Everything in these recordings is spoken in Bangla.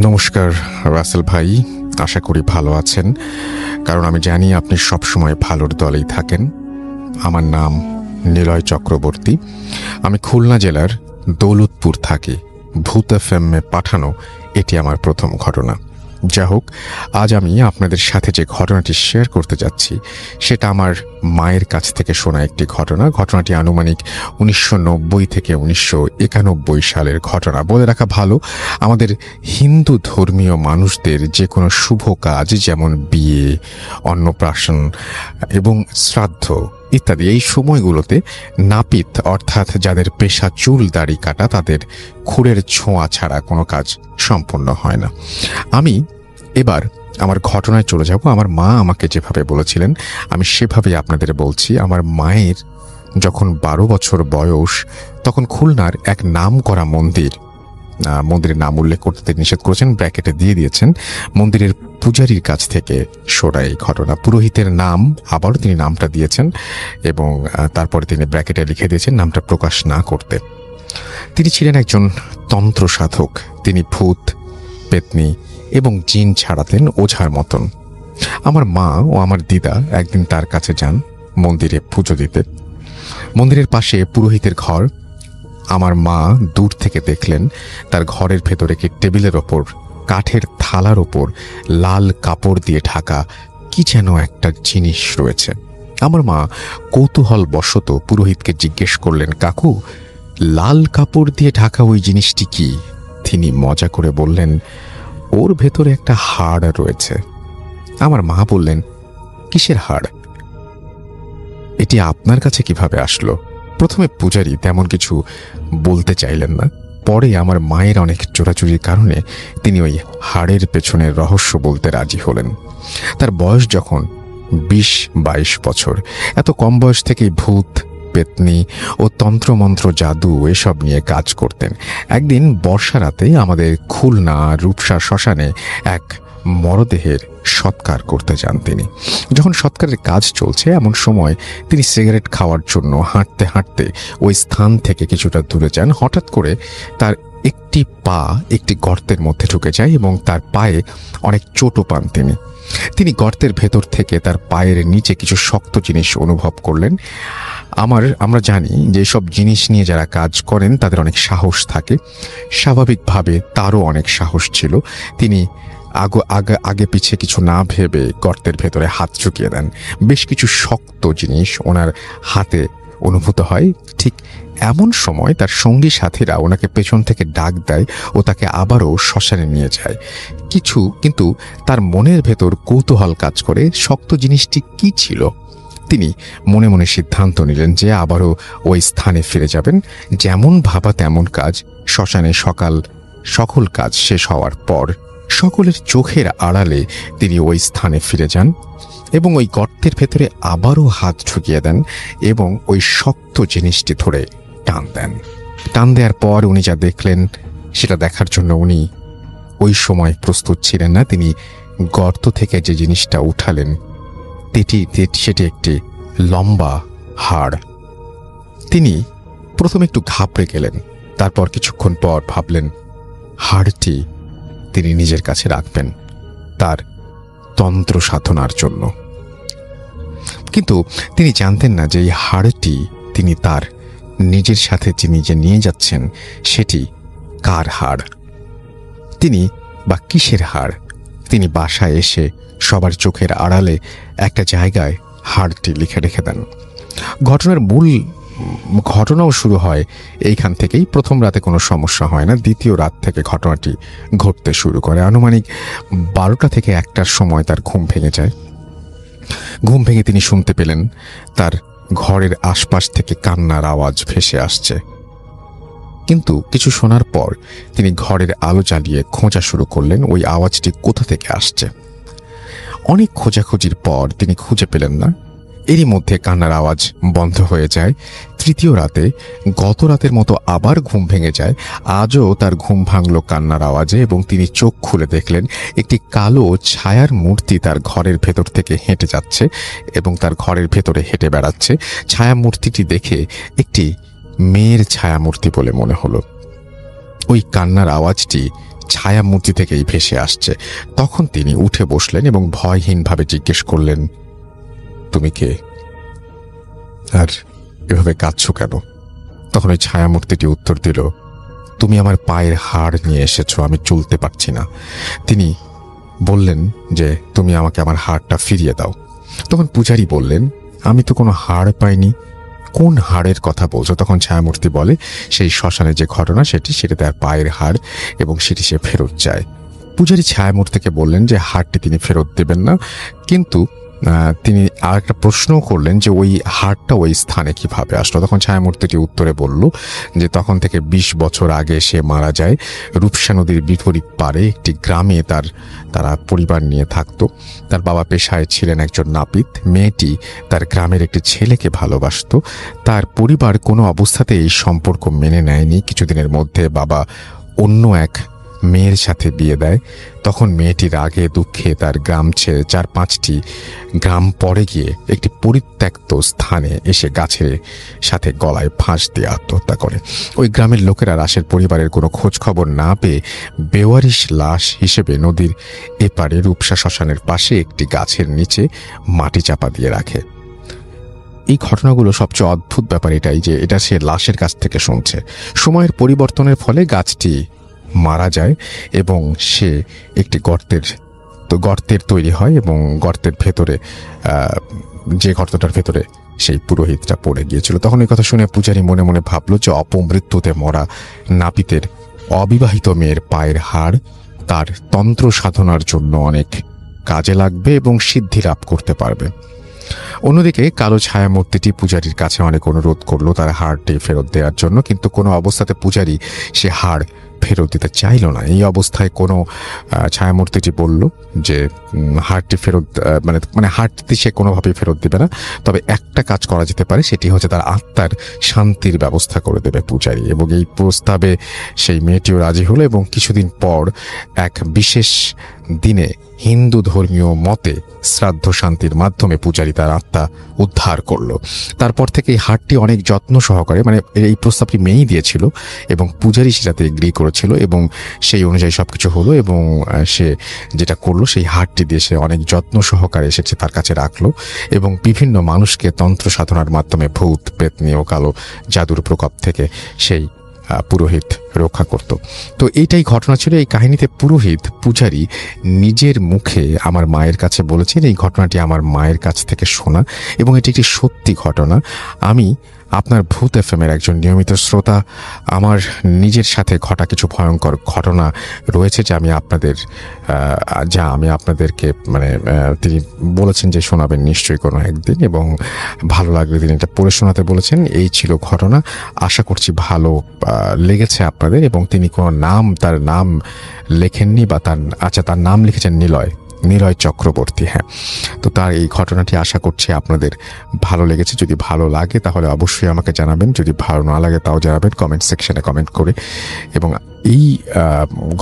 নমস্কার রাসেল ভাই, আশা করি ভালো আছেন, কারণ আমি জানি আপনি সবসময় ভালোর দলেই থাকেন। আমার নাম নিলয় চক্রবর্তী, আমি খুলনা জেলার দৌলতপুর থাকি। ভূত এফএমে পাঠানো এটি আমার প্রথম ঘটনা। যা হোক, আজ আমি আপনাদের সাথে যে ঘটনাটি শেয়ার করতে যাচ্ছি সেটা আমার মায়ের কাছ থেকে শোনা একটি ঘটনা। ঘটনাটি আনুমানিক 1990 থেকে 1991 সালের ঘটনা। বলে রাখা ভালো, আমাদের হিন্দু ধর্মীয় মানুষদের যে কোনো শুভ কাজ, যেমন বিয়ে, অন্নপ্রাশন এবং শ্রাদ্ধ ইত্যাদি, এই সময়গুলোতে নাপিত অর্থাৎ যাদের পেশা চুল দাড়ি কাটা, তাদের খুরের ছোঁয়া ছাড়া কোনো কাজ সম্পন্ন হয় না। আমি এবার আমার ঘটনায় চলে যাব। আমার মা আমাকে যেভাবে বলেছিলেন আমি সেভাবেই আপনাদের বলছি। আমার মায়ের যখন 12 বছর বয়স, তখন খুলনার এক নামকরা মন্দিরের নাম উল্লেখ করতে তিনি নিষেধ করেছেন, ব্র্যাকেটে দিয়ে দিয়েছেন। মন্দিরের পূজারীর কাছ থেকে শোনা এই ঘটনা। পুরোহিতের নাম আবারও তিনি নামটা দিয়েছেন এবং তারপরে তিনি ব্র্যাকেটে লিখে দিয়েছেন নামটা প্রকাশ না করতে। তিনি ছিলেন একজন তন্ত্র সাধক। তিনি ভূত, পেতনি এবং জিন ছাড়াতেন ওঝার মতন। আমার মা ও আমার দিদা একদিন তার কাছে যান মন্দিরে পুজো দিতে। মন্দিরের পাশে পুরোহিতের ঘর। আমার মা দূর থেকে দেখলেন তার ঘরের ভেতরে একটি টেবিলের ওপর কাঠের থালার ওপর লাল কাপড় দিয়ে ঢাকা কি যেন একটা জিনিস রয়েছে। আমার মা কৌতূহল বশত পুরোহিতকে জিজ্ঞেস করলেন, কাকু, লাল কাপড় দিয়ে ঢাকা ওই জিনিসটি কি? তিনি মজা করে বললেন, ওর ভেতরে একটা হাড় রয়েছে। আমার মা বললেন, কিসের হাড়? এটি আপনার কাছে কিভাবে আসলো? প্রথমে পূজারী তেমন কিছু বলতে চাইলেন না। পরে আমার মায়ের অনেক চোরাচুরির কারণে তিনি ওই হাড়ের পেছনের রহস্য বলতে রাজি হলেন। তার বয়স যখন 20-22 বছর, এত কম বয়স থেকেই ভূত, পেতনি ও তন্ত্রমন্ত্র, জাদু এসব নিয়ে কাজ করতেন। একদিন বর্ষা রাতে আমাদের খুলনা রূপসা শ্মশানে এক মরদেহের সৎকার করতে যান তিনি। যখন সৎকারের কাজ চলছে এমন সময় তিনি সিগারেট খাওয়ার জন্য হাঁটতে হাঁটতে ওই স্থান থেকে কিছুটা দূরে যান। হঠাৎ করে তার একটি পা একটি গর্তের মধ্যে ঢুকে যায় এবং তার পায়ে অনেক চোটও পান তিনি গর্তের ভেতর থেকে তার পায়ের নিচে কিছু শক্ত জিনিস অনুভব করলেন। আমরা জানি যে সব জিনিস নিয়ে যারা কাজ করেন তাদের অনেক সাহস থাকে। স্বাভাবিকভাবে তারও অনেক সাহস ছিল। তিনি আগে পিছে কিছু না ভেবে গর্তের ভেতরে হাত ঢুকিয়ে দেন। বেশ কিছু শক্ত জিনিস ওনার হাতে অনুভূত হয়। ঠিক এমন সময় তার সঙ্গী সাথীরা ওনাকে পেছন থেকে ডাক দেয় ও তাকে আবারও শ্মশানে নিয়ে যায়। কিন্তু তার মনের ভেতর কৌতূহল কাজ করে, শক্ত জিনিসটি কি ছিল। তিনি মনে মনে সিদ্ধান্ত নিলেন যে আবারও ওই স্থানে ফিরে যাবেন। যেমন ভাবা তেমন কাজ। শ্মশানে সকল কাজ শেষ হওয়ার পর সকলের চোখের আড়ালে তিনি ওই স্থানে ফিরে যান এবং ওই গর্তের ভেতরে আবারও হাত ঢুকিয়ে দেন এবং ওই শক্ত জিনিসটি ধরে টান দেওয়ার পর উনি যা দেখলেন সেটা দেখার জন্য উনি ওই সময় প্রস্তুত ছিলেন না। তিনি গর্ত থেকে যে জিনিসটা উঠালেন সেটি একটি লম্বা হাড়। তিনি প্রথমে একটু ঘাবড়ে গেলেন, তারপর কিছুক্ষণ পর ভাবলেন হাড়টি তিনি নিজের কাছে রাখবেন তার তন্ত্র সাধনার জন্য। কিন্তু তিনি জানতেন না যে এই হাড়টি তিনি তার নিজের সাথে যে নিয়ে যাচ্ছেন সেটি কার হাড়, তিনি বা কিসের হাড়। তিনি বাসায় এসে সবার চোখের আড়ালে একটা জায়গায় হাড়টি লিখে রেখে দেন। ঘটনাও শুরু হয় এইখান থেকেই। প্রথম রাতে কোনো সমস্যা হয় না, দ্বিতীয় রাত থেকে ঘটনাটি ঘটতে শুরু করে। আনুমানিক 12টা থেকে 1টার সময় তার ঘুম ভেঙে যায়। ঘুম ভেঙে তিনি শুনতে পেলেন তার ঘরের আশপাশ থেকে কান্নার আওয়াজ ভেসে আসছে। কিন্তু কিছু শোনার পর তিনি ঘরের আলো জ্বালিয়ে খোঁজা শুরু করলেন ওই আওয়াজটি কোথা থেকে আসছে। অনেক খোঁজাখুঁজির পর তিনি খুঁজে পেলেন না। এরই মধ্যে কান্নার আওয়াজ বন্ধ হয়ে যায়। তৃতীয় রাতে গত রাতের মতো আবার ঘুম ভেঙে যায়। আজও তার ঘুম ভাঙল কান্নার আওয়াজে এবং তিনি চোখ খুলে দেখলেন একটি কালো ছায়ার মূর্তি তার ঘরের ভেতর থেকে হেঁটে যাচ্ছে এবং তার ঘরের ভেতরে হেঁটে বেড়াচ্ছে। ছায়া মূর্তিটি দেখে একটি মেয়ের ছায়ামূর্তি বলে মনে হলো। ওই কান্নার আওয়াজটি ছায়ামূর্তি থেকেই ভেসে আসছে। তখন তিনি উঠে বসলেন এবং ভয়হীনভাবে জিজ্ঞেস করলেন, তুমি কে, আর এভাবে কাঁদছো কেন? তখন ওই ছায়ামূর্তিটি উত্তর দিল, তুমি আমার পায়ের হাড় নিয়ে এসেছো, আমি চলতে পারছি না। তিনি বললেন যে তুমি আমাকে আমার হাড়টা ফিরিয়ে দাও। তখন পূজারী বললেন, আমি তো কোনো হাড় পাইনি, কোন হাড়ের কথা বলছো? তখন ছায়ামূর্তি বলে, সেই শ্মশানে যে ঘটনা সেটা তার পায়ের হাড়, এবং সেটি সে ফেরত চায়। পূজারী ছায়ামূর্তিকে বললেন যে হাড়টি তিনি ফেরত দেবেন না, কিন্তু তিনি আর একটা প্রশ্নও করলেন যে ওই হাড়টা ওই স্থানে কিভাবে আসলো। তখন ছায়ামূর্তিটি উত্তরে বলল যে তখন থেকে 20 বছর আগে সে মারা যায়। রূপসা নদীর বিপরীত পারে একটি গ্রামে তারা পরিবার নিয়ে থাকতো। তার বাবা পেশায় ছিলেন একজন নাপিত। মেয়েটি তার গ্রামের একটি ছেলেকে ভালোবাসত। তার পরিবার কোনো অবস্থাতে এই সম্পর্ক মেনে নেয়নি। কিছুদিনের মধ্যে বাবা অন্য এক মেয়ের সাথে বিয়ে দেয়। তখন মেয়েটি রাগে দুঃখে তার গ্রাম ছেড়ে 4-5টি গ্রাম পরে গিয়ে একটি পরিত্যক্ত স্থানে এসে গাছের সাথে গলায় ফাঁস দিয়ে আত্মহত্যা করে। ওই গ্রামের লোকেরা রাশের পরিবারের কোনো খোঁজ খবর না পেয়ে বেওয়ারিশ লাশ হিসেবে নদীর এপারে রূপসা শ্মশানের পাশে একটি গাছের নিচে মাটি চাপা দিয়ে রাখে। এই ঘটনাগুলো সবচেয়ে অদ্ভুত ব্যাপার এটাই যে এটা সে লাশের কাছ থেকে শুনছে। সময়ের পরিবর্তনের ফলে গাছটি মারা যায় এবং সে একটি গর্তের তৈরি হয়, এবং গর্তের ভেতরে যে গর্তটার ভেতরে সেই পুরোহিতটা পড়ে গিয়েছিল। তখন এই কথা শুনে পূজারী মনে মনে ভাবল যে অপমৃত্যুতে মরা নাপিতের অবিবাহিত মেয়ের পায়ের হাড় তার তন্ত্র সাধনার জন্য অনেক কাজে লাগবে এবং সিদ্ধি লাভ করতে পারবে। অন্যদিকে কালো ছায়ামূর্তিটি পূজারীর কাছে অনেক অনুরোধ করলো তার হাড়টি ফেরত দেওয়ার জন্য, কিন্তু কোনো অবস্থাতে পূজারী সে হাড় ফেরত দিতে চাইল না। এই অবস্থায় কোনো ছায়ামূর্তিটি বলল যে হাড়টি ফেরত মানে হাড়টি সে কোনোভাবেই ফেরত দেবে না, তবে একটা কাজ করা যেতে পারে, সেটি হচ্ছে তার আত্মার শান্তির ব্যবস্থা করে দেবে পূজারী। এবং এই প্রস্তাবে সেই মেয়েটিও রাজি হলো, এবং কিছুদিন পর এক বিশেষ দিনে হিন্দু ধর্মীয় মতে শ্রাদ্ধ শান্তির মাধ্যমে পূজারী তার আত্মা উদ্ধার করলো। তারপর থেকে এই হাড়টি অনেক যত্ন সহকারে, মানে এই প্রস্তাবটি মেয়েই দিয়েছিল এবং পূজারী সেটাতে এগ্রি করেছিল, এবং সেই অনুযায়ী সবকিছু হলো। এবং সে যেটা করলো, সেই হাড়টি দিয়ে সে অনেক যত্ন সহকারে এসেছে তার কাছে রাখলো, এবং বিভিন্ন মানুষকে তন্ত্র সাধনার মাধ্যমে ভূত পেতনি ও কালো জাদুর প্রকোপ থেকে সেই পুরোহিত রক্ষা করত। তো এইটাই ঘটনা ছিল। এই কাহিনীতে পুরোহিত পূজারী নিজের মুখে আমার মায়ের কাছে বলেছেন। এই ঘটনাটি আমার মায়ের কাছ থেকে শোনা, এবং এটি একটি সত্যি ঘটনা। আমি আপনার ভূত এফএমের একজন নিয়মিত শ্রোতা। আমার নিজের সাথে ঘটা কিছু ভয়ঙ্কর ঘটনা রয়েছে যা আমি আপনাদেরকে তিনি বলেছেন যে শোনাবেন নিশ্চয়ই কোনো একদিন, এবং ভালো লাগলে তিনি এটা পড়ে শোনাতে বলেছেন। এই ছিল ঘটনা। আশা করছি ভালো লেগেছে আপনাদের। এবং তিনি কোনো তার নাম লেখেননি, বা তার নাম লিখেছেন নিলয় চক্রবর্তী। হ্যাঁ, তো তার এই ঘটনাটি আশা করছি আপনাদের ভালো লেগেছে। যদি ভালো লাগে তাহলে অবশ্যই আমাকে জানাবেন, যদি ভালো না লাগে তাও জানাবেন কমেন্ট সেকশনে কমেন্ট করে। এবং এই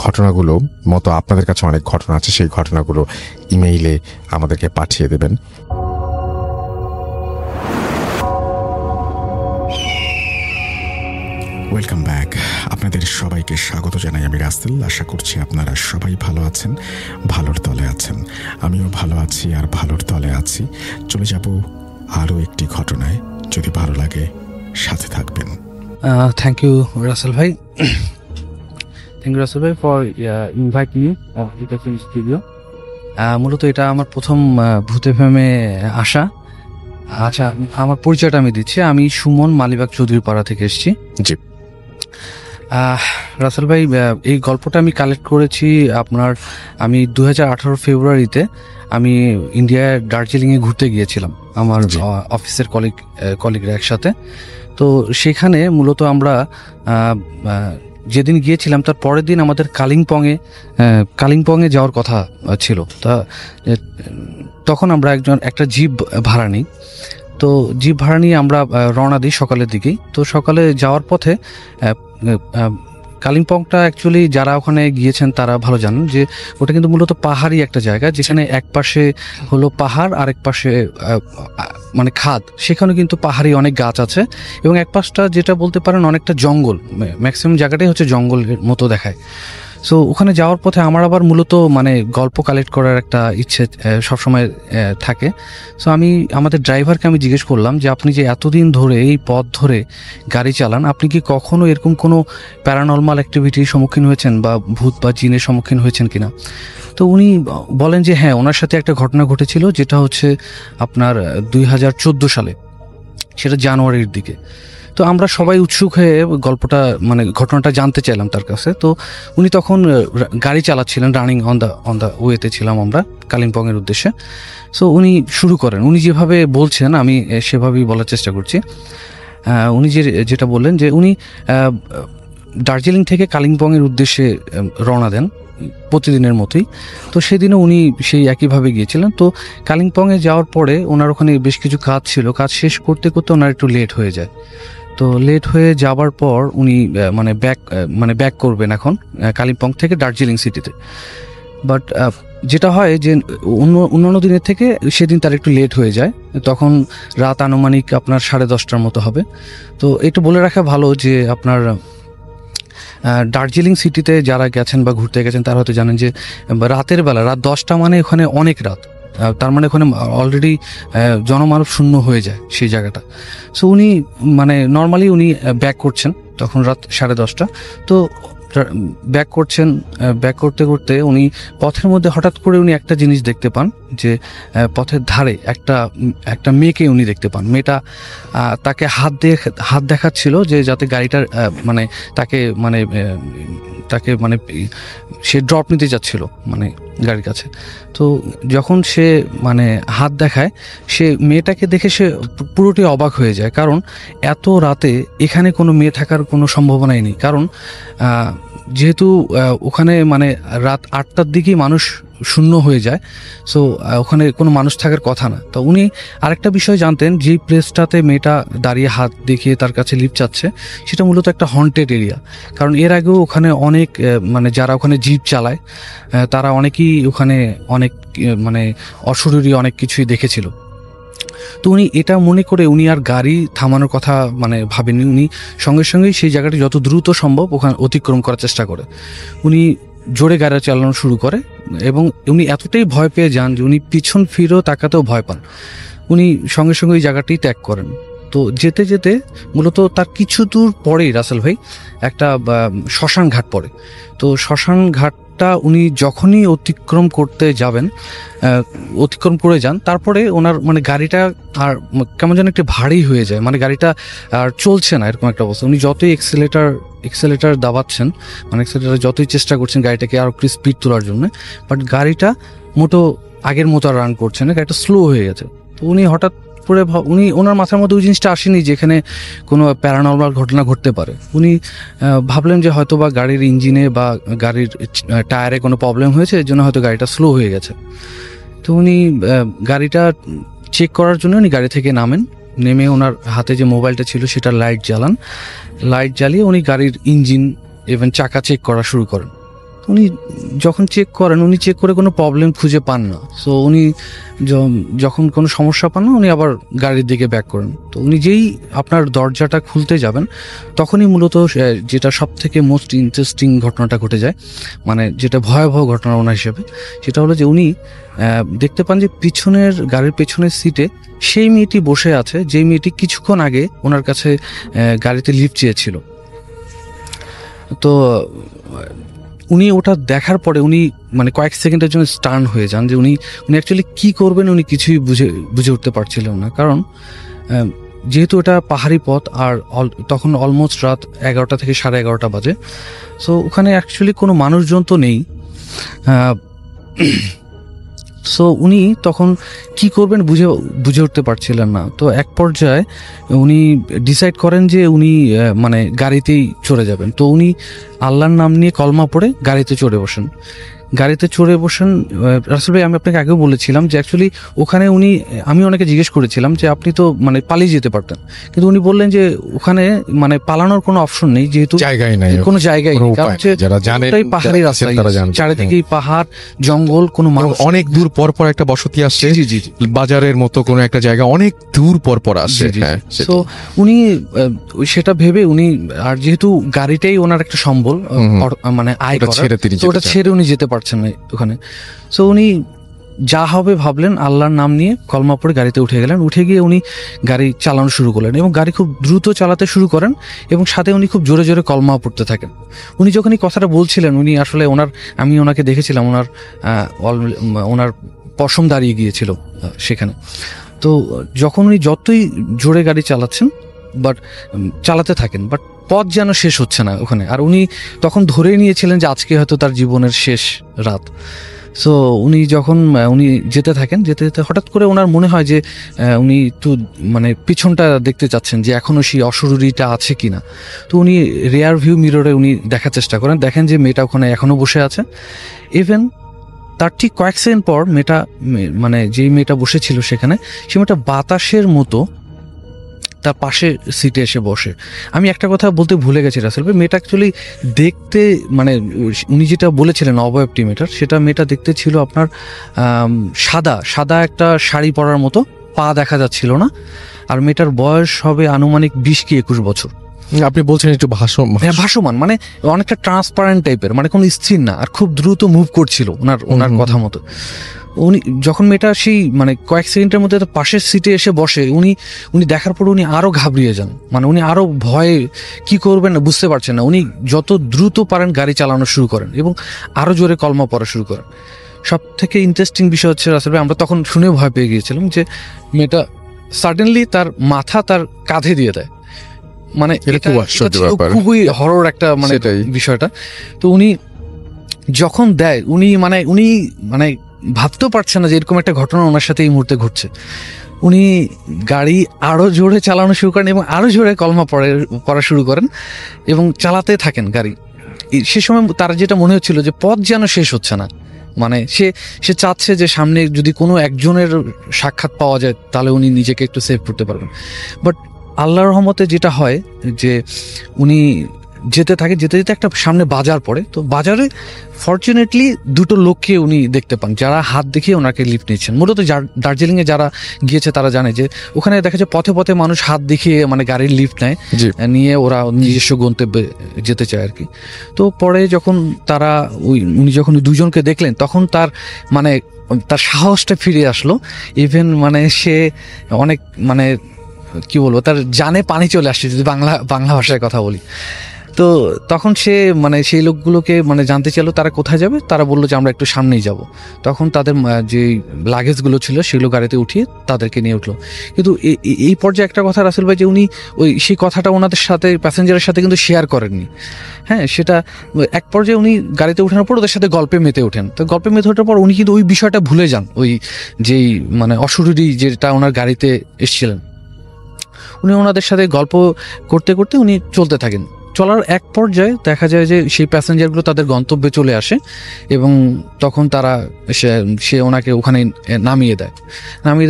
ঘটনাগুলো মতো আপনাদের কাছে অনেক ঘটনা আছে, সেই ঘটনাগুলো ইমেইলে আমাদেরকে পাঠিয়ে দেবেন। Welcome back. আপনাদের সবাইকে স্বাগত জানাই আমি রাসেল। আশা করছি আপনারা সবাই ভালো আছেন, ভালোর তলে আছেন। আমিও ভালো আছি আর ভালোর তলে আছি। চলে যাব আরও একটি ঘটনায়। যদি ভালো লাগে সাথে থাকবেন। থ্যাংক ইউ রাসেল ভাই। থ্যাংক ইউ রাসেল ভাই ফর ইনভাইট মি স্টুডিও। মূলত এটা আমার প্রথম ভূত এফএমে আসা। আচ্ছা, আমার পরিচয়টা আমি দিচ্ছি। আমি সুমন, মালিবাগ চৌধুরীপাড়া থেকে এসেছি। জি রাসেল ভাই, এই গল্পটা আমি কালেক্ট করেছি আমি 2018 ফেব্রুয়ারিতে আমি ইন্ডিয়ার দার্জিলিংয়ে ঘুরতে গিয়েছিলাম আমার অফিসের কলিগরা একসাথে। তো সেখানে মূলত আমরা যেদিন গিয়েছিলাম তার পরের দিন আমাদের কালিম্পংয়ে যাওয়ার কথা ছিল। তখন আমরা একটা জিপ ভাড়া নিই। তো জিপ ভাড়া নিয়ে আমরা রওনা দিই সকালের দিকেই। তো সকালে যাওয়ার পথে কালিম্পংটা অ্যাকচুয়ালি যারা ওখানে গিয়েছেন তারা ভালো জানেন যে ওটা কিন্তু মূলত পাহাড়ি একটা জায়গা, যেখানে এক পাশে হলো পাহাড়, আরেক পাশে মানে খাদ। সেখানে কিন্তু পাহাড়ি অনেক গাছ আছে, এবং এক পাশটা যেটা বলতে পারেন অনেকটা জঙ্গল। ম্যাক্সিমাম জায়গাটাই হচ্ছে জঙ্গলের মতো দেখায়। সো ওখানে যাওয়ার পথে আমার আবার মূলত মানে গল্প কালেক্ট করার একটা ইচ্ছে সবসময় থাকে। সো আমি আমাদের ড্রাইভারকে আমি জিজ্ঞেস করলাম যে আপনি যে এতদিন ধরে এই পথ ধরে গাড়ি চালান, আপনি কি কখনো এরকম কোনো প্যারানর্মাল অ্যাক্টিভিটির সম্মুখীন হয়েছেন বা ভূত বা জিনের সম্মুখীন হয়েছেন কিনা? তো উনি বলেন যে হ্যাঁ, ওনার সাথে একটা ঘটনা ঘটেছিল, যেটা হচ্ছে আপনার 2014 সালে, সেটা জানুয়ারির দিকে। তো আমরা সবাই উৎসুক হয়ে গল্পটা মানে ঘটনাটা জানতে চাইলাম তার কাছে। তো উনি তখন গাড়ি চালাচ্ছিলেন, রানিং অন দ্য ওয়েতে ছিলাম আমরা কালিম্পংয়ের উদ্দেশ্যে। সো উনি শুরু করেন, উনি যেভাবে বলছেন আমি সেভাবেই বলার চেষ্টা করছি। উনি যেটা বললেন যে উনি দার্জিলিং থেকে কালিম্পংয়ের উদ্দেশ্যে রওনা দেন প্রতিদিনের মতোই। তো সেদিনও উনি সেই একইভাবে গিয়েছিলেন। তো কালিম্পংয়ে যাওয়ার পরে ওনার ওখানে বেশ কিছু কাজ ছিল, কাজ শেষ করতে করতে ওনার একটু লেট হয়ে যায়। তো লেট হয়ে যাবার পর উনি ব্যাক করবেন এখন কালিম্পং থেকে দার্জিলিং সিটিতে। বাট যেটা হয় যে অন্যান্য দিনের থেকে সেদিন তার একটু লেট হয়ে যায়, তখন রাত আনুমানিক আপনার 10:30টার মতো হবে। তো একটু বলে রাখা ভালো যে আপনার দার্জিলিং সিটিতে যারা গেছেন বা ঘুরতে গেছেন তারা হয়তো জানেন যে রাতের বেলা, রাত 10টা মানে ওখানে অনেক রাত, তার মানে ওখানে অলরেডি জনমানব শূন্য হয়ে যায় সেই জায়গাটা। সো উনি মানে নর্মালি উনি ব্যাক করছেন তখন রাত 10:30টা। তো ব্যাক করতে করতে উনি পথের মধ্যে হঠাৎ করে উনি একটা জিনিস দেখতে পান যে পথের ধারে একটা মেয়েকে উনি দেখতে পান। মেয়েটা তাকে হাত দেখাচ্ছিল যে যাতে গাড়িটার তাকে সে ড্রপ নিতে যাচ্ছিল মানে গাড়ির কাছে। তো যখন সে মানে হাত দেখায়, সে মেয়েটাকে দেখে সে পুরোটি অবাক হয়ে যায়, কারণ এত রাতে এখানে কোনো মেয়ে থাকার কোনো সম্ভাবনাই নেই। কারণ যেহেতু ওখানে মানে রাত 8টার দিকেই মানুষ শূন্য হয়ে যায়, সো ওখানে কোনো মানুষ থাকার কথা না। তো উনি আরেকটা বিষয় জানতেন, যেই প্লেসটাতে মেয়েটা দাঁড়িয়ে হাত দেখিয়ে তার কাছে লিফট চাচ্ছে সেটা মূলত একটা হন্টেড এরিয়া। কারণ এর আগেও ওখানে অনেক মানে যারা ওখানে জিপ চালায় তারা অনেকেই ওখানে অনেক মানে অশরীরী অনেক কিছুই দেখেছিল। তো উনি এটা মনে করে উনি আর গাড়ি থামানোর কথা মানে ভাবেননি। উনি সঙ্গে সঙ্গেই সেই জায়গাটি যত দ্রুত সম্ভব ওখানে অতিক্রম করার চেষ্টা করে। উনি জোরে গাড়ি চালানো শুরু করে এবং উনি এতটাই ভয় পেয়ে যান যে উনি পিছন ফিরেও তাকাতেও ভয় পান। উনি সঙ্গে সঙ্গে ওই জায়গাটি ত্যাগ করেন। তো যেতে যেতে মূলত তার কিছু দূর পরেই রাসেল ভাই একটা শ্মশান ঘাট পড়ে। তো শ্মশান ঘাটটা উনি যখনই অতিক্রম করতে যাবেন, অতিক্রম করে যান, তারপরে ওনার মানে গাড়িটা আর কেমন যেন একটু ভারী হয়ে যায়, মানে গাড়িটা আর চলছে না এরকম একটা অবস্থা। উনি যতই এক্সেলেটার দাবাচ্ছেন, মানে এক্সেলেটার যতই চেষ্টা করছেন গাড়িটাকে আরও একটু স্পিড তোলার জন্য, বাট গাড়িটা মোটো আগের মতো রান করছে না, গাড়িটা স্লো হয়ে গেছে। তো উনি হঠাৎ করে ওনার মাথার মধ্যে ওই জিনিসটা আসেনি যে এখানে কোনো প্যারানর্মাল ঘটনা ঘটতে পারে। উনি ভাবলেন যে হয়তো বা গাড়ির ইঞ্জিনে বা গাড়ির টায়ারে কোনো প্রবলেম হয়েছে, এর জন্য হয়তো গাড়িটা স্লো হয়ে গেছে। তো উনি গাড়িটা চেক করার জন্য উনি গাড়ি থেকে নামেন, নেমে ওনার হাতে যে মোবাইলটা ছিল সেটা লাইট জ্বালিয়ে উনি গাড়ির ইঞ্জিন ইভেন চাকা চেক করা শুরু করেন। উনি যখন চেক করেন, উনি চেক করে কোনো প্রবলেম খুঁজে পান না। সো উনি যখন কোনো সমস্যা পান না, উনি আবার গাড়ির দিকে ব্যাক করেন। তো উনি যেই আপনার দরজাটা খুলতে যাবেন, তখনই মূলত যেটা সব থেকে মোস্ট ইন্টারেস্টিং ঘটনাটা ঘটে যায়, মানে যেটা ভয়াবহ ঘটনা ওনার হিসেবে, সেটা হলো যে উনি দেখতে পান যে গাড়ির পেছনের সিটে সেই মেয়েটি বসে আছে, যেই মেয়েটি কিছুক্ষণ আগে ওনার কাছে গাড়িতে লিফট চেয়েছিল। তো উনি ওটা দেখার পরে উনি মানে কয়েক সেকেন্ডের জন্য স্টার্ন হয়ে যান যে উনি অ্যাকচুয়ালি কী করবেন উনি কিছুই বুঝে উঠতে পারছিলেন না। কারণ যেহেতু এটা পাহাড়ি পথ আর তখন অলমোস্ট রাত 11টা থেকে 11:30 বাজে। সো ওখানে অ্যাকচুয়ালি কোনো মানুষজন তো নেই। সো উনি তখন কি করবেন বুঝে উঠতে পারছিলেন না। তো এক পর্যায়ে উনি ডিসাইড করেন যে উনি মানে গাড়িতেই চড়ে যাবেন। তো উনি আল্লাহর নাম নিয়ে কলমা পড়ে গাড়িতে চড়ে বসেন। গাড়িতে চড়ে বসেন। রাসেল ভাই, আমি আপনাকে আগেও বলেছিলাম যে অ্যাকচুয়ালি ওখানে আমি ওনাকে জিজ্ঞেস করেছিলাম যে আপনি তো মানে পালিয়ে যেতে পারতেন, কিন্তু উনি বললেন যে ওখানে মানে পালানোর কোনো অপশন নেই, যেহেতু জায়গায় নাই, কোনো জায়গায় কোনো নেই। উপায় কারণ হচ্ছে নেই। যারা জানে পুরোটাই পাহাড়ি রাস্তা, তারা জানে। চারিদিকেই পাহাড়, জঙ্গল, কোনো মানুষ। অনেক দূর পর পর একটা বসতি আসছে, জি জি জি। বাজারের মতো কোনো একটা জায়গা অনেক দূর পর পর আসছে। হ্যাঁ, তো উনি সেটা ভেবে উনি, আর যেহেতু গাড়িটাই ওনার একটা সম্বল, মানে আয় ওটা করার, ছেড়ে তিনি তো ওটা যেতে চান। ছেড়ে উনি যেতে পারছেন না ওখানে। সো উনি যা হবে ভাবলেন, আল্লাহর নাম নিয়ে কলমা পড়ে গাড়িতে উঠে গেলেন। উঠে গিয়ে উনি গাড়ি চালানো শুরু করলেন এবং গাড়ি খুব দ্রুত চালাতে শুরু করেন এবং সাথে উনি খুব জোরে জোরে কলমা পড়তে থাকেন। উনি যখন এই কথাটা বলছিলেন, উনি আসলে আমি ওনাকে দেখেছিলাম, ওনার পশম দাঁড়িয়ে গিয়েছিল সেখানে। তো যখন উনি যতই জোরে গাড়ি চালাচ্ছেন চালাতে থাকেন, বাট পথ যেন শেষ হচ্ছে না ওখানে। আর উনি তখন ধরে নিয়েছিলেন যে আজকে হয়তো তার জীবনের শেষ রাত। সো উনি যখন যেতে থাকেন, যেতে যেতে হঠাৎ করে ওনার মনে হয় যে উনি একটু মানে পিছনটা দেখতে চাচ্ছেন যে এখনো সেই অশরীরীটা আছে কিনা। তো উনি রেয়ার ভিউ মিররে উনি দেখার চেষ্টা করেন, দেখেন যে মেয়েটা ওখানে এখনো বসে আছে। ইভেন তার ঠিক কয়েক সেকেন্ড পর মানে যেই মেয়েটা বসেছিল সেখানে, সে মেয়েটা বাতাসের মতো তার পাশে সিটে এসে বসে। আমি একটা কথা বলতে ভুলে গেছি রাসেল ভাই, মেয়েটা অ্যাকচুয়ালি দেখতে, মানে উনি যেটা বলেছিলেন অবয়বটি মেয়েটার, সেটা মেয়েটা দেখতে ছিল আপনার সাদা একটা শাড়ি পরার মতো, পা দেখা যাচ্ছিল না। আর মেয়েটার বয়স হবে আনুমানিক 20 কি 21 বছর। আপনি বলছেন একটু ভাসমান, মানে অনেকটা ট্রান্সপারেন্ট টাইপের, মানে কোনো স্থির না, আর খুব দ্রুত মুভ করছিল ওনার কথা মতো। উনি যখন মেয়েটা সেই মানে কয়েক সেকেন্ডের মধ্যে পাশের সিটে এসে বসে, উনি দেখার পর উনি আরো ঘাবড়িয়ে যান, মানে উনি আরো ভয়ে কি করবেন না বুঝতে পারছেন না। উনি যত দ্রুত পারেন গাড়ি চালানো শুরু করেন এবং আরো জোরে কলমা পড়া শুরু করেন। সব থেকে ইন্টারেস্টিং বিষয় হচ্ছে রাসেল ভাই, আমরা তখন শুনে ভয় পেয়ে গিয়েছিলাম যে মেয়েটা সাডেনলি তার মাথা তার কাঁধে দিয়ে দেয়। মানে খুবই হরর একটা মানে বিষয়টা। তো উনি যখন দেয়, উনি ভাবতেও পারছেন না যে এরকম একটা ঘটনা ওনার সাথে এই মুহূর্তে ঘটছে। উনি গাড়ি আরো জোরে চালানো শুরু করেন এবং আরো জোরে কলমা পড়া শুরু করেন এবং চালাতে থাকেন গাড়ি। সে সময় তার যেটা মনে হচ্ছিল যে পথ যেন শেষ হচ্ছে না, মানে সে চাচ্ছে যে সামনে যদি কোনো একজনের সাক্ষাৎ পাওয়া যায় তাহলে উনি নিজেকে একটু সেভ করতে পারবেন। বাট আল্লাহর রহমতে যেটা হয় যে উনি যেতে যেতে একটা সামনে বাজার পড়ে। তো বাজারে ফরচুনেটলি দুটো লোককে উনি দেখতে পান যারা হাত দেখিয়ে ওনাকে লিফট নিচ্ছেন। মূলত দার্জিলিংয়ে যারা গিয়েছে তারা জানে যে ওখানে দেখা যায় পথে পথে মানুষ হাত দেখিয়ে মানে গাড়ির লিফট নেয়, নিয়ে ওরা নিজস্ব গন্তব্যে যেতে চায় আর কি। তো পরে যখন উনি যখন দুজনকে দেখলেন, তখন তার সাহসটা ফিরে আসলো। ইভেন মানে সে অনেক মানে কি বলবো, তার জানে পানি চলে আসছে যদি বাংলা ভাষায় কথা বলি। তো তখন সে সেই লোকগুলোকে জানতে চাইলো তারা কোথায় যাবে। তারা বললো যে আমরা একটু সামনেই যাব। তখন তাদের যে লাগেজগুলো ছিল সেগুলো গাড়িতে উঠিয়ে তাদেরকে নিয়ে উঠলো। কিন্তু এই পর্যায়ে একটা কথা রাসেল ভাই, যে উনি সেই কথাটা ওনাদের সাথে, প্যাসেঞ্জারের সাথে কিন্তু শেয়ার করেননি। হ্যাঁ, সেটা এক পর্যায়ে উনি গাড়িতে ওঠানোর পর ওদের সাথে গল্পে মেতে ওঠেন। তো গল্পে মেতে ওঠার পর উনি কিন্তু ওই বিষয়টা ভুলে যান, ওই যেই অশরীরী যেটা ওনার গাড়িতে এসেছিলেন। উনি ওনাদের সাথে গল্প করতে করতে উনি চলতে থাকেন। চলার এক পর্যায়ে দেখা যায় যে সেই প্যাসেঞ্জারগুলো তাদের গন্তব্যে চলে আসে এবং তখন তারা সে ওনাকে ওখানে নামিয়ে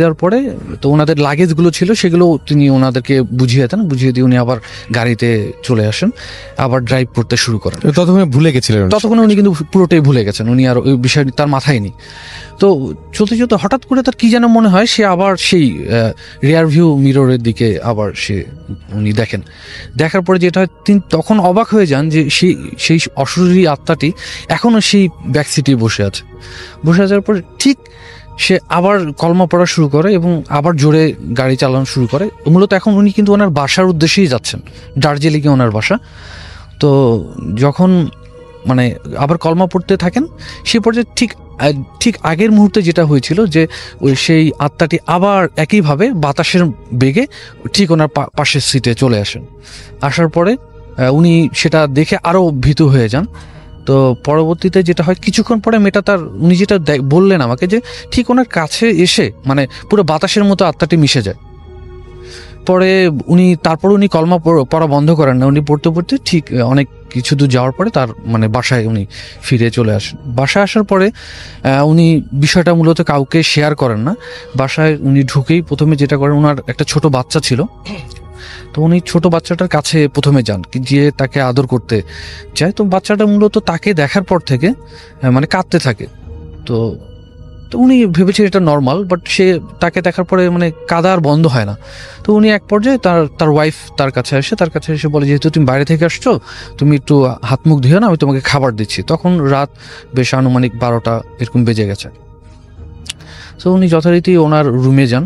দেওয়ার পরে তো ওনাদের লাগেজগুলো ছিল সেগুলো তিনি ওনাদেরকে বুঝিয়ে দেন। বুঝিয়ে দিয়ে উনি আবার গাড়িতে চলে আসেন, আবার ড্রাইভ করতে শুরু করেন। ততক্ষণে উনি কিন্তু পুরোটাই ভুলে গেছেন, উনি আর ওই বিষয়টি তার মাথায় নেই। তো চলতে চলতে হঠাৎ করে তার কি যেন মনে হয়, সে আবার সেই রিয়ার ভিউ মিররের দিকে আবার উনি দেখেন। দেখার পরে যেটা হয়, তিনি তখন অবাক হয়ে যান যে সেই অশরীরী আত্মাটি এখনো সেই ব্যাক সিটে বসে যাওয়ার পর ঠিক সে আবার কলমা পড়া শুরু করে এবং আবার জোরে গাড়ি চালানো শুরু করে। মূলত এখন উনি কিন্তু ওনার বাসার উদ্দেশ্যেই যাচ্ছেন, দার্জিলিংয়ে ওনার বাসা। তো যখন আবার কলমা পড়তে থাকেন, সে পর্যায়ে ঠিক আগের মুহূর্তে যেটা হয়েছিল যে সেই আত্মাটি আবার একইভাবে বাতাসের বেগে ঠিক ওনার পাশের সিটে চলে আসেন। আসার পরে উনি সেটা দেখে আরও ভীতু হয়ে যান। তো পরবর্তীতে যেটা হয়, কিছুক্ষণ পরে মেয়েটা উনি যেটা বললেন আমাকে, যে ঠিক ওনার কাছে এসে পুরো বাতাসের মতো আত্মাটি মিশে যায়। পরে উনি কলমা পড়া বন্ধ করেন না, উনি পড়তে ঠিক অনেক কিছু দূর যাওয়ার পরে তার মানে বাসায় উনি ফিরে চলে আসেন। বাসায় আসার পরে উনি বিষয়টা মূলত কাউকে শেয়ার করেন না। বাসায় উনি ঢুকেই প্রথমে যেটা করেন, ওনার একটা ছোট বাচ্চা ছিল, তো উনি ছোট বাচ্চাটার কাছে প্রথমে যান, গিয়ে তাকে আদর করতে চায়। তো বাচ্চাটা মূলত তাকে দেখার পর থেকে মানে কাঁদতে থাকে। তো তো উনি ভেবেছেন এটা নর্মাল, বাট সে তাকে দেখার পরে মানে কাদা আর বন্ধ হয় না। তো উনি এক পর্যায়ে তার ওয়াইফ তার কাছে এসে বলে, যেহেতু তুমি বাইরে থেকে আসছো, তুমি একটু হাত মুখ ধুয়ে না, আমি তোমাকে খাবার দিচ্ছি। তখন রাত বেশ আনুমানিক 12টা এরকম বেজে গেছে। তো উনি যথারীতি ওনার রুমে যান,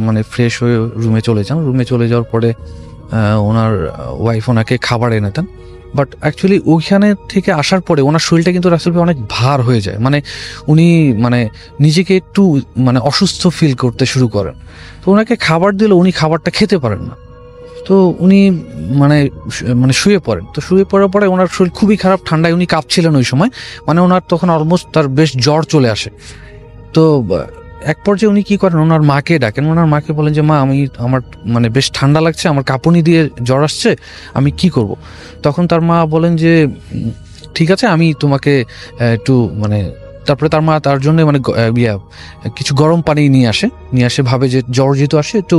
মানে ফ্রেশ হয়ে রুমে চলে যান। রুমে চলে যাওয়ার পরে ওনার ওয়াইফ ওনাকে খাবার এনে দেন। বাট অ্যাকচুয়ালি ওইখানে থেকে আসার পরে ওনার শরীরটা কিন্তু রাসেল ভাই অনেক ভার হয়ে যায়, মানে উনি মানে নিজেকে একটু মানে অসুস্থ ফিল করতে শুরু করেন। তো ওনাকে খাবার দিলে উনি খাবারটা খেতে পারেন না। তো উনি মানে মানে শুয়ে পড়েন। তো শুয়ে পড়ার পরে ওনার শরীর খুবই খারাপ, ঠান্ডায় উনি কাঁপছিলেন ওই সময়, মানে ওনার তখন অলমোস্ট তার বেশ জ্বর চলে আসে। তো এক পর্যায়ে উনি কি করেন, ওনার মাকে ডাকেন। ওনার মাকে বলেন যে মা, আমার মানে বেশ ঠান্ডা লাগছে, আমার কাঁপুনি দিয়ে জ্বর আসছে, আমি কি করব? তখন তার মা বলেন যে ঠিক আছে, আমি তোমাকে একটু মানে, তারপরে তার মা তার জন্য মানে কিছু গরম পানি নিয়ে আসে, ভাবে যে জ্বর যেহেতু আসে একটু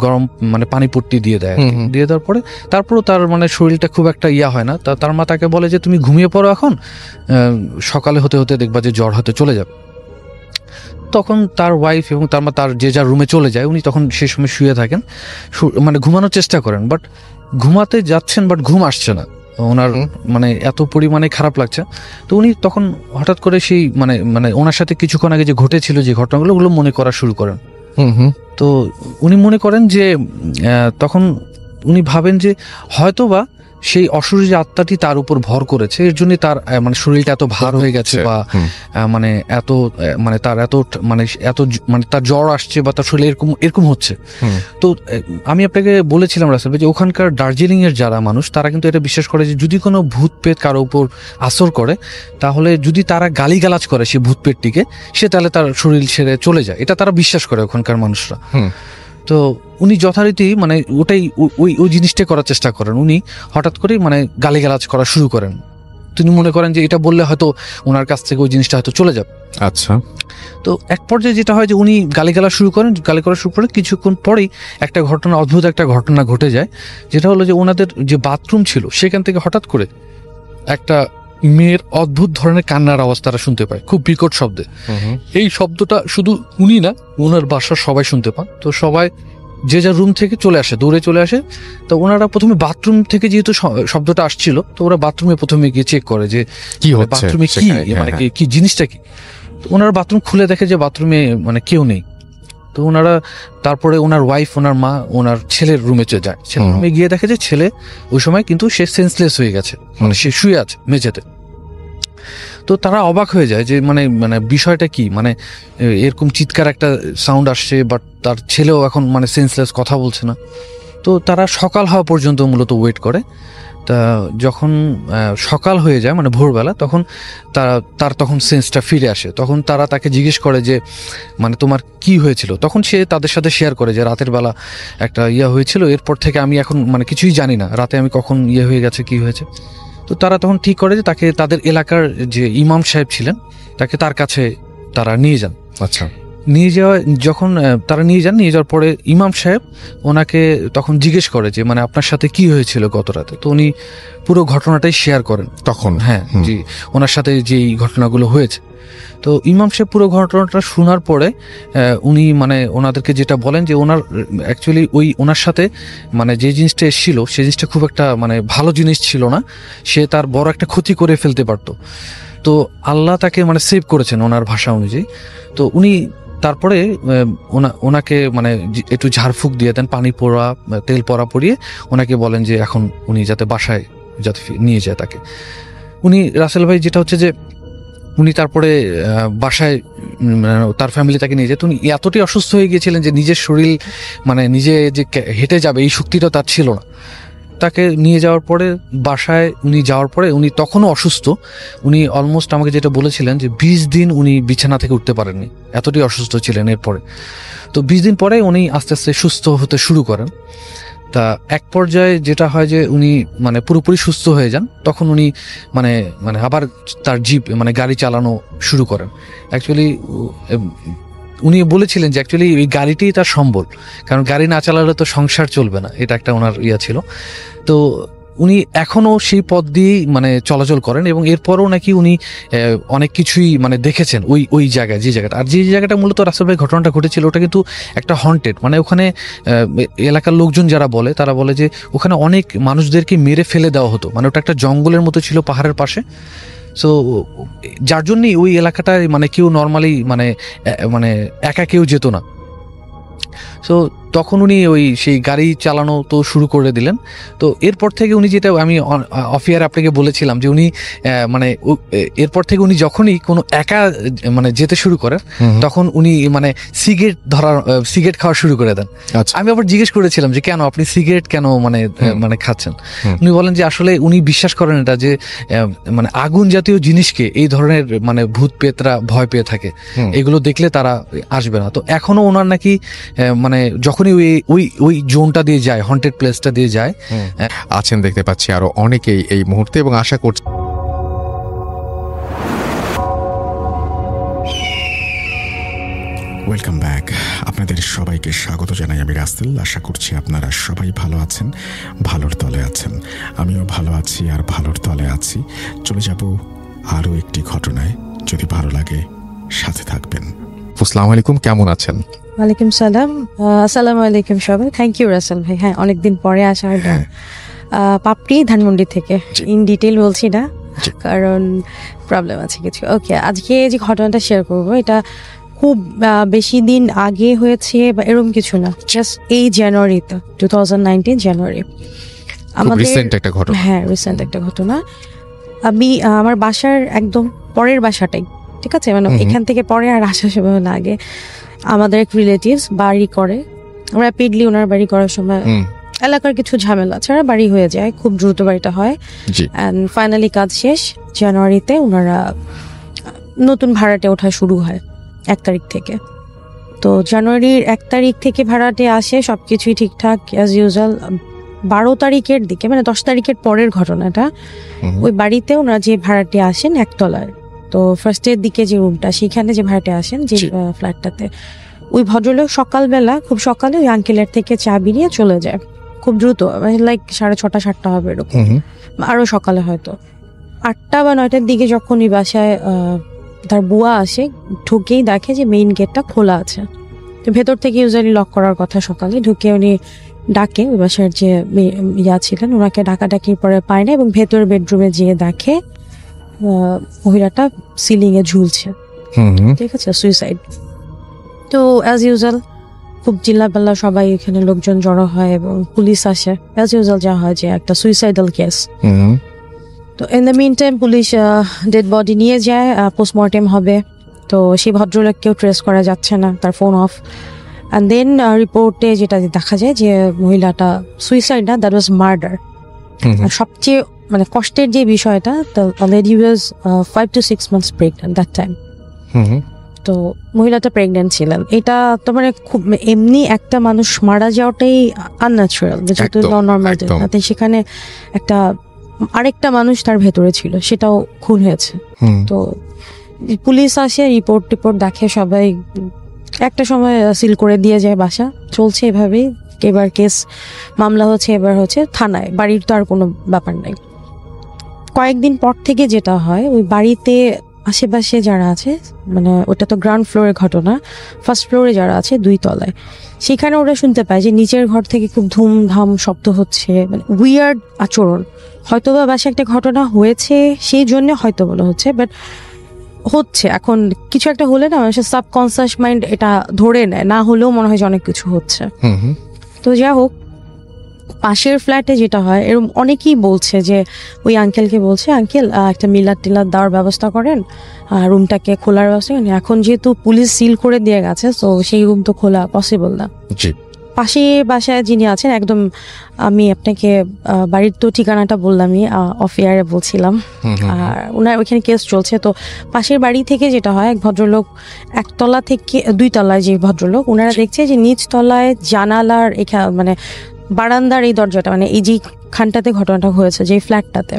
গরম মানে পানি পট্টি দিয়ে দেয়। দিয়ে দেওয়ার পরে তারপরও তার মানে শরীরটা খুব একটা হয় না। তার মা তাকে বলে যে তুমি ঘুমিয়ে পড়ো, এখন সকালে হতে হতে দেখবা যে জ্বর হতে চলে যাবে। তখন তার ওয়াইফ এবং তার মা তার যে যার রুমে চলে যায়। উনি তখন সেই সময় শুয়ে থাকেন, মানে ঘুমানোর চেষ্টা করেন, বাট ঘুমাতে যাচ্ছেন, বাট ঘুম আসছে না ওনার, মানে এত পরিমাণে খারাপ লাগছে। তো উনি তখন হঠাৎ করে সেই মানে ওনার সাথে কিছুক্ষণ আগে যে ঘটেছিল যে ঘটনাগুলো, ওগুলো মনে করা শুরু করেন। তো উনি মনে করেন যে তখন উনি ভাবেন যে হয়তোবা সেই অশরীরী আত্মাটি তার উপর ভর করেছে, এর জন্য তার মানে শরীরটা এত ভার হয়ে গেছে, বা মানে এত মানে তার এত মানে তার জ্বর আসছে, বা তার শরীরে এরকম হচ্ছে। তো আমি আপনাকে বলেছিলাম রাসেল ভাই যে ওখানকার দার্জিলিং এর যারা মানুষ, তারা কিন্তু এটা বিশ্বাস করে যে যদি কোনো ভূত পেট কারো উপর আসর করে, তাহলে যদি তারা গালিগালাজ করে সেই ভূত পেটটিকে, সে তাহলে তার শরীর ছেড়ে চলে যায়। এটা তারা বিশ্বাস করে ওখানকার মানুষরা। তো উনি যথারীতি মানে ওটাই ওই জিনিসটাই করার চেষ্টা করেন। উনি হঠাৎ করেই মানে গালিগালাজ করা শুরু করেন। তিনি মনে করেন যে এটা বললে হয়তো ওনার কাছ থেকে ওই জিনিসটা হয়তো চলে যাবে। আচ্ছা। তো এক পর্যায়ে যেটা হয় যে উনি গালি করা শুরু করে কিছুক্ষণ পরেই একটা অদ্ভুত একটা ঘটনা ঘটে যায়, যেটা হলো যে ওনাদের যে বাথরুম ছিল সেখান থেকে হঠাৎ করে একটা মেয়ের অদ্ভুত ধরনের কান্নার আওয়াজ তারা শুনতে পায়, খুব বিকট শব্দে। এই শব্দটা শুধু উনি না, ওনার বাসার সবাই শুনতে পান। তো সবাই যে যার রুম থেকে দৌড়ে চলে আসে। তো ওনারা প্রথমে বাথরুম থেকে যেহেতু শব্দটা আসছিল, তো ওরা বাথরুমে প্রথমে গিয়ে চেক করে যে কি হচ্ছে, বাথরুমে কি মানে কি জিনিসটা কি। তো ওনারা বাথরুম খুলে দেখে যে বাথরুমে মানে কেউ নেই। তো ওনারা তারপরে ওনার ওয়াইফ, ওনার মা, ওনার ছেলের রুমে যায়। ছেলের রুমে গিয়ে দেখে যে ছেলে ওই সময় কিন্তু সে সেন্সলেস হয়ে গেছে, মানে সে শুয়ে আছে মেঝেতে। তো তারা অবাক হয়ে যায় যে মানে বিষয়টা কি, মানে এরকম চিৎকার একটা সাউন্ড আসছে, বাট তার ছেলেও এখন মানে সেন্সলেস, কথা বলছে না। তো তারা সকাল হওয়া পর্যন্ত মূলত ওয়েট করে। তা যখন সকাল হয়ে যায় মানে ভোরবেলা, তখন তার তখন সেন্সটা ফিরে আসে। তখন তারা তাকে জিজ্ঞেস করে যে মানে তোমার কি হয়েছিল। তখন সে তাদের সাথে শেয়ার করে যে রাতের বেলা একটা হয়েছিল, এরপর থেকে আমি এখন মানে কিছুই জানি না, রাতে আমি কখন হয়ে গেছে, কি হয়েছে। তো তারা তখন ঠিক করে যে তাকে তাদের এলাকার যে ইমাম সাহেব ছিলেন, তাকে তার কাছে তারা নিয়ে যান। আচ্ছা। যখন তারা নিয়ে যাওয়ার পরে ইমাম সাহেব ওনাকে তখন জিজ্ঞেস করে যে মানে আপনার সাথে কি হয়েছিল গত রাতে। তো উনি পুরো ঘটনাটাই শেয়ার করেন তখন। হ্যাঁ, জি, ওনার সাথে যে ঘটনাগুলো হয়েছে। তো ইমাম সাহেব পুরো ঘটনাটা শোনার পরে উনি মানে ওনাদেরকে যেটা বলেন যে অ্যাকচুয়ালি ওনার সাথে মানে যে জিনিসটা এসেছিল সেই জিনিসটা খুব একটা মানে ভালো জিনিস ছিল না, সে তার বড় একটা ক্ষতি করে ফেলতে পারতো। তো আল্লাহ তাকে মানে সেভ করেছেন ওনার ভাষা অনুযায়ী। তো উনি তারপরে ওনাকে মানে একটু ঝাড়ফুঁক দিয়ে দেন, পানি পোড়া, তেল পরা পরিয়ে ওনাকে বলেন যে এখন উনি যাতে বাসায় নিয়ে যায় তাকে। উনি রাসেল ভাই যেটা হচ্ছে যে উনি তারপরে বাসায় তার ফ্যামিলি তাকে নিয়ে যেত। উনি এতটাই অসুস্থ হয়ে গিয়েছিলেন যে নিজের শরীর মানে নিজে যে হেঁটে যাবে এই শক্তিটা তার ছিল না। তাকে নিয়ে যাওয়ার পরে বাসায় উনি যাওয়ার পরে উনি তখনও অসুস্থ। উনি অলমোস্ট আমাকে যেটা বলেছিলেন যে 20 দিন উনি বিছানা থেকে উঠতে পারেননি, এতটাই অসুস্থ ছিলেন। এরপরে তো 20 দিন পরে উনি আস্তে আস্তে সুস্থ হতে শুরু করেন। তা এক পর্যায়ে যেটা হয় যে উনি মানে পুরোপুরি সুস্থ হয়ে যান, তখন উনি মানে মানে আবার তার জিপ মানে গাড়ি চালানো শুরু করেন। অ্যাকচুয়ালি উনি বলেছিলেন যে অ্যাকচুয়ালি এই গাড়িটি তার সম্বল, কারণ গাড়ি না চালালে তো সংসার চলবে না, এটা একটা ওনার ইয়া ছিল। তো উনি এখনও সেই পথ দিয়েই মানে চলাচল করেন, এবং এরপরও নাকি উনি অনেক কিছুই মানে দেখেছেন ওই জায়গায়, যে জায়গাটা, আর যে জায়গাটা মূলত রাসেল ভাই ঘটনাটা ঘটেছিল ওটা কিন্তু একটা হন্টেড, মানে ওখানে এলাকার লোকজন যারা বলে তারা বলে যে ওখানে অনেক মানুষদেরকে মেরে ফেলে দেওয়া হতো, মানে ওটা একটা জঙ্গলের মতো ছিল পাহাড়ের পাশে। সো যার জন্যই ওই এলাকাটায় মানে কেউ নর্মালি মানে মানে একা কেউ যেত না। সো তখন উনি ওই সেই গাড়ি চালানো তো শুরু করে দিলেন। তো এরপর থেকে উনি, যেটা আমি অফ ইয়ার আপনাকে বলেছিলাম, যে উনি মানে এরপর থেকে উনি যখনই কোনো একা মানে যেতে শুরু করেন তখন উনি মানে সিগারেট খাওয়া শুরু করে দেন। আমি আবার জিজ্ঞেস করেছিলাম যে কেন আপনি সিগারেট কেন মানে মানে খাচ্ছেন। উনি বলেন যে আসলে উনি বিশ্বাস করেন এটা যে মানে আগুন জাতীয় জিনিসকে এই ধরনের মানে ভূত পেতরা ভয় পেয়ে থাকে, এগুলো দেখলে তারা আসবে না। তো এখনো ওনার নাকি মানে যখনই ওই জোনটা দিয়ে যায়, হন্টেড প্লেসটা দিয়ে যায়, আছেন দেখতে পাচ্ছি আরো অনেকেই এই মুহূর্তে, এবং আশা করছি ওয়েলকাম ব্যাক। আপনাদের সবাইকে স্বাগত জানাই আমি রাসেল। আশা করছি আপনারা সবাই ভালো আছেন, ভালোর তলে আছেন। আমিও ভালো আছি আর ভালোর তলে আছি। চলে যাব আরও একটি ঘটনায়, যদি ভালো লাগে সাথে থাকবেন। আসসালামু আলাইকুম, কেমন আছেন? ওয়ালাইকুম সালাম। আসসালামু আলাইকুম সবাই। থ্যাংক ইউ রাসেল ভাই। হ্যাঁ, অনেকদিন পরে আসা হয়। পাপড়ি ধানমন্ডি থেকে, ইন ডিটেল বলছি না কারণ প্রবলেম আছে কিছু। ওকে, আজকে যে ঘটনাটা শেয়ার করবো এটা খুব বেশি দিন আগে হয়েছে বা এরকম কিছু না, জাস্ট এই জানুয়ারিতে 2019 জানুয়ারি আমাদের রিসেন্ট একটা ঘটনা। হ্যাঁ, রিসেন্ট একটা ঘটনা। আমি আমার বাসার একদম পরের বাসাটাই, ঠিক আছে, মানে এখান থেকে পরে আর আসা সময় না, আগে আমাদের এক রিলেটিভস বাড়ি করে, র্যাপিডলি ওনার বাড়ি করার সময় এলাকার কিছু ঝামেলা ছাড়া বাড়ি হয়ে যায়, খুব দ্রুত বাড়িটা হয়। অ্যান্ড ফাইনালি কাজ শেষ, জানুয়ারিতে ওনারা নতুন ভাড়াটে ওঠা শুরু হয় 1 তারিখ থেকে। তো জানুয়ারির 1 তারিখ থেকে ভাড়াটে আসে, সবকিছুই ঠিকঠাক অ্যাজ ইউজুয়াল। 12 তারিখের দিকে, মানে 10 তারিখের পরের ঘটনাটা, ওই বাড়িতে ওনারা যে ভাড়াটে আসেন একতলার, তো ফার্স্টের দিকে যে রুমটা, সেখানে যে ভাড়াটে আসেন যে ফ্ল্যাটটাতে, ওই ভদ্রলোক সকালবেলা খুব সকালে ওই আঙ্কেলের থেকে চাবি নিয়ে চলে যায়, খুব দ্রুত, লাইক 6:30 7টা হবে এরকম, আরো সকালে হয়তো 8টা বা 9টার দিকে যখন ওই বাসায় তার বুয়া আসে, ঢুকেই দেখে যে মেইন গেটটা খোলা আছে। তো ভেতর থেকে ইউজুয়ালি লক করার কথা, সকালে ঢুকে উনি ডাকে ওই বাসার যে ইয়া ছিলেন, ওনাকে ডাকাডাকির পরে পায় না, এবং ভেতর বেডরুমে যেয়ে দেখে মহিলাটা সিলিং এ ঝুলছে, ঠিক আছে, সুইসাইড। তো অ্যাজ ইউজুয়াল খুব চিল্লাপাল্লা, সবাই এখানে লোকজন জড়ো হয় এবং পুলিশ আসে, অ্যাজ ইউজুয়াল যা হয় যে একটা সুইসাইডাল কেস। তো in the meantime police dead body নিয়ে যায়, পোস্টমর্টেম হবে। তো সেই ভদ্রলোককেও ট্রেস করা যাচ্ছে না, তার ফোন অফ। অ্যান্ড দেন রিপোর্টে যেটা দেখা যায় যে মহিলাটা সুইসাইড না, দ্যাট ওয়াজ মার্ডার। আর সবচেয়ে মানে কষ্টের যে বিষয়টা, the lady was 5 to 6 months pregnant that time. তো মহিলাটা প্রেগন্যান্ট ছিলেন। এটা তো মানে খুব এমনি একটা মানুষ মারা যাওয়াটাই আনন্যাচারাল, যেহেতু নর্মাল, সেখানে একটা আরেকটা মানুষ তার ভেতরে ছিল, সেটাও খুন হয়েছে। তো পুলিশ আসে, রিপোর্ট দেখে, সবাই একটা সময় সিল করে দিয়ে যায় বাসা। চলছে এভাবেই, এবার কেস মামলা হচ্ছে, এবার হচ্ছে থানায়, বাড়ির তো আর কোনো ব্যাপার নাই। কয়েকদিন পর থেকে যেটা হয়, ওই বাড়িতে আশেপাশে যারা আছে, মানে ওটা তো গ্রাউন্ড ফ্লোরের ঘটনা, ফার্স্ট ফ্লোরে যারা আছে 2 তলায়, সেখানে ওরা শুনতে পায় যে নিচের ঘর থেকে খুব ধুমধাম শব্দ হচ্ছে, মানে উইয়ার্ড আচরণ। হয়তোবা বাসে একটা ঘটনা হয়েছে সেই জন্য হয়তো বলা হচ্ছে, বাট হচ্ছে এখন কিছু একটা হলে না, মানুষের সাবকনসিয়াস মাইন্ড এটা ধরে নেয়, না হলেও মনে হয় যে অনেক কিছু হচ্ছে। তো যা হোক, পাশের ফ্ল্যাটে যেটা হয়, এরকম অনেকেই বলছে যে ওই আঙ্কেলকে বলছে, আঙ্কেল একটা মিলার টিলার দেওয়ার ব্যবস্থা করেন, রুমটাকে খোলার ব্যবস্থা করেন। এখন যেহেতু পুলিশ সিল করে দিয়ে গেছে, তো সেই রুম তো খোলা পসিবল না। পাশে বাসায় যিনি আছেন, একদম আমি আপনাকে বাড়ির তো ঠিকানাটা বললামই, অফ এয়ারে বলছিলাম, আর ওনার ওইখানে কেস চলছে। তো পাশের বাড়ি থেকে যেটা হয়, এক ভদ্রলোক 1 তলা থেকে 2 তলায় যে ভদ্রলোক, ওনারা দেখছে যে নিচ তলায় জানালার এখানে মানে বারান্দার এই দরজাটা, মানে এই যে খানটাতে ঘটনাটা হয়েছে, যে ফ্ল্যাটটাতে,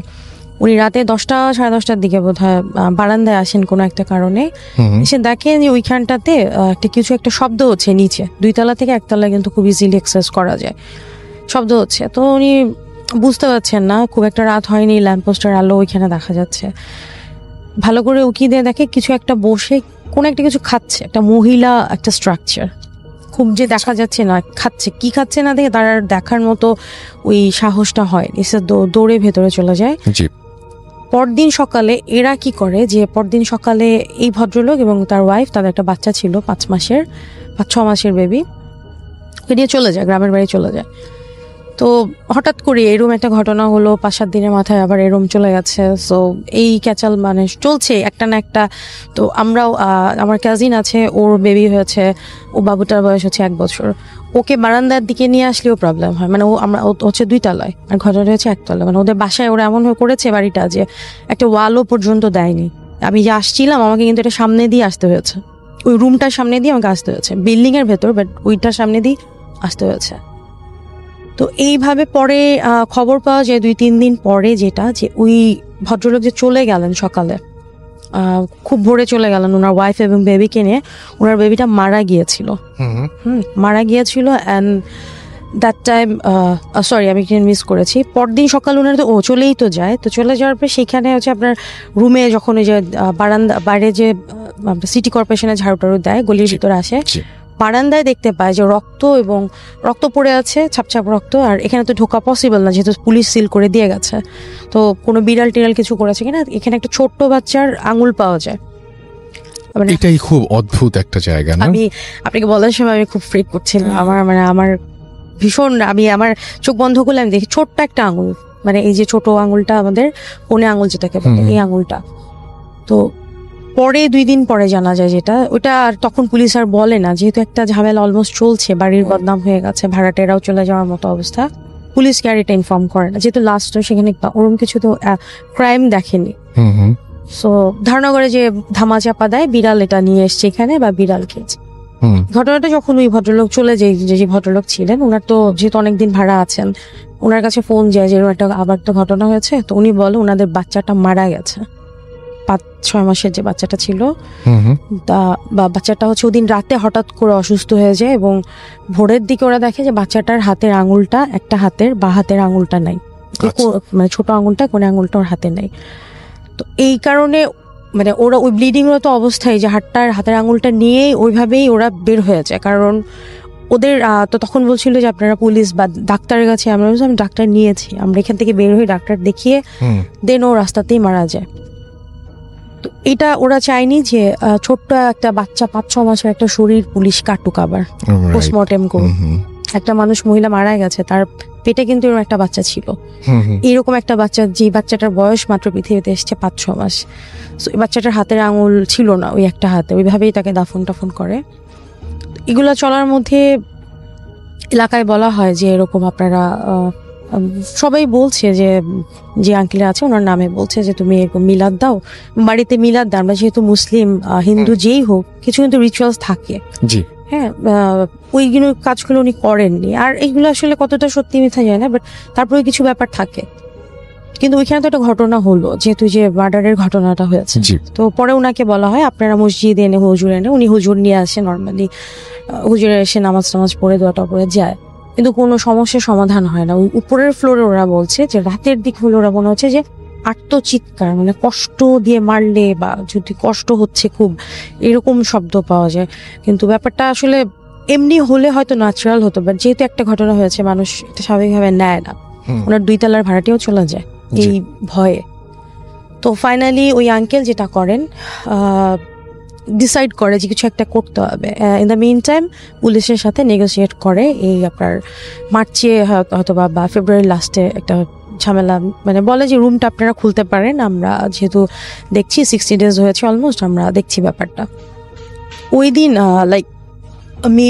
উনি রাতে 10টা সাড়ে 10টার দিকে বোধহয় বারান্দায় আসেন কোনো একটা কারণে, এসে দেখেন যে ওইখানটাতে কিছু একটা শব্দ হচ্ছে নিচে, 2 তলা থেকে 1 তলায় কিন্তু খুব ইজিলি অ্যাক্সেস করা যায়, শব্দ হচ্ছে। তো উনি বুঝতে পারছেন না, খুব একটা রাত হয়নি, ল্যাম্পপোস্টের আলো ওইখানে দেখা যাচ্ছে। ভালো করে উকি দিয়ে দেখে কিছু একটা বসে কোনো একটা কিছু খাচ্ছে, একটা মহিলা, একটা স্ট্রাকচার, খুব যে দেখা যাচ্ছে না খাচ্ছে, কি খাচ্ছে না দেখে তার আর দেখার মতো ওই সাহসটা হয়, এসে দৌড়ে ভেতরে চলে যায়। পরদিন সকালে এরা কি করে, যে পরদিন সকালে এই ভদ্রলোক এবং তার ওয়াইফ, তাদের একটা বাচ্চা ছিল 5-6 মাসের বেবি, নিয়ে চলে যায়, গ্রামের বাড়ি চলে যায়। তো হঠাৎ করে এরম একটা ঘটনা হলো, 5-7 দিনের মাথায় আবার এরম চলে গেছে। সো এই ক্যাচাল মানে চলছে একটা না একটা। তো আমরাও, আমার কাজিন আছে, ওর বেবি হয়েছে, ও বাবুটার বয়স হচ্ছে 1 বছর, ওকে বারান্দার দিকে নিয়ে আসলেও প্রবলেম হয়, মানে ও হচ্ছে 2 তলায় আর ঘটনাটা হচ্ছে 1 তলায়। মানে ওদের বাসায় ওরা এমন করেছে বাড়িটা যে একটা ওয়ালও পর্যন্ত দেয়নি। আমি যে আসছিলাম আমাকে কিন্তু এটা সামনে দিয়ে আসতে হয়েছে, ওই রুমটার সামনে দিয়ে আমাকে আসতে হয়েছে, বিল্ডিং এর ভেতর, বাট ওইটার সামনে দিয়ে আসতে হয়েছে। তো এইভাবে পরে খবর পাওয়া যায় 2-3 দিন পরে, যেটা যে ওই ভদ্রলোক যে চলে গেলেন সকালে, খুব ভোরে চলে গেলেন ওনার ওয়াইফ এবং বেবিকে নিয়ে, ওনার বেবিটা মারা গিয়েছিল। মারা গিয়েছিল। অ্যান্ড দ্যাট টাইম, সরি আমি মিস করেছি, পরদিন সকাল ওনার তো চলেই তো যায়। তো চলে যাওয়ার পর সেইখানে হচ্ছে আপনার রুমে যখন ওই যে বারান্দা বাইরে যে সিটি কর্পোরেশনের ঝাড়ু টাড়ু দেয়, গলির ভিতরে আসে, বারান্দায় দেখতে পায় যে রক্ত পড়ে আছে, ছাপছাপ রক্ত। আর এখানে তো ঢোকা পসিবল না, যেহেতু পুলিশ সিল করে দিয়ে গেছে। তো কোনো বিড়াল টিড়াল কিছু করেছে কিনা, এখানে একটা ছোট্ট বাচ্চার আঙুল পাওয়া যায়। মানে এটাই খুব অদ্ভুত একটা জায়গা না? আমি আপনাকে বলার সময় আমি খুব ফ্রিক করছিলাম, আমার ভীষণ, আমার চোখ বন্ধ করলে আমি দেখি ছোট্ট একটা আঙুল, মানে এই যে ছোট আঙুলটা আমাদের কোনে আঙুল যেটাকে বলে, এই আঙুলটা। তো পরে 2 দিন পরে জানা যায় যেটা, ওটা আর তখন পুলিশ আর বলে না, যেহেতু একটা ঝামেলা অলমোস্ট চলছে, বাড়ির বদনাম হয়ে গেছে, ভাড়াটেরাও চলে যাওয়ার মতো অবস্থা, পুলিশকে আর এটা ইনফর্ম করে না, যেহেতু লাস্ট সেখানে ওরকম কিছু তো ক্রাইম দেখেনি। সো ধারণা করে যে ধামাচাপা দেয়, বিড়াল এটা নিয়ে এসছে এখানে বা বিড়াল খেয়েছে। ঘটনাটা যখন ওই ভদ্রলোক চলে যায়, যে ভদ্রলোক ছিলেন, ওনার তো যেহেতু অনেকদিন ভাড়া আছেন, ওনার কাছে ফোন যায় যে আবার একটা ঘটনা হয়েছে। তো উনি বলে ওনাদের বাচ্চাটা মারা গেছে, 5-6 মাসের যে বাচ্চাটা ছিল, বাচ্চাটা হচ্ছে ওদিন রাতে হঠাৎ করে অসুস্থ হয়ে যায়, এবং ভোরের দিকে ওরা দেখে যে বাচ্চাটার হাতের আঙুলটা, একটা হাতের বা হাতের আঙুলটা নাই, মানে ছোট আঙুলটা, কোন আঙুলটা ওর হাতে নেই। তো এই কারণে মানে ওরা ওই ব্লিডিং রত অবস্থায় যে হাতের আঙুলটা নিয়েই ওইভাবেই ওরা বের হয়ে যায়। কারণ ওদের তো তখন বলছিল যে আপনারা পুলিশ বা ডাক্তারের কাছে, আমরা আমি ডাক্তার নিয়েছি, আমরা এখান থেকে বের হয়ে ডাক্তার দেখিয়ে দেন ও রাস্তাতেই মারা যায়। তো এটা ওরা চায়নি যে ছোট্ট একটা বাচ্চা 5-6 মাসের একটা শরীর পুলিশ কাটুক, আবার পোস্টমর্টেম করুক। একটা মানুষ, মহিলা মারা গেছে, তার পেটে কিন্তু এরকম একটা বাচ্চা ছিল, এরকম একটা বাচ্চা, যে বাচ্চাটার বয়স মাত্র পৃথিবীতে এসছে 5-6 মাস। তো এই বাচ্চাটার হাতের আঙুল ছিল না, ওই একটা হাতে, ওইভাবেই তাকে দাফন টাফন করে। এগুলা চলার মধ্যে এলাকায় বলা হয় যে এরকম আপনারা, সবাই বলছে যে আঙ্কেল আছে ওনার নামে বলছে যে তুমি এরকম মিলাদ দাও, বাড়িতে মিলাদ দাও। আমরা যেহেতু মুসলিম, হিন্দু যেই হোক, কিছু কিন্তু রিচুয়ালস থাকে। হ্যাঁ, ওইগুলো কাজগুলো উনি করেননি। আর এইগুলো আসলে কতটা সত্যি মিথ্যা যায় না, বাট তারপরে কিছু ব্যাপার থাকে। কিন্তু ওইখানে তো একটা ঘটনা হলো, যেহেতু যে মার্ডারের ঘটনাটা হয়েছে, তো পরে ওনাকে বলা হয় আপনারা মসজিদে এনে হুজুর এনে, উনি হুজুর নিয়ে আসে, নর্মালি হুজুরে এসে নামাজ পড়ে দোয়াটা পড়ে যায়, কিন্তু কোনো সমস্যার সমাধান হয় না। উপরের ফ্লোরে ওরা বলছে যে রাতের দিক হলে ওরা মনে হচ্ছে যে আত্মচিৎকার, মানে কষ্ট দিয়ে মারলে বা যদি কষ্ট হচ্ছে খুব, এরকম শব্দ পাওয়া যায়। কিন্তু ব্যাপারটা আসলে এমনি হলে হয়তো ন্যাচারাল হতো, বাট যেহেতু একটা ঘটনা হয়েছে, মানুষ এটা স্বাভাবিকভাবে নেয় না। ওনার 2 তলার ভাড়াটিও চলে যায় এই ভয়ে। তো ফাইনালি ওই আঙ্কেল যেটা করেন, ডিসাইড করে যে কিছু একটা করতে হবে। ইন দ্য মিন টাইম পুলিশের সাথে নেগোসিয়েট করে, এই আপনার মার্চে হয়তো বা ফেব্রুয়ারির লাস্টে একটা ঝামেলা, মানে বলে যে রুমটা আপনারা খুলতে পারেন, আমরা যেহেতু দেখছি 60 days হয়েছে অলমোস্ট, আমরা দেখছি ব্যাপারটা। ওই দিন লাইক আমি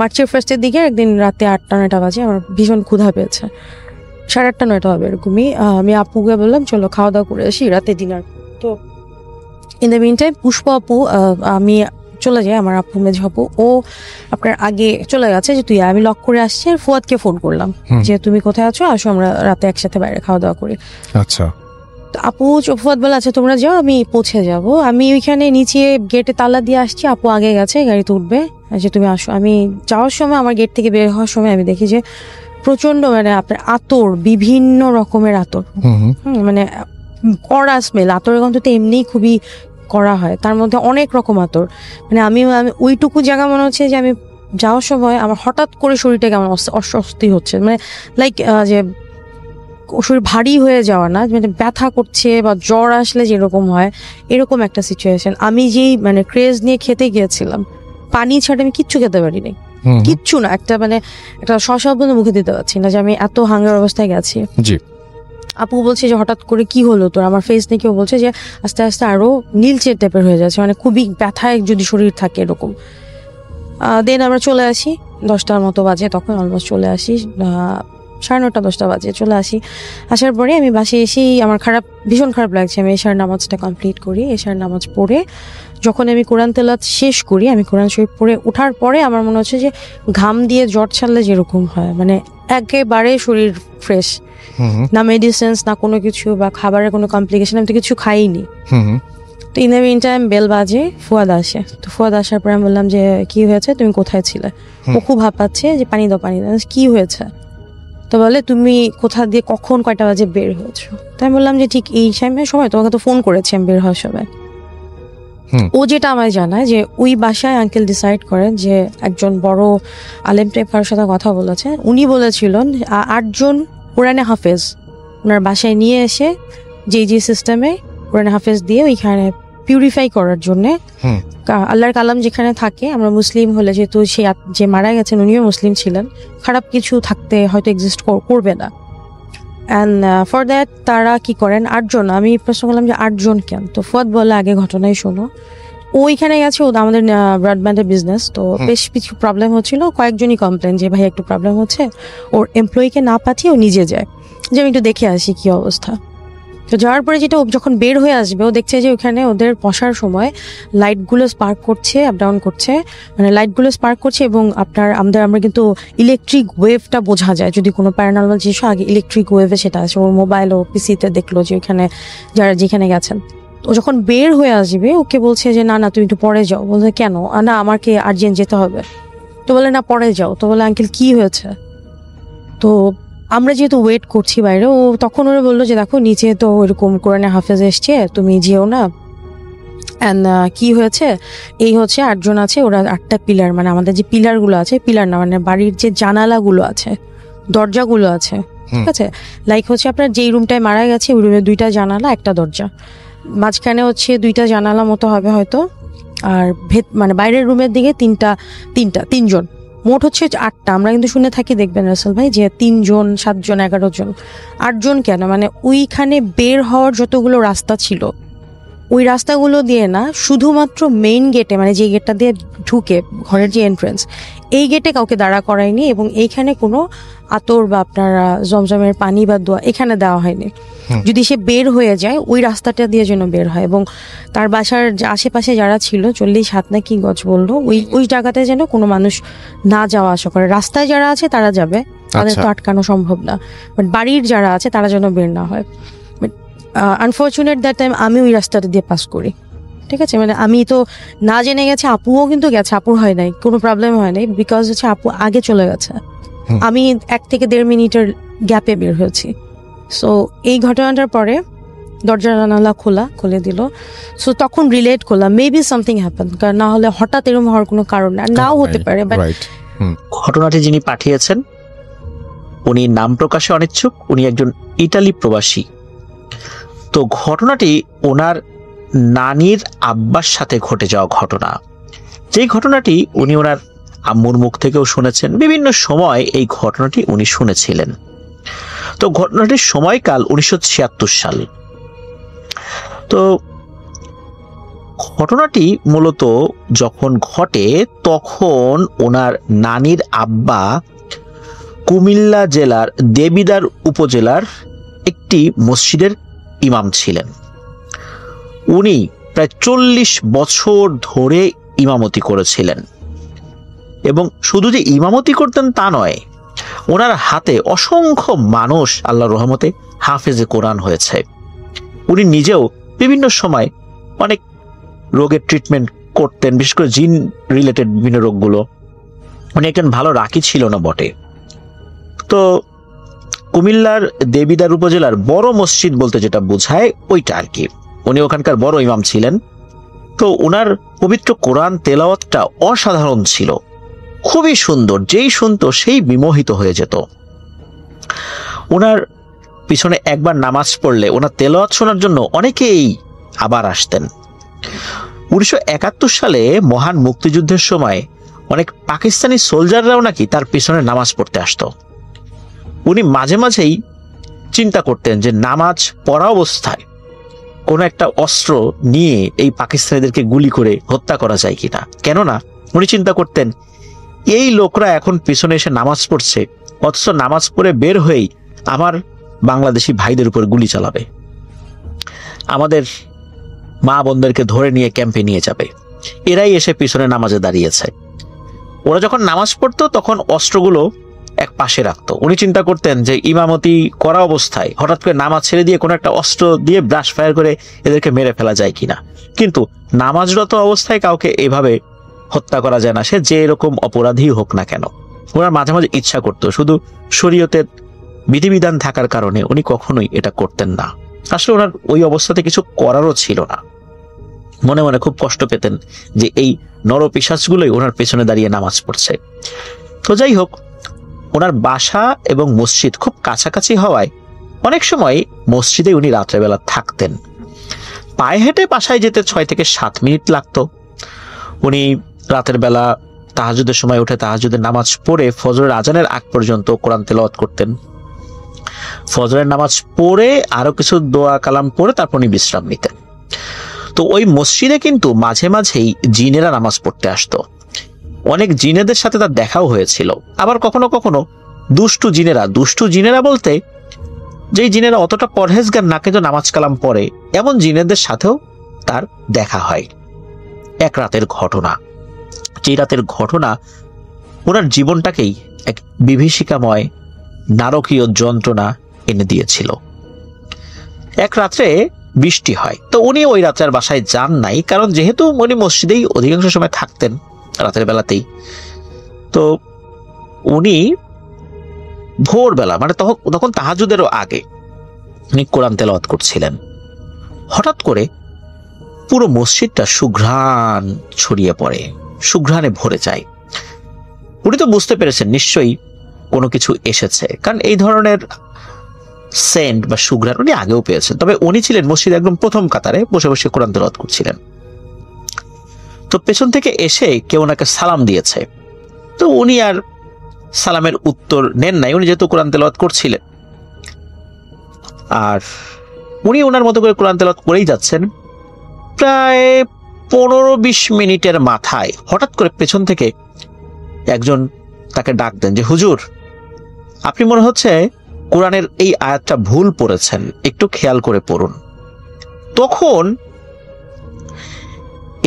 মার্চের ফার্স্টের দিকে একদিন রাতে 8টা-9টা বাজে, আমার ভীষণ ক্ষুধা পেয়েছে, 8:30-9টা হবে এরকমই। আমি আপুকে বললাম চলো খাওয়া দাওয়া করে আসি, রাতে ডিনার। তো ইন দ্য মিন টাইম পুষ্প আপু, আমি চলে যায় আমার আপু মেঝো আপু, ও আপনার আগে চলে গেছে যে তুই আমি লক করে আসছি। আর ফুয়াদকে ফোন করলাম যে তুমি কোথায় আছো, আসো আমরা রাতে একসাথে বাইরে খাওয়া দাওয়া করি। আচ্ছা, আপু ফুয়াদ বলে আচ্ছা তোমরা যাও, আমি পৌঁছে যাব। আমি ওইখানে নিচে গেটে তালা দিয়ে আসছি, আপু আগে গেছে, গাড়িতে উঠবে, যে তুমি আসো। আমি যাওয়ার সময় আমার গেট থেকে বের হওয়ার সময় আমি দেখি যে প্রচন্ড মানে আপনার আতর, বিভিন্ন রকমের আতর, মানে কড়া স্মেল। আতরের গন্ধ তো এমনিই খুবই করা হয়, তার মধ্যে অনেক রকম আতর। মানে আমি ওইটুকু জায়গা মনে হচ্ছে যে আমি যাওয়ার সময় আমার হঠাৎ করে শরীরটা কেমন অস্বস্তি হচ্ছে, মানে লাইক যে শরীর ভারী হয়ে যাওয়া না, মানে ব্যথা করছে বা জ্বর আসলে যেরকম হয় এরকম একটা সিচুয়েশন। আমি যেই মানে ক্রেজ নিয়ে খেতে গিয়েছিলাম, পানি ছাড়া আমি কিচ্ছু খেতে পারিনি, কিচ্ছু না, একটা মানে একটা শসা পর্যন্ত মুখে দিতে পারছি না, যে আমি এত হাঙ্গার অবস্থায় গেছি। জি। আপু বলছে যে হঠাৎ করে কি হলো তোর, আমার ফেস নিয়ে কেউ বলছে যে আস্তে আস্তে আরো নীলচে টাইপের হয়ে যাচ্ছে, মানে খুবই ব্যথায় যদি শরীর থাকে এরকম। দেন আমরা চলে আসি, 10টার মতো বাজে তখন, অলমোস্ট চলে আসি, 9:30 10টা বাজে চলে আসি। আসার পরে আমি বাসে এসেই আমার ভীষণ খারাপ লাগছে। আমি এশার নামাজটা কমপ্লিট করি, এশার নামাজ পড়ে যখন আমি কোরআন তেলাওয়াত শেষ করি, আমি কোরআন শরীফ পড়ে ওঠার পরে আমার মনে হচ্ছে যে ঘাম দিয়ে জ্বর ছাড়লে যেরকম হয়, মানে একেবারে শরীর ফ্রেশ, না মেডিসিনস না কোনো কিছু বা খাবারের কোনো কমপ্লিকেশন, আমি তো কিছু খাইনি। তো in the meantime bell বাজে, ফুয়াদ আসে। তো ফুয়াদ আসার পরে আমি বললাম যে কি হয়েছে, তুমি কোথায় ছিলে? ও খুব হাঁপাচ্ছে যে পানি দাও পানি দাও। কি হয়েছে? তো বলে তুমি কোথা দিয়ে কখন কয়টা বাজে বের হয়েছো? তাই বললাম যে ঠিক এই সময় তোমাকে তো ফোন করেছি আমি বের হওয়ার সময়। ও যেটা আমায় জানায় যে ওই বাসায় আঙ্কেল ডিসাইড করেন যে একজন বড় আলেম টাইপের সাথে কথা বলেছে, উনি বলেছিলেন 8 জন কোরআনে হাফেজ ওনার বাসায় নিয়ে এসে যে সিস্টেমে কোরআনে হাফেজ দিয়ে ওইখানে পিউরিফাই করার জন্য, আল্লাহর কালাম যেখানে থাকে, আমরা মুসলিম হলে যেহেতু সে যে মারা গেছেন উনিও মুসলিম ছিলেন, খারাপ কিছু থাকতে হয়তো এক্সিস্ট করবে না। অ্যান্ড ফর দ্যাট তারা কি করেন 8 জন। আমি প্রশ্ন করলাম যে 8 জন কেন? তো ফুয়াদ বলে আগে ঘটনাই শোনো। ওইখানে গেছে, ও আমাদের ব্রডব্যান্ডের বিজনেস, তো বেশ কিছু প্রবলেম হচ্ছিল, কয়েকজনই কমপ্লেন যে ভাই একটু প্রবলেম হচ্ছে, ওর এমপ্লয়িকে না পাঠিয়ে ও নিজে যায় যে আমি একটু দেখে আসি কি অবস্থা। তো যাওয়ার পরে যেটা, ও যখন বের হয়ে আসবে ও দেখছে যে ওখানে ওদের বসার সময় লাইটগুলো স্পার্ক করছে, আপ ডাউন করছে, মানে লাইটগুলো স্পার্ক করছে এবং আমরা কিন্তু ইলেকট্রিক ওয়েভটা বোঝা যায় যদি কোনো প্যারানর্মাল জিনিস, আগে ইলেকট্রিক ওয়েভে সেটা আছে। ওর মোবাইল ও পিসিতে দেখলো যে ওইখানে যারা যেখানে গেছেন। ও যখন বের হয়ে আসবে ওকে বলছে যে না তুমি একটু পরে যাও। বলছে কেন? না আমাকে আর্জেন্ট যেতে হবে। তো বলে না পরে যাও। তো বলে আঙ্কেল কি হয়েছে? তো আমরা যেহেতু ওয়েট করছি বাইরে, ও তখন ওরা বললো যে দেখো নিচে তো ওইরকম কোরআনে হাফেজ এসছে, তুমি যেও না। অ্যান্ড কি হয়েছে, এই হচ্ছে 8 জন আছে, ওরা 8টা পিলার, মানে আমাদের যে পিলারগুলো আছে, পিলার না মানে বাড়ির যে জানালাগুলো আছে, দরজাগুলো আছে, ঠিক আছে, লাইক হচ্ছে আপনার যেই রুমটায় মারা গেছে ওই রুমে 2টা জানালা 1টা দরজা, মাঝখানে হচ্ছে 2টা জানালা মতো হবে হয়তো, আর মানে বাইরের রুমের দিকে 3 জন, মোট হচ্ছে 8টা। আমরা কিন্তু শুনে থাকি, দেখবেন রাসেল ভাই, যে 3 জন 7 জন 11 জন, 8 জন কেন? মানে ওইখানে বের হওয়ার যতগুলো রাস্তা ছিল ওই রাস্তাগুলো দিয়ে না, শুধুমাত্র মেইন গেটে, মানে যে গেটটা দিয়ে ঢুকে ঘরের যে এন্ট্রেন্স, এই গেটে কাউকে দাঁড়া করায়নি এবং এইখানে কোনো আতর বা আপনার জমজমের পানি বা দোয়া এখানে দেওয়া হয়নি। যদি সে বের হয়ে যায় ওই রাস্তাটা দিয়ে যেন বের হয়, এবং তার বাসার আশেপাশে যারা ছিল 40 হাত না কি গজ বললো, ওই জায়গাতে যেন কোনো মানুষ না যাওয়া আসা করে। রাস্তায় যারা আছে তারা যাবে, তাদের তো আটকানো সম্ভব না, বাট বাড়ির যারা আছে তারা যেন বের না হয়। আনফর্চুনেট দ্যাট টাইম আমি ওই রাস্তাটা দিয়ে পাস করি, ঠিক আছে, মানে আমি তো না জেনে গেছি, আপুও কিন্তু গেছে, আপুর হয় নাই, কোনো প্রবলেম হয় নাই, বিকজ হচ্ছে আপু আগে চলে গেছে, আমি 1 থেকে 1.5 মিনিটের গ্যাপে বের হয়েছি। সো এই ঘটনাটার পরে দরজা জানালা খুলে দিল। সো তখন রিলেট করলাম মেবি সামথিং হ্যাপেন, কারণ না হলে হঠাৎ এরকম হওয়ার কোনো কারণ নাও হতে পারে। ঘটনাটি যিনি পাঠিয়েছেন উনি নাম প্রকাশে অনিচ্ছুক, উনি একজন ইতালি প্রবাসী। তো ঘটনাটি ওনার নানির আব্বার সাথে ঘটে যাওয়া ঘটনা, যেই ঘটনাটি উনি ওনার আম্মুর মুখ থেকেও শুনেছেন, বিভিন্ন সময় এই ঘটনাটি উনি শুনেছিলেন। তো ঘটনাটির সময়কাল 1976 সাল। তো ঘটনাটি মূলত যখন ঘটে তখন ওনার নানির আব্বা কুমিল্লা জেলার দেবিদ্বার উপজেলার একটি মসজিদের ইমাম ছিলেন। উনি প্রায় 40 বছর ধরে ইমামতি করেছিলেন। এবং শুধু যে ইমামতি করতেন তা নয়, ওনার হাতে অসংখ্য মানুষ আল্লাহর রহমতে হাফেজে কোরআন হয়েছে। উনি নিজেও বিভিন্ন সময় অনেক রোগের ট্রিটমেন্ট করতেন, বিশেষ করে জিন রিলেটেড বিভিন্ন রোগগুলো। উনি একজন ভালো রাকি ছিল না বটে। তো কুমিল্লার দেবিদ্বার উপজেলার বড় মসজিদ বলতে যেটা বোঝায় ওইটা আর কি, উনি ওখানকার বড় ইমাম ছিলেন। তো ওনার পবিত্র কোরআন তেলাওয়াতটা অসাধারণ ছিল, খুবই সুন্দর, যেই শুনতো সেই বিমোহিত হয়ে যেত। ওনার পিছনে একবার নামাজ পড়লে ওনার তেলাওয়াত শোনার জন্য অনেকেই আবার আসতেন। 1971 সালে মহান মুক্তিযুদ্ধের সময় অনেক পাকিস্তানি সোলজাররাও নাকি তার পিছনে নামাজ পড়তে আসতো। উনি মাঝে মাঝেই চিন্তা করতেন যে নামাজ পড়া অবস্থায় কোনো একটা অস্ত্র নিয়ে এই পাকিস্তানিদেরকে গুলি করে হত্যা করা যায় কিনা। কেননা উনি চিন্তা করতেন এই লোকরা এখন পিছনে এসে নামাজ পড়ছে, অথচ নামাজ পড়ে বের হয়েই আমার বাংলাদেশি ভাইদের উপর গুলি চালাবে, আমাদের মা বোনদেরকে ধরে নিয়ে ক্যাম্পে নিয়ে যাবে, এরাই এসে পিছনে নামাজে দাঁড়িয়েছে। ওরা যখন নামাজ পড়তো তখন অস্ত্রগুলো এক পাশে রাখতো। উনি চিন্তা করতেন যে ইমামতি করা অবস্থায় হঠাৎ করে নামাজ ছেড়ে দিয়ে কোনো একটা অস্ত্র দিয়ে ব্রাশ ফায়ার করে এদেরকে মেরে ফেলা যায় কিনা। কিন্তু নামাজরত অবস্থায় কাউকে এভাবে হত্যা করা যায় না, সে যে এরকম অপরাধী হোক না কেন। ওনার মাঝে মাঝে ইচ্ছা করতো, শুধু শরীয়তের বিধিবিধান থাকার কারণে উনি কখনোই এটা করতেন না। আসলে ওনার ওই অবস্থাতে কিছু করারও ছিল না। মনে মনে খুব কষ্ট পেতেন যে এই নরপিশাচগুলোই ওনার পেছনে দাঁড়িয়ে নামাজ পড়ছে। তো যাই হোক, ওনার বাসা এবং মসজিদ খুব কাছাকাছি হওয়ায় অনেক সময় মসজিদে উনি রাত্রেবেলা থাকতেন। পায়ে হেঁটে বাসায় যেতে 6 থেকে 7 মিনিট লাগতো। উনি রাতের বেলা তাহাজ্জুদের সময় উঠে তাহাজ্জুদের নামাজ পড়ে ফজরের আজানের আগ পর্যন্ত কোরআন তেলাওয়াত করতেন। ফজরের নামাজ পড়ে আরো কিছু দোয়া কালাম পড়ে তারপর উনি বিশ্রাম নিতেন। তো ওই মসজিদে কিন্তু মাঝে মাঝেই জিনেরা নামাজ পড়তে আসতো। অনেক জিনেদের সাথে তার দেখাও হয়েছিল। আবার কখনো কখনো দুষ্টু জিনেরা বলতে যেই জিনেরা অতটা পরহেজগার না কিন্তু নামাজ কালাম পড়ে, এমন জিনেদের সাথেও তার দেখা হয়। এক রাতের ঘটনা, যে রাতের ঘটনা ওনার জীবনটাকেই এক বিভীষিকাময় নারকীয় যন্ত্রণা এনে দিয়েছিল। এক রাত্রে বৃষ্টি হয়, তো উনি ওই রাত্রে আর বাসায় যান নাই, কারণ যেহেতু উনি মসজিদেই অধিকাংশ সময় থাকতেন রাতের বেলাতেই। তো উনি ভোরবেলা, মানে তখন তাহাজ্জুদেরও আগে উনি কোরআন তেলাওয়াত করছিলেন। হঠাৎ করে পুরো মসজিদটা সুঘ্রাণ ছড়িয়ে পড়ে, সুঘ্রাণে ভরে যায়। উনি তো বুঝতে পেরেছেন নিশ্চয়ই কোনো কিছু এসেছে, কারণ এই ধরনের সেন্ট বা সুঘ্রাণ উনি আগেও পেয়েছেন। তবে উনি ছিলেন মসজিদে একদম প্রথম কাতারে বসে বসে কোরআন তেলাওয়াত করছিলেন। তো পেছন থেকে এসে কেউ ওনাকে সালাম দিয়েছে। তো উনি আর সালামের উত্তর নেন নাই, উনি যেহেতু কোরআন তেলাওয়াত করছিলেন। আর উনি ওনার মতো করে কোরআন তেলাওয়াত করেই যাচ্ছেন। প্রায় 15-20 মিনিটের মাথায় হঠাৎ করে পেছন থেকে একজন তাকে ডাক দেন যে, হুজুর, আপনি মনে হচ্ছে কোরআনের এই আয়াতটা ভুল পড়েছেন, একটু খেয়াল করে পড়ুন। তখন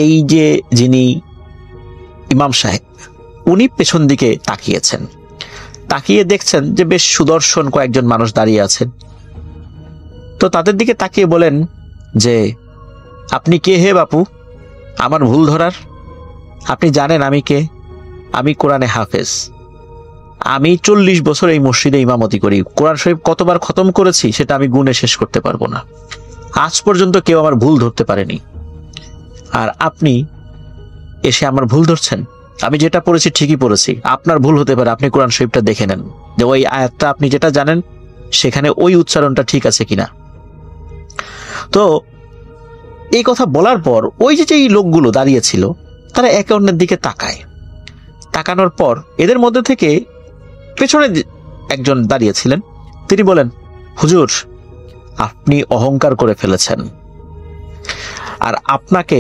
এই যে যিনি ইমাম সাহেব, উনি পেছন দিকে তাকিয়েছেন, তাকিয়ে দেখছেন যে বেশ সুদর্শন কয়েকজন মানুষ দাঁড়িয়ে আছেন। তো তাদের দিকে তাকিয়ে বলেন যে, আপনি কে হে বাপু আমার ভুল ধরার? আপনি জানেন আমি কে? আমি কোরআনে হাফেজ। আমি 40 বছর এই মসজিদে ইমামতি করি। কোরআন শরীফ কতবার খতম করেছি সেটা আমি গুণে শেষ করতে পারবো না। আজ পর্যন্ত কেউ আমার ভুল ধরতে পারেনি। আর আপনি এসে আমার ভুল ধরছেন? আমি যেটা পড়েছি ঠিকই পড়েছি, আপনার ভুল হতে পারে। আপনি কোরআন শরীফটা দেখে নেন যে ওই আয়াতটা আপনি যেটা জানেন সেখানে ওই উচ্চারণটা ঠিক আছে কিনা। তো এই কথা বলার পর ওই যে লোকগুলো দাঁড়িয়েছিল তারা একে অন্যের দিকে তাকায়। তাকানোর পর এদের মধ্যে থেকে পেছনে একজন দাঁড়িয়েছিলেন, তিনি বলেন, হুজুর, আপনি অহংকার করে ফেলেছেন আর আপনাকে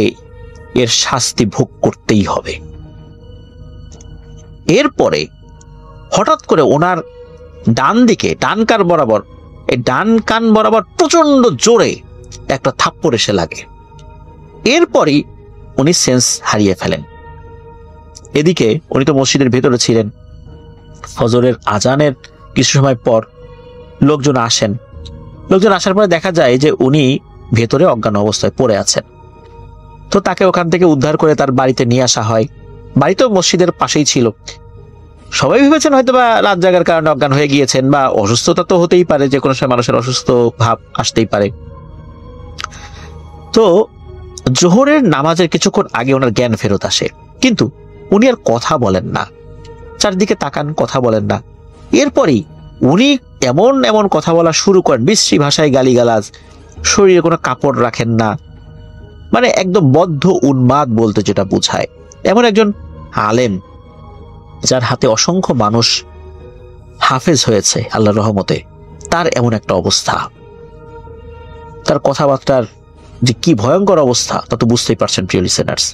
এর শাস্তি ভোগ করতেই হবে। এরপরে হঠাৎ করে ওনার ডান দিকে, ডান কান বরাবর প্রচন্ড জোরে একটা থাপ্পড় এসে লাগে। এরপরই উনি সেন্স হারিয়ে ফেলেন। এদিকে উনি তো মসজিদের ভেতরে ছিলেন, ফজরের আজানের কিছু সময় পর লোকজন আসার পরে দেখা যায় যে উনি ভেতরে অজ্ঞান অবস্থায় পড়ে আছেন। তো তাকে ওখান থেকে উদ্ধার করে তার বাড়িতে নিয়ে আসা হয়। বাড়ি তো মসজিদের পাশেই ছিল। সবাই ভেবেছেন হয়তো বা রাত জাগার কারণে অজ্ঞান হয়ে গিয়েছেন, বা অসুস্থতা তো হতেই পারে, যে কোনো সময় মানুষের অসুস্থ ভাব আসতেই পারে। তো জোহরের নামাজের কিছুক্ষণ আগে ওনার জ্ঞান ফেরত আসে, কিন্তু উনি আর কথা বলেন না, চারদিকে তাকান, কথা বলেন না। এরপরই উনি এমন এমন কথা বলা শুরু করেন, বিশ্রী ভাষায় গালিগালাজ, শরীরে কোনো কাপড় রাখেন না, মানে একদম বদ্ধ উন্মাদ বলতে যেটা বোঝায়। এমন একজন আলেম যার হাতে অসংখ্য মানুষ হাফেজ হয়েছে আল্লাহর রহমতে, তার এমন একটা অবস্থা, তার কথাবার্তার যে কি ভয়ঙ্কর অবস্থা তা তো বুঝতেই পারছেন প্রিয় লিসেনার্স।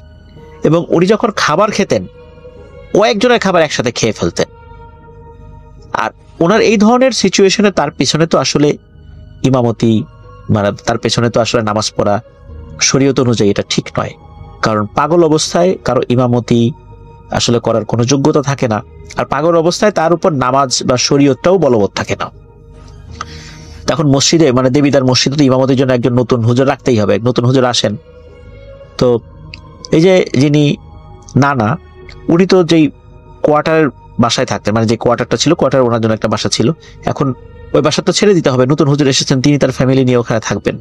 এবং উনি যখন খাবার খেতেন, কয়েকজনের খাবার একসাথে খেয়ে ফেলতেন। আর ওনার এই ধরনের সিচুয়েশনে তার পিছনে তো আসলে ইমামতি, মানে তার পেছনে তো আসলে নামাজ পড়া শরীয়ত অনুযায়ী এটা ঠিক নয়, কারণ পাগল অবস্থায় কারো ইমামতি আসলে করার কোনো যোগ্যতা থাকে না। আর পাগল অবস্থায় তার উপর নামাজ বা শরীয়তটাও বলবৎ থাকে না। তখন মসজিদে, মানে দেবীদার মসজিদে ইমামতির জন্য একজন নতুন হুজুর রাখতেই হবে। নতুন হুজুর আসেন, তো এই যে যিনি নানা, উনি তো যেই কোয়ার্টার বাসায় থাকতেন, মানে যে কোয়ার্টারটা ছিল, কোয়ার্টার ওনার জন্য একটা বাসা ছিল, এখন ওই বাসা তো ছেড়ে দিতে হবে। নতুন হুজুর এসেছেন, তিনি তার ফ্যামিলি নিয়ে ওখানে থাকবেন,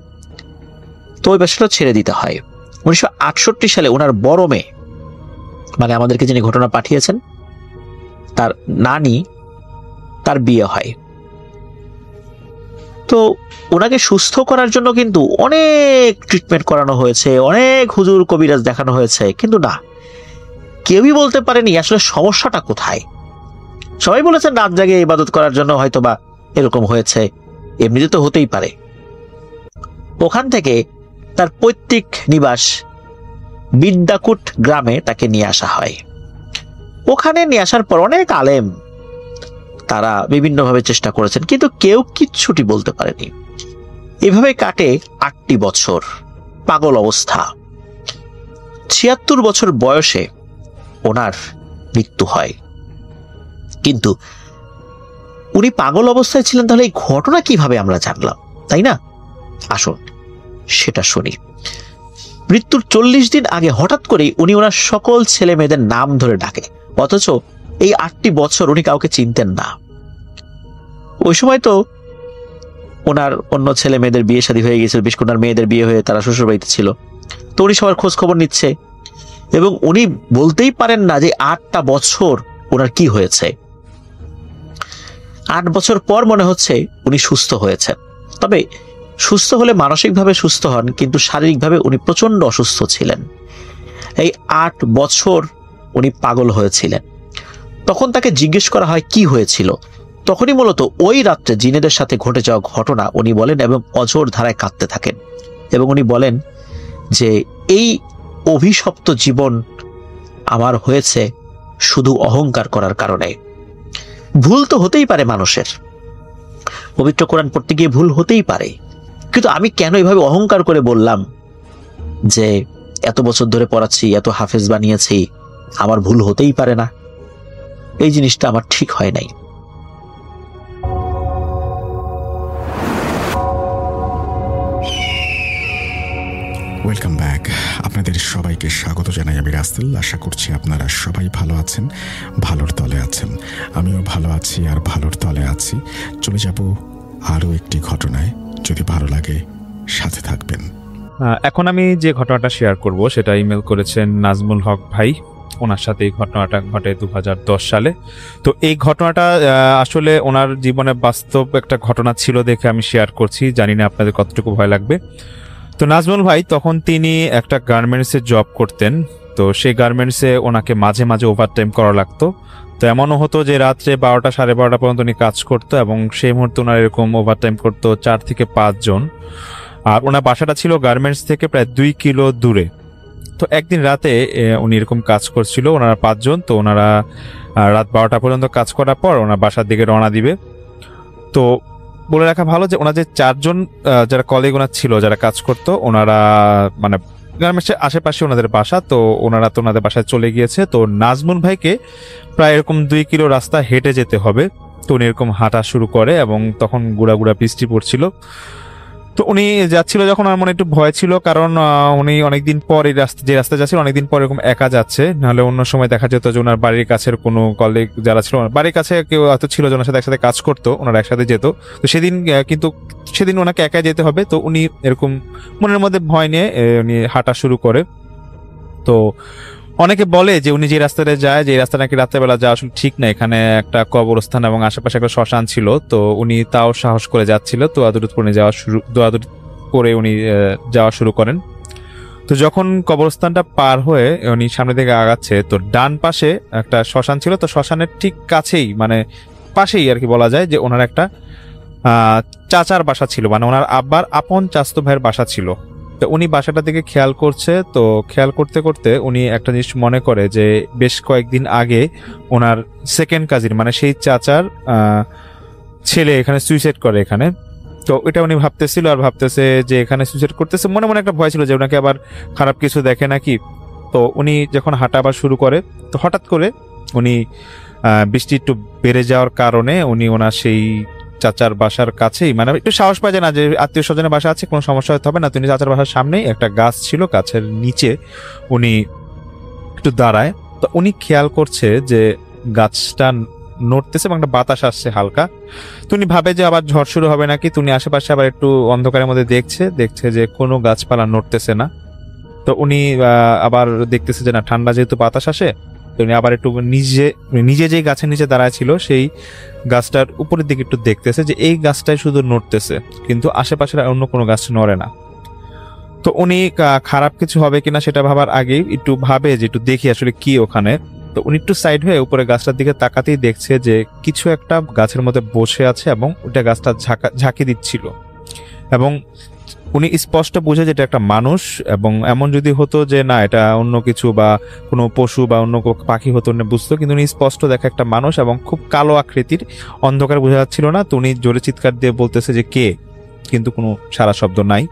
তো ওই বাসাটা ছেড়ে দিতে হয়। 1968 সালে ওনার বড় মেয়ে, মানে আমাদেরকে যিনি ঘটনা পাঠিয়েছেন তার নানি, তার বিয়ে হয়। তো ওনাকে সুস্থ করার জন্য কিন্তু অনেক ট্রিটমেন্ট করানো হয়েছে, অনেক হুজুর কবিরাজ দেখানো হয়েছে, কিন্তু না, কেউই বলতে পারেনি আসলে সমস্যাটা কোথায়। সবাই বলেছেন রাত জাগে ইবাদত করার জন্য হয়তো বা এরকম হয়েছে, এমনিতে তো হতেই পারে। ওখান থেকে তার পৈতৃক নিবাস বিদ্যাকুট গ্রামে তাকে নিয়ে আসা হয়। ওখানে নিয়ে আসার পর অনেক আলেম তারা বিভিন্নভাবে চেষ্টা করেছেন, কিন্তু কেউ কিচ্ছুটি বলতে পারেনি। এভাবে কাটে 8টি বছর পাগল অবস্থা। 76 বছর বয়সে ওনার মৃত্যু হয়। কিন্তু উনি পাগল অবস্থায় ছিলেন, তাহলে এই ঘটনা কিভাবে আমরা জানলাম, তাই না? আসুন সেটা শুনি। মৃত্যুর 40 দিন আগে হঠাৎ করেই উনি ওনার সকল ছেলে মেয়েদের নাম ধরে ডাকে, অথচ এই 8টি বছর উনি কাউকে চিনতেন না। ওই সময় তো ওনার অন্য ছেলে মেয়েদের বিয়ে শাদী হয়ে গেছিল, বিশেষ করে ওনার মেয়েদের বিয়ে হয়ে তারা শ্বশুর বাড়িতে ছিল। তো উনি সবার খোঁজ খবর নিচ্ছে, এবং উনি বলতেই পারেন না যে 8টা বছর ওনার কি হয়েছে। 8 বছর পর মনে হচ্ছে উনি সুস্থ হয়েছেন। তবে সুস্থ হলে মানসিকভাবে সুস্থ হন, কিন্তু শারীরিকভাবে উনি প্রচন্ড অসুস্থ ছিলেন। এই 8 বছর উনি পাগল হয়েছিলেন। তখন তাকে জিজ্ঞেস করা হয় কি হয়েছিল, তখনই মূলত ওই রাত্রে জিনেদের সাথে ঘটে যাওয়া ঘটনা উনি বলেন, এবং অঝোর ধারায় কাঁদতে থাকেন। এবং উনি বলেন যে এই অভিশপ্ত জীবন আমার হয়েছে শুধু অহংকার করার কারণে। ভুল তো হতেই পারে মানুষের, পবিত্র কোরআন পড়তে গিয়ে ভুল হতেই পারে, কিন্তু আমি কেন এভাবে অহংকার করে বললাম যে এত বছর ধরে পড়াচ্ছি, এত হাফেজ বানিয়েছি, আমার ভুল হতেই পারে না? এই জিনিসটা আমার ঠিক হয় নাই। Welcome back. আপনাদের সবাইকে স্বাগত জানাই আমি রাসেল। আশা করছি আপনারা সবাই ভালো আছেন, ভালোর তলে আছেন। আমিও ভালো আছি আর ভালোর তলে আছি। চলে যাব আরও একটি ঘটনায়, যদি ভালো লাগে সাথে থাকবেন। এখন আমি যে ঘটনাটা শেয়ার করব সেটা ইমেল করেছেন নাজমুল হক ভাই। ওনার সাথে এই ঘটনাটা ঘটে 2010 সালে। তো এই ঘটনাটা আসলে ওনার জীবনে বাস্তব একটা ঘটনা ছিল দেখে আমি শেয়ার করছি, জানি না আপনাদের কতটুকু ভয় লাগবে। তো নাজমুল ভাই তখন তিনি একটা গার্মেন্টসে জব করতেন। তো সেই গার্মেন্টসে ওনাকে মাঝে মাঝে ওভারটাইম করা লাগতো। তো এমনও হতো যে রাত্রে 12টা সাড়ে 12টা পর্যন্ত উনি কাজ করতো, এবং সেই মুহূর্তে ওনার এরকম ওভারটাইম করতো 4 থেকে 5 জন। আর ওনার বাসাটা ছিল গার্মেন্টস থেকে প্রায় 2 কিলো দূরে। তো একদিন রাতে উনি এরকম কাজ করছিল, ওনারা 5 জন। তো ওনারা রাত 12টা পর্যন্ত কাজ করার পর ওনার বাসার দিকে রওনা দিবে। তো বলে রাখা ভালো যে ওনার যে 4 জন যারা কলিগ ওনার ছিল, যারা কাজ করতো, ওনারা মানে গার্মেন্টসের আশেপাশে ওনাদের বাসা, তো ওনারা তো ওনাদের বাসায় চলে গিয়েছে। তো নাজমুল ভাইকে প্রায় এরকম 2 কিলো রাস্তা হেঁটে যেতে হবে। তো উনি এরকম হাঁটা শুরু করে এবং তখন গুড়া গুড়া বৃষ্টি পড়ছিল। তো উনি যাচ্ছিল যখন আমার মনে একটু ভয় ছিল, কারণ উনি অনেকদিন পর এই রাস্তা, যে রাস্তা যাচ্ছিল অনেকদিন পর এরকম একা যাচ্ছে। নাহলে অন্য সময় দেখা যেত যে ওনার বাড়ির কাছের কোনো কলিগ যারা ছিল, বাড়ির কাছে কেউ হয়তো ছিল যে ওনার সাথে একসাথে কাজ করতো, ওনারা একসাথে যেত। তো সেদিন ওনাকে একা যেতে হবে। তো উনি এরকম মনের মধ্যে ভয় নিয়ে উনি হাঁটা শুরু করে। তো অনেকে বলে যে উনি যে রাস্তাটা যায়, যে রাস্তা নাকি রাত্রেবেলা যাওয়া আসলে ঠিক না, এখানে একটা কবরস্থান এবং আশেপাশে একটা শ্মশান ছিল। তো উনি তাও সাহস করে যাচ্ছিল, তো দোয়াদুরুদ করে উনি যাওয়া শুরু করেন। তো যখন কবরস্থানটা পার হয়ে উনি সামনের দিকে আগাচ্ছে, তো ডান পাশে একটা শ্মশান ছিল। তো শ্মশানের ঠিক কাছেই, মানে পাশেই আর কি বলা যায়, যে ওনার একটা চাচার বাসা ছিল, মানে ওনার আব্বার আপন চাচাতো ভাইয়ের বাসা ছিল। তো উনি বাসাটার দিকে খেয়াল করছে। তো খেয়াল করতে করতে উনি একটা জিনিস মনে করে যে বেশ কয়েকদিন আগে ওনার সেকেন্ড কাজিন, মানে সেই চাচার ছেলে এখানে সুইসাইড করে এখানে। তো এটা উনি ভাবতেছিল, আর ভাবতেছে যে এখানে সুইসাইড করতেছে, মনে মনে একটা ভয় ছিল যে ওনাকে আবার খারাপ কিছু দেখে নাকি। তো উনি যখন হাঁটা আবার শুরু করে, তো হঠাৎ করে উনি বৃষ্টি একটু বেড়ে যাওয়ার কারণে উনি ওনার সেই চাচার বাসার কাছেই, মানে একটু সাহস পায় যে না, যে আত্মীয় স্বজনের বাসা আছে, কোনো সমস্যা হতে হবে না। তিনি চাচার বাসার সামনেই একটা গাছ ছিল, গাছের নিচে উনি একটু দাঁড়ায়। তো উনি খেয়াল করছে যে গাছটা নড়তেছে এবং একটা বাতাস আসছে হালকা। তো উনি ভাবে যে আবার ঝড় শুরু হবে নাকি। তুমি আশেপাশে আবার একটু অন্ধকারের মধ্যে দেখছে যে কোনো গাছপালা নড়তেছে না। তো উনি আবার দেখতেছে যে না, ঠান্ডা যেহেতু বাতাস আসে, তো উনি আবার একটু নিজে যে গাছের নিচে দাঁড়ায় ছিল সেই গাছটার উপরের দিকে একটু দেখতেছে যে এই গাছটাই শুধু নড়তেছে, কিন্তু আশেপাশের অন্য কোনো গাছ নড়ে না। তো উনি খারাপ কিছু হবে কিনা সেটা ভাবার আগেই একটু ভাবে যে একটু দেখি আসলে কি ওখানে। তো উনি একটু সাইড হয়ে উপরে গাছটার দিকে তাকাতেই দেখছে যে কিছু একটা গাছের মধ্যে বসে আছে এবং ওটা গাছটা ঝাঁকি দিচ্ছিল। এবং উনি স্পষ্ট বুঝে যে এটা একটা মানুষ, এবং এমন যদি হতো যে না এটা অন্য কিছু বা কোনো পশু বা অন্য কোনো পাখি হতো উনি বুঝতো, কিন্তু উনি স্পষ্ট দেখা একটা মানুষ এবং খুব কালো আকৃতির, অন্ধকার বোঝা যাচ্ছিল না। তো উনি জোরে চিৎকার দিয়ে বলতেছে যে কে, কিন্তু কোনো সারা শব্দ নাই।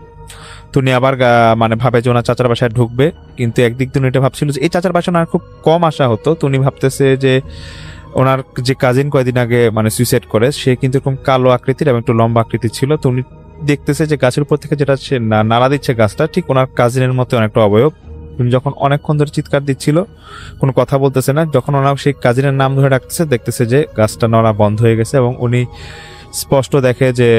তো উনি আবার মানে ভাবে যে ওনার চাচার বাসায় ঢুকবে, কিন্তু একদিক দিয়ে উনি এটা ভাবছিল যে এই চাচার বাসায় ওনার খুব কম আসা হতো। তো উনি ভাবতেছে যে ওনার যে কাজিন কয়েকদিন আগে মানে সুইসাইড করে, সে কিন্তু এরকম কালো আকৃতির এবং একটু লম্বা আকৃতির ছিল। তো উনি দেখতেছে যে গাছের উপর থেকে যেটা সে নাড়া দিচ্ছে গাছটা ঠিক ওনার কাজিনের মতো অনেকটা অবয়ব। উনি যখন অনেকক্ষণ ধরে চিৎকার দিচ্ছিল, কোনো কথা বলতেছে না, যখন ওনার সেই কাজিনের নাম ধরে ডাকতেছে, দেখতেছে যে গাছটা নড়া বন্ধ হয়ে গেছে এবং উনি স্পষ্ট দেখে যে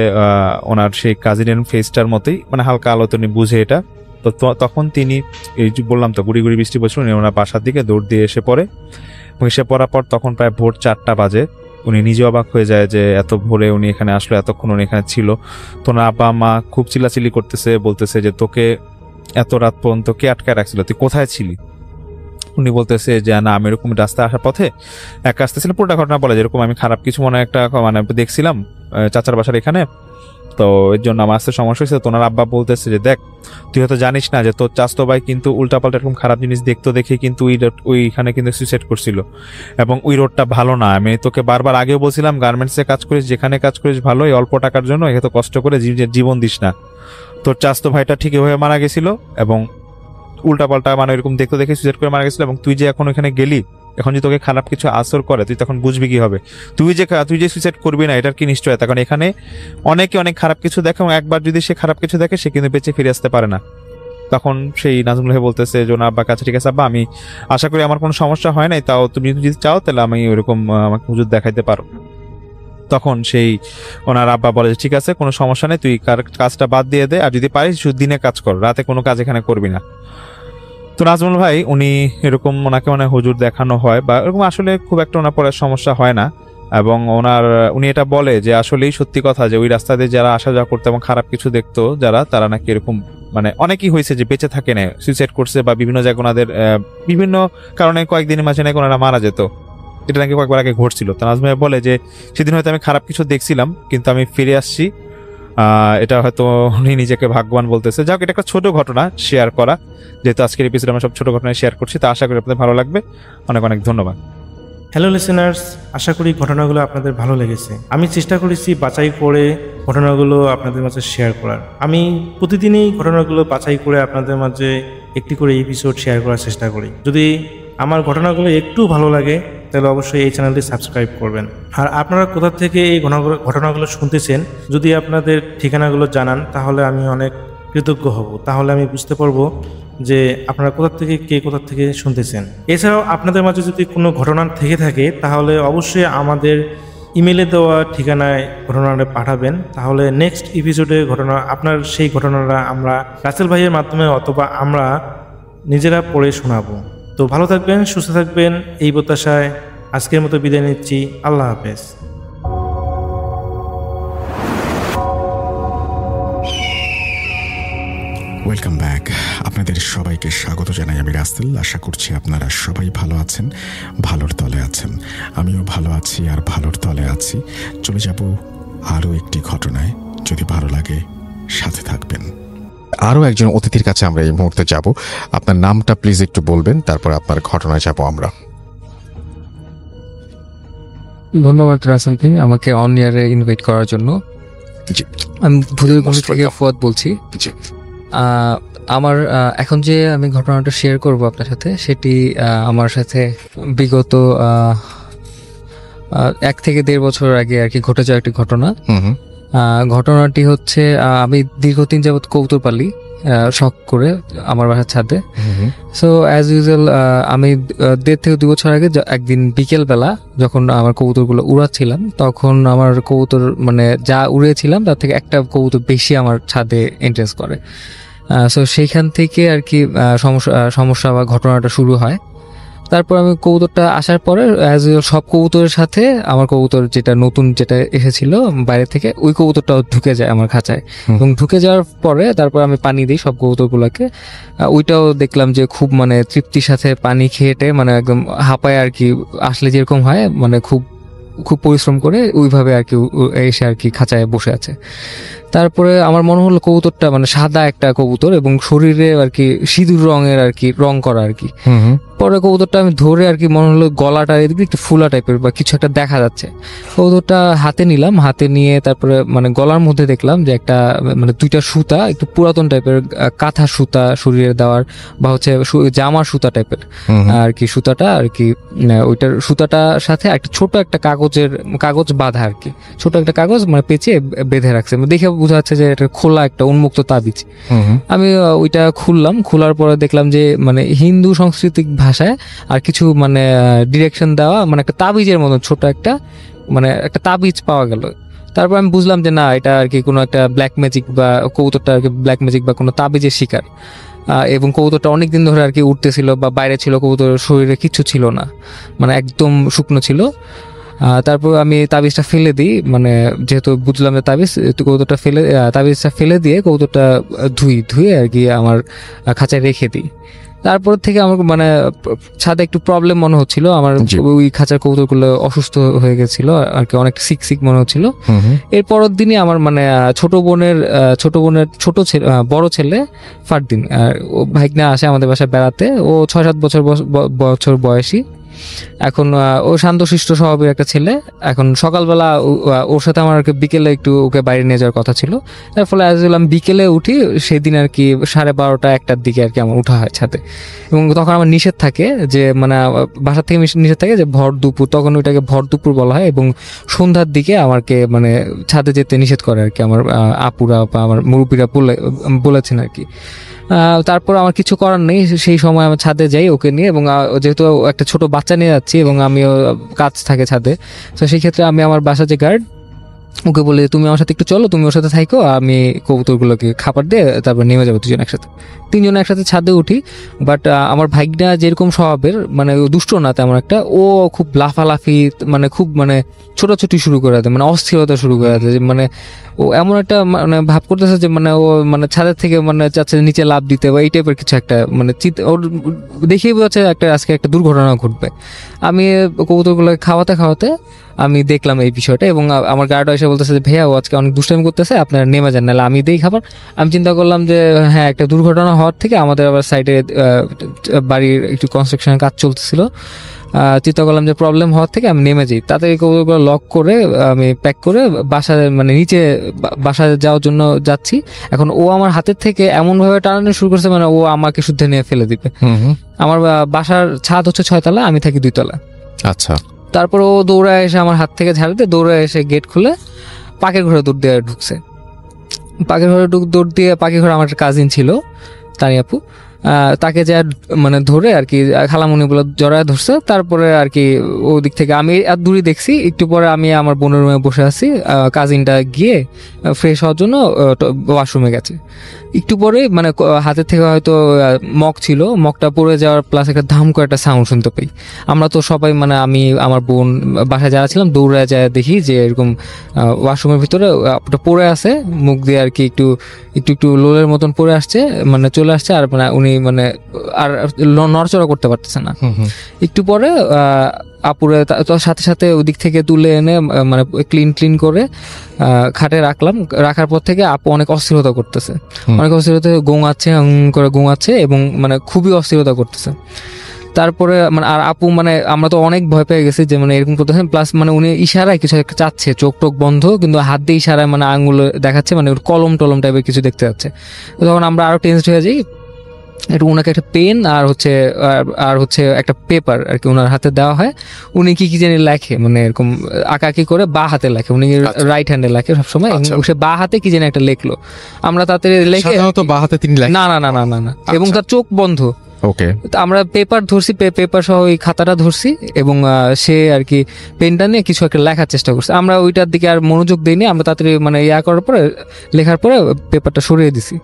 ওনার সেই কাজিনের ফেসটার মতোই, মানে হালকা আলোতে উনি বুঝে এটা। তো তখন তিনি, এই যে বললাম তো গুড়ি গুড়ি বৃষ্টি পড়ছিল, উনি ওনার বাসার দিকে দৌড় দিয়ে এসে পড়ে। এবং এসে পড়ার পর তখন প্রায় ভোর 4টা বাজে। উনি নিজে অবাক হয়ে যায় যে এত ভোরে উনি এখানে আসলো, এতক্ষণ উনি এখানে ছিল। তো ওনার আব্বা মা খুব চিল্লাচিল্লি করতেছে, বলতেছে যে তোকে এত রাত পর্যন্ত কে আটকায় রাখছিল, তুই কোথায় ছিলি? উনি বলতেছে যে না, আমি এরকম রাস্তায় আসার পথে একা আসতেছিলাম। পুরোটা ঘটনা বলে যেরকম আমি খারাপ কিছু মনে একটা মানে দেখছিলাম চাচার বাসার এখানে, তো এর জন্য আমার আসতে সমস্যা হয়েছে। তোনার আব্বা বলতেছে যে দেখ, তুই হয়তো জানিস না যে তোর চাচতো ভাই কিন্তু উল্টাপাল্টা এরকম খারাপ জিনিস দেখতো দেখে কিন্তু ওইখানে কিন্তু সুইসাইড করছিল, এবং ওই রোডটা ভালো না। আমি তোকে বারবার আগেও বলছিলাম গার্মেন্টসে কাজ করিস, যেখানে কাজ করিস ভালো, এই অল্প টাকার জন্য এত কষ্ট করে জীবন দিস না। তোর চাচতো ভাইটা ঠিক এভাবে মারা গেছিল এবং উল্টাপাল্টা মানে এরকম দেখতে দেখে সুইসাইড করে মারা গেছিল, এবং তুই যে এখন ওখানে গেলি, এখন যদি তোকে খারাপ কিছু আসর করে তুই তখন বুঝবি কি হবে। তুই যে সুইসাইড করবি না এটার কি নিশ্চয়তা? কারণ এখানে অনেকে অনেক খারাপ কিছু দেখে, এবং একবার যদি সে খারাপ কিছু দেখে সে কিন্তু বেঁচে ফিরে আসতে পারে না। তখন সেই নাজমুল ভাই বলতেছে যে ওনার আব্বার কাছে, ঠিক আছে আব্বা, আমি আশা করি আমার কোনো সমস্যা হয় নাই, তাও তুমি যদি চাও তাহলে আমি ওইরকম আমাকে হুজুর দেখাইতে পারো। তখন সেই ওনার আব্বা বলে যে ঠিক আছে, কোনো সমস্যা নেই, তুই কাজটা বাদ দিয়ে দে, আর যদি পারিস দিনে কাজ কর, রাতে কোনো কাজ এখানে করবি না। তো নাজমুল ভাই উনি এরকম ওনাকে মানে হুজুর দেখানো হয় বা এরকম, আসলে খুব একটা ওনার পরে সমস্যা হয় না। এবং উনি এটা বলে যে আসলেই সত্যি কথা যে ওই রাস্তা দিয়ে যারা আসা যাওয়া করতো এবং খারাপ কিছু দেখতো যারা, তারা নাকি এরকম মানে অনেকেই হয়েছে যে বেঁচে থাকে না, সুইসাইড করছে বা বিভিন্ন জায়গায় ওনাদের বিভিন্ন কারণে কয়েকদিনের মাঝে নাকি ওনারা মারা যেত। এটা নাকি কয়েকবার আগে ঘটছিল। তো নাজমুল ভাই বলে যে সেদিন হয়তো আমি খারাপ কিছু দেখছিলাম, কিন্তু আমি ফিরে আসছি, এটা হয়তো উনি নিজেকে ভাগ্যবান বলতেছে। যাক, এটা একটা ছোট ঘটনা শেয়ার করা, যেহেতু আজকের এপিসোডে আমরা সব ছোট ঘটনা শেয়ার করছি, তা আশা করি আপনাদের ভালো লাগবে। অনেক অনেক ধন্যবাদ। হ্যালো লিসেনার্স, আশা করি ঘটনাগুলো আপনাদের ভালো লেগেছে। আমি চেষ্টা করেছি বাছাই করে ঘটনাগুলো আপনাদের মাঝে শেয়ার করার। আমি প্রতিদিনই ঘটনাগুলো বাছাই করে আপনাদের মাঝে একটি করে এপিসোড শেয়ার করার চেষ্টা করি। যদি আমার ঘটনাগুলো একটু ভালো লাগে তাহলে অবশ্যই এই চ্যানেলটি সাবস্ক্রাইব করবেন। আর আপনারা কোথা থেকে এই ঘটনাগুলো শুনতেছেন যদি আপনাদের ঠিকানাগুলো জানান তাহলে আমি অনেক কৃতজ্ঞ হব। তাহলে আমি বুঝতে পারবো যে আপনারা কোথা থেকে কোথা থেকে শুনতেছেন। এছাড়াও আপনাদের মাঝে যদি কোনো ঘটনা থেকে থাকে তাহলে অবশ্যই আমাদের ইমেলে দেওয়া ঠিকানায় ঘটনাটা পাঠাবেন। তাহলে নেক্সট এপিসোডে আপনার সেই ঘটনাটা আমরা রাসেল ভাইয়ের মাধ্যমে অথবা আমরা নিজেরা পড়ে শোনাবো। তো ভালো থাকবেন, সুস্থ থাকবেন, এই প্রত্যাশায় আজকের মতো বিদায় নিচ্ছি। আল্লাহ হাফেজ। Welcome back. আপনাদের সবাইকে স্বাগত জানাই আমি রাসেল। আশা করছি আপনারা সবাই ভালো আছেন, ভালোর তলে আছেন। আমিও ভালো আছি আর ভালোর তলে আছি। চলে যাব আরও একটি ঘটনায়। যদি ভালো লাগে সাথে থাকবেন। আরও একজন অতিথির কাছে আমরা এই মুহূর্তে যাব। আপনার নামটা প্লিজ একটু বলবেন, তারপর আপনার ঘটনায় যাব আমরা। ধন্যবাদ রাসেল ভাই আমাকে অন ইয়ারে ইনভাইট করার জন্য। জি, আমি ভুলগুলি থেকে ফুয়াদ বলছি। জি, আমার এখন যে আমি ঘটনাটা শেয়ার করব আপনার সাথে, সেটি আমার সাথে বিগত 1 থেকে 1.5 বছর আগে আর কি ঘটে যাওয়া একটি ঘটনা। ঘটনাটি হচ্ছে আমি দীর্ঘদিন যাবৎ কবুতর পালি শখ করে আমার বাসার ছাদে। সো অ্যাজ ইউজুয়াল আমি 1.5 থেকে 2 বছর আগে একদিন বিকেল বেলা যখন আমার কবুতরগুলো উড়াচ্ছিলাম, তখন আমার কবুতর মানে যা উড়িয়েছিলাম তার থেকে একটা কবুতর বেশি আমার ছাদে ইন্টারেস্ট করে। সো সেইখান থেকে আর কি সমস্যা বা ঘটনাটা শুরু হয়। তারপর আমি কবুতরটা আসার পরে অ্যাজ ইউজুয়াল সব কবুতরের সাথে আমার কবুতর যেটা নতুন যেটা এসেছিল বাইরে থেকে, ওই কবুতরটাও ঢুকে যায় আমার খাঁচায়। এবং ঢুকে যাওয়ার পরে তারপর আমি পানি দিই সব কবুতরগুলোকে। ওইটাও দেখলাম যে খুব মানে তৃপ্তির সাথে পানি খেয়েটে মানে একদম হাঁপায় আর কি, আসলে যেরকম হয় মানে খুব পরিশ্রম করে ওইভাবে আর কি এসে আর কি খাঁচায় বসে আছে। তারপরে আমার মনে হলো কবুতরটা মানে সাদা একটা কবুতর এবং শরীরে আর কি সিঁদুর রঙের আর কি রং করা আর কি। পরে কবুতরটা আমি ধরে আর কি মনে হলো গলাটা এদিকে একটু ফুলা টাইপের বা কিছু একটা দেখা যাচ্ছে। কবুতরটা হাতে নিলাম, হাতে নিয়ে তারপরে মানে গলার মধ্যে দেখলাম যে একটা মানে 2টা সুতা, একটু পুরাতন টাইপের কাঁথা সুতা শরীরে দেওয়ার বা হচ্ছে জামার সুতা টাইপের আর কি। সুতাটা আর কি ওইটার সুতাটার সাথে একটা ছোট একটা কাগজ বাঁধা আর কি, ছোট একটা কাগজ মানে পেঁচিয়ে বেঁধে রাখছে। দেখে বোঝা যাচ্ছে যে এটা খোলা একটা উন্মুক্ত তাবিজ। আমি ওইটা খুললাম, খোলার পরে দেখলাম যে মানে হিন্দু সাংস্কৃতিক ভাষায় আর কিছু মানে ডিরেকশন দেওয়া মানে একটা তাবিজের মতো ছোট একটা মানে একটা তাবিজ পাওয়া গেল। তারপর আমি বুঝলাম যে না, এটা আর কি কোনো একটা ব্ল্যাক ম্যাজিক বা কবুতরটা আর কি ব্ল্যাক ম্যাজিক বা কোনো তাবিজের শিকার। এবং কবুতরটা অনেকদিন ধরে আর কি উঠতেছিল বা বাইরে ছিল, কবুতরের শরীরে কিছু ছিল না, মানে একদম শুকনো ছিল। তারপর আমি তাবিজটা ফেলে দিই, মানে যেহেতু বুঝলাম যে কবুতরটা তাবিজটা ফেলে দিয়ে কবুতরটা ধুয়ে আর কি আমার খাঁচায় রেখে দিই। তারপর থেকে আমার মানে ছাদে একটু প্রবলেম মনে হচ্ছিল, আমার ওই খাঁচার কবুতরগুলো অসুস্থ হয়ে গেছিল আর কি, অনেক সিক মনে হচ্ছিল। এর পরের দিনই আমার মানে ছোট বোনের বড় ছেলে ফারদিন, ও ভাইগনা আসে আমাদের বাসায় বেড়াতে। ও 6-7 বছর বয়সী। এখন ও শান্তশিষ্ট স্বভাবের একটা ছেলে। এখন সকালবেলা ওর সাথে আমার বিকেলে একটু ওকে বাইরে নিয়ে যাওয়ার কথা ছিল। তার ফলে আমি বিকেলে উঠি, সেদিন আর কি 12:30-1টার দিকে আর কি আমার উঠা হয় ছাদে। এবং তখন আমার নিষেধ থাকে যে মানে বাসা থেকে নিষেধ থাকে যে ভর দুপুর, তখন ওইটাকে ভর দুপুর বলা হয়। এবং সন্ধ্যার দিকে আমাকে মানে ছাদে যেতে নিষেধ করে আর কি আমার আপুরা বা আমার মুরব্বীরা বলেছেন আর কি। তারপর আমার কিছু করার নেই, সেই সময় আমার ছাদে যাই ওকে নিয়ে। এবং যেহেতু একটা ছোট বাচ্চা নিয়ে যাচ্ছি এবং আমিও কাজ থাকে ছাদে, তো সেই ক্ষেত্রে আমি আমার বাসা যে গার্ড ওকে বলে তুমি আমার সাথে একটু চলো, তুমি ওর সাথে থাকো, আমি কবুতরগুলোকে খাবার দিয়ে তারপর নেমে যাবো 3জন একসাথে ছাদে উঠি। বাট আমার ভাইগনা যেরকম স্বভাবের মানে দুষ্ট না তেমন একটা, ও খুব লাফালাফি মানে খুব মানে ছোটাছুটি শুরু করে দেয়, মানে অস্থিরতা শুরু করে দেয়। মানে ও এমন একটা মানে ভাব করতেছে যে মানে ও মানে ছাদের থেকে মানে চাচ্ছে নিচে লাফ দিতে বা এই টাইপের কিছু একটা মানে ওর দেখেই বোঝাচ্ছে আজকে একটা দুর্ঘটনা ঘটবে। আমি কবুতরগুলোকে খাওয়াতে আমি দেখলাম এই বিষয়টা এবং আমার গার্ড এসে বলতেছে যে ভাইয়া ও আজকে অনেক দুষ্টামি করতেছে, আপনারা নেমে যান, নাহলে আমি দিই খাবার। আমি চিন্তা করলাম যে হ্যাঁ, একটা দুর্ঘটনা হওয়ার থেকে আমাদের আবার সাইডে বাড়ির একটু কনস্ট্রাকশনের কাজ চলতেছিল, চিন্তা করলাম যে প্রবলেম হওয়ার থেকে আমি নেমে যাই, তাড়াতাড়ি কবুতরগুলো লক করে আমি প্যাক করে বাসায় মানে নিচে বাসায় যাওয়ার জন্য যাচ্ছি। এখন ও আমার হাতের থেকে এমনভাবে টানানো শুরু করছে মানে ও আমাকে শুদ্ধ নিয়ে ফেলে দিবে। আমার বাসার ছাদ হচ্ছে 6 তলা, আমি থাকি 2 তলা। আচ্ছা। তারপর ও দৌড়ায় এসে আমার হাত থেকে ঝাড়তে দৌড়ায় এসে গেট খুলে পাখির ঘরে দৌড় দিয়ে ঢুকছে। পাখির ঘরে দৌড় দিয়ে পাখির ঘরে আমার একটা কাজিন ছিল তানি আপু, তাকে যা মানে ধরে আর কি খালামুনি বলে জড়ায় ধরছে। তারপরে আর কি ওদিক থেকে আমি আর দূরে দেখছি। একটু পরে আমি আমার বোনের রুমে বসে আছি, কাজিনটা গিয়ে ফ্রেশ হওয়ার জন্য ওয়াশরুমে গেছে। একটু পরে মানে হাতের থেকে হয়তো মগ ছিল, মগটা পড়ে যাওয়ার প্লাস একটা ধাম করে একটা সাউন্ড শুনতে পাই। আমরা তো সবাই মানে আমি আমার বোন বাসায় যারা ছিলাম দৌড়ে যায় দেখি যে এরকম ওয়াশরুমের ভিতরে পড়ে আছে, মুখ দিয়ে আর কি একটু একটু একটু লোলের মতন পড়ে আসছে, মানে চলে আসছে। আর মানে উনি মানে আর নড়চড়া করতে পারতেছে না। একটু পরে আপুরে সাথে সাথে ওদিক থেকে তুলে এনে মানে ক্লিন করে খাটে রাখলাম। রাখার পর থেকে আপু অনেক অস্থিরতা করতেছে, অনেক অস্থিরতা গোঙাচ্ছে এবং মানে খুবই অস্থিরতা করতেছে। তারপরে মানে আর আপু মানে আমরা তো অনেক ভয় পেয়ে গেছি যে মানে এরকম করতেছেন, প্লাস মানে উনি ইশারায় কিছু একটা চাচ্ছে, চোখ টোক বন্ধ কিন্তু হাত দিয়ে ইশারায় মানে আঙুল দেখাচ্ছে, মানে কলম টলম টাইপের কিছু দেখতে যাচ্ছে। তখন আমরা আরো টেনসড হয়ে যাই। একটু ওনাকে একটা পেন আর হচ্ছে একটা পেপার আর কি ওনার হাতে দেওয়া হয়। উনি কি জানি লেখে, মানে এরকম আঁকাকি করে বা হাতে লেখে, উনি রাইট হ্যান্ডে লেখে সবসময়। সে বা হাতে কি জানি একটা লেখলো, আমরা তাতে লেখে বা হাতে তিনি লেখেন না না না না না না এবং তার চোখ বন্ধ। ওকে, আমরা পেপার ধরছি, পেপার সহ ওই খাতাটা ধরছি এবং সে আর কি পেনটা নিয়ে কিছু একটা লেখার চেষ্টা করছে। আমরা ওইটার দিকে আর মনোযোগ দিইনি, আমরা তাড়াতাড়ি মানে করার পরে লেখার পরে পেপারটা সরিয়ে দিছি।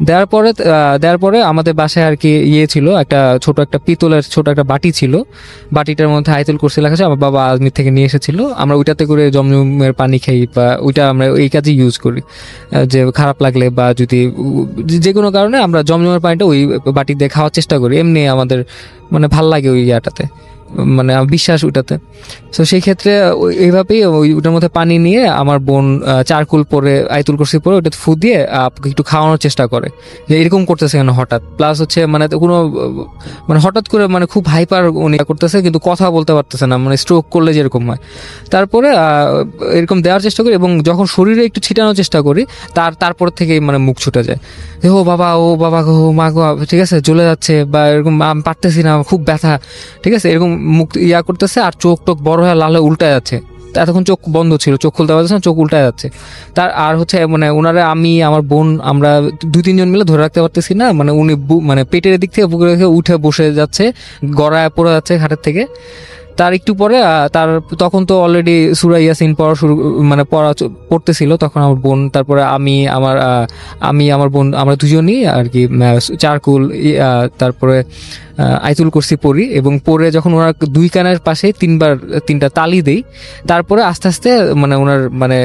দেওয়ার পরে আমাদের বাসায় আর কি ছিল একটা ছোট একটা পিতলের ছোট একটা বাটি ছিল, বাটিটার মধ্যে আয়াতুল কুরসি লেখা ছিল, আমার বাবা আজমির থেকে নিয়ে এসেছিল। আমরা ওইটাতে করে জমজমের পানি খাই বা ওইটা আমরা এই কাজে ইউজ করি, যে খারাপ লাগলে বা যদি যে কোনো কারণে আমরা জমজমের পানিটা ওই বাটি দিয়ে খাওয়ার চেষ্টা করি। এমনি আমাদের মানে ভাল লাগে ওই ইয়াটাতে, মানে বিশ্বাস ওইটাতে। তো সেই ক্ষেত্রে এইভাবেই ওইটার মধ্যে পানি নিয়ে আমার বোন চারকুল পরে আয়াতুল কুরসি পরে ওইটা ফু দিয়ে একটু খাওয়ানোর চেষ্টা করে যে এরকম করতেছে কেন হঠাৎ। প্লাস হচ্ছে মানে কোনো মানে হঠাৎ করে মানে খুব হাইপার উনি করতেছে কিন্তু কথা বলতে পারতেছে না, মানে স্ট্রোক করলে যেরকম হয়। তারপরে এরকম দেওয়ার চেষ্টা করি এবং যখন শরীরে একটু ছিটানোর চেষ্টা করি তারপর থেকেই মানে মুখ ছুটে যায়, ও বাবা ও মা গো, ঠিক আছে চলে যাচ্ছে, বা এরকম আমি পারতেছি না, খুব ব্যথা, ঠিক আছে এরকম মুখ করতেছে। আর চোখ টোক বড় হয়ে লাল হয়ে উল্টায় যাচ্ছে, এতক্ষণ চোখ বন্ধ ছিল, চোখ খুলতে পারতেছে না, চোখ উল্টায় যাচ্ছে। তার আর হচ্ছে মানে ওনারা আমি আমার বোন আমরা 2-3 জন মিলে ধরে রাখতে পারতেছি না, মানে উনি মানে পেটের দিক থেকে বুকের দিকে উঠে বসে যাচ্ছে, গড়ায় পড়ে যাচ্ছে খাটের থেকে। তার একটু পরে তখন তো অলরেডি সূরা ইয়াসিন পড়তেছিল তখন আমার বোন। তারপরে আমি আমার বোন আমরা দুজনই আর কি চারকুল তারপরে আয়াতুল কুরসি পড়ি এবং পড়ে যখন ওনার 2 কানের পাশে 3টা তালি দেই, তারপরে আস্তে আস্তে মানে ওনার মানে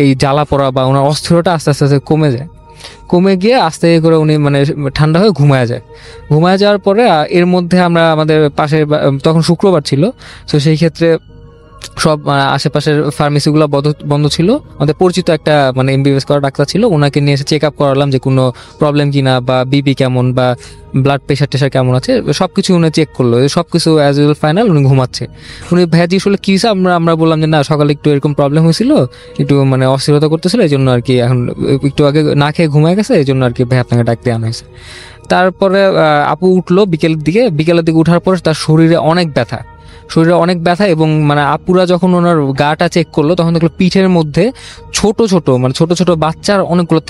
এই জ্বালা পড়া বা ওনার অস্থিরতা আস্তে আস্তে কমে গিয়ে আস্তে করে উনি মানে ঠান্ডা হয়ে ঘুমায় যাওয়ার পরে এর মধ্যে আমরা আমাদের পাশে তখন শুক্রবার ছিল, তো সেই ক্ষেত্রে সব আশেপাশের ফার্মেসিগুলো বন্ধ ছিল। আমাদের পরিচিত একটা মানে এমবিবিএস করা ডাক্তার ছিল, ওনাকে নিয়ে এসে চেক আপ করালাম যে কোনো প্রবলেম কিনা বা বিপি কেমন বা ব্লাড প্রেশার কেমন আছে, সবকিছু উনি চেক করলো, সবকিছু অ্যাজ ইউজুয়াল ফাইনাল, উনি ঘুমাচ্ছে। উনি ভাইয়া জিজ্ঞেস করলে কি হয়েছে, আমরা বললাম যে না সকালে একটু এরকম প্রবলেম হয়েছিল, একটু মানে অস্থিরতা করতেছিল, এই জন্য আর কি এখন একটু আগে না খেয়ে ঘুমায় গেছে, এই জন্য আর কি ভাই আপনাকে ডাক দিয়ে আনা হয়েছে। তারপরে আপু উঠলো বিকেলের দিকে উঠার পর তার শরীরে অনেক ব্যথা এবং মানে আপুরা যখন ওনার গাটা চেক করলো তখন দেখলো পিঠের মধ্যে ছোট ছোট বাচ্চার অনেকগুলো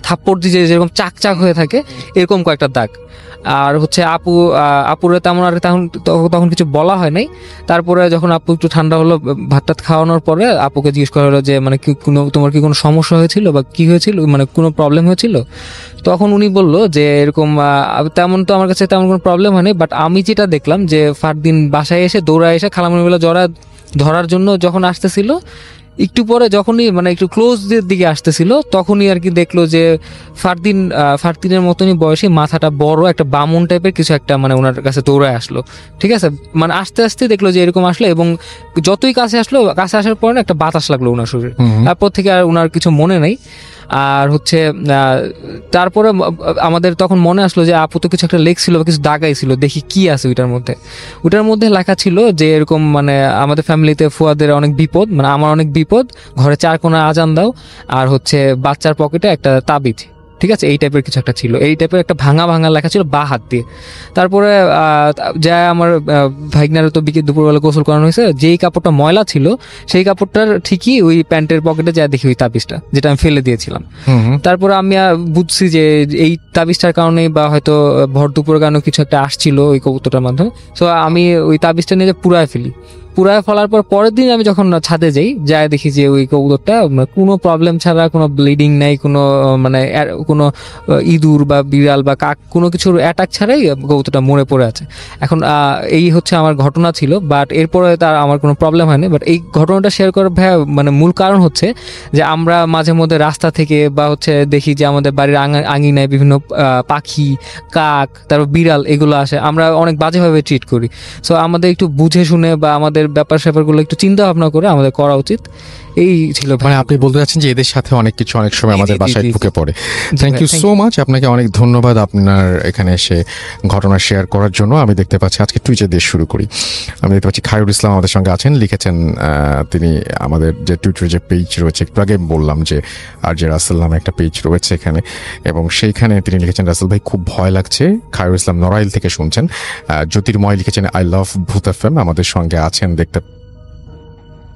থাপ্পড় দিয়ে যেরকম চাক হয়ে থাকে এরকম কয়েকটা দাগ। আর হচ্ছে আপুরে তেমন আর তখন কিছু বলা হয় নাই। তারপরে যখন আপু একটু ঠান্ডা হলো, ভাত খাওয়ানোর পরে আপুকে জিজ্ঞেস করা হলো যে মানে তোমার কি কোনো সমস্যা হয়েছিল বা কি হয়েছিল, মানে কোনো প্রবলেম হয়েছিল? তখন উনি বললো যে এরকম তেমন তো আমার কাছে তেমন কোনো প্রবলেম হয়নি, বাট আমি যেটা দেখলাম যে ফারদিন বাসায় এসে দৌড়ায় এসে খালামণিবেলা ধরার জন্য যখন আসতেছিল, একটু পরে যখনই মানে একটু ক্লোজের দিকে আসতেছিল তখনই আর কি দেখলো যে ফারদিনের মতনই বয়সী, মাথাটা বড়, একটা বামুন টাইপের কিছু একটা মানে ওনার কাছে দৌড়ায় আসলো, ঠিক আছে। মানে আস্তে আস্তে দেখলো যে এরকম আসলো এবং যতই কাছে আসার পরে একটা বাতাস লাগলো ওনার শরীরে। তারপর থেকে আর ওনার কিছু মনে নাই। আর হচ্ছে তারপরে আমাদের তখন মনে আসলো যে আপু তো কিছু একটা লেখছিল বা কিছু দাগাইছিল, দেখি কি আছে ওইটার মধ্যে লেখা ছিল যে এরকম মানে আমাদের ফ্যামিলিতে ফুয়াদের অনেক বিপদ, মানে আমার অনেক বিপদ, ঘরে 4 কোণা আজান দাও, আর হচ্ছে বাচ্চার পকেটে একটা তাবিজ, ঠিক আছে, এই টাইপের কিছু একটা ছিল, এই টাইপের একটা ভাঙা লেখা ছিল বা হাত দিয়ে। তারপরে যা আমার ভাইগনার তো দুপুরবেলা গোসল করানো হয়েছে, যেই কাপড়টা ময়লা ছিল সেই কাপড়টার ঠিকই ওই প্যান্টের পকেটে যা দেখি ওই তাবিজটা, যেটা আমি ফেলে দিয়েছিলাম। তারপরে আমি বুঝছি যে এই তাবিজটার কারণে বা হয়তো ভর দুপুরের কারণে কিছু একটা আসছিল ওই কবুতরটার মাধ্যমে। তো আমি ওই তাবিজটা নিয়ে পুরায় ফেলার পর পরের দিন আমি যখন ছাদে যাই দেখি যে ওই কবুতরটা কোনো প্রবলেম ছাড়া, কোনো ব্লিডিং নাই, কোনো মানে কোনো ইঁদুর বা বিড়াল বা কাক কোনো কিছুর অ্যাটাক ছাড়াই কবুতরটা মরে পড়ে আছে। এখন এই হচ্ছে আমার ঘটনা ছিল, বাট এরপরে তার আমার কোনো প্রবলেম হয়নি। বাট এই ঘটনাটা শেয়ার করার মানে মূল কারণ হচ্ছে যে আমরা মাঝে মধ্যে রাস্তা থেকে বা হচ্ছে দেখি যে আমাদের বাড়ির আঙিনায় বিভিন্ন পাখি, কাক, তারপর বিড়াল এগুলো আসে, আমরা অনেক বাজেভাবে ট্রিট করি। সো আমাদের একটু বুঝে শুনে বা আমাদের ব্যাপার স্যাপারগুলো একটু চিন্তা ভাবনা করে আমাদের করা উচিত। এই ছিল। মানে আপনি বলতে চাচ্ছেন যে এদের সাথে অনেক কিছু অনেক সময় আমাদের বাসায় ঢুকে পড়ে। থ্যাংক ইউ সো মাচ, আপনাকে অনেক ধন্যবাদ আপনার এখানে এসে ঘটনা শেয়ার করার জন্য। আমি দেখতে পাচ্ছি আজকে টুইটে দিয়ে শুরু করি। আমি দেখতে পাচ্ছি খায়রুল ইসলাম আমাদের সঙ্গে আছেন, লিখেছেন তিনি আমাদের যে টুইটারে যে পেজ রয়েছে, একটু আগে বললাম যে আর যে রাসেল নামে একটা পেজ রয়েছে এখানে, এবং সেইখানে তিনি লিখেছেন রাসেল ভাই খুব ভয় লাগছে। খায়রুল ইসলাম নড়াইল থেকে শুনছেন। জ্যোতির্ময় লিখেছেন আই লাভ ভূত এফএম, আমাদের সঙ্গে আছেন দেখতে।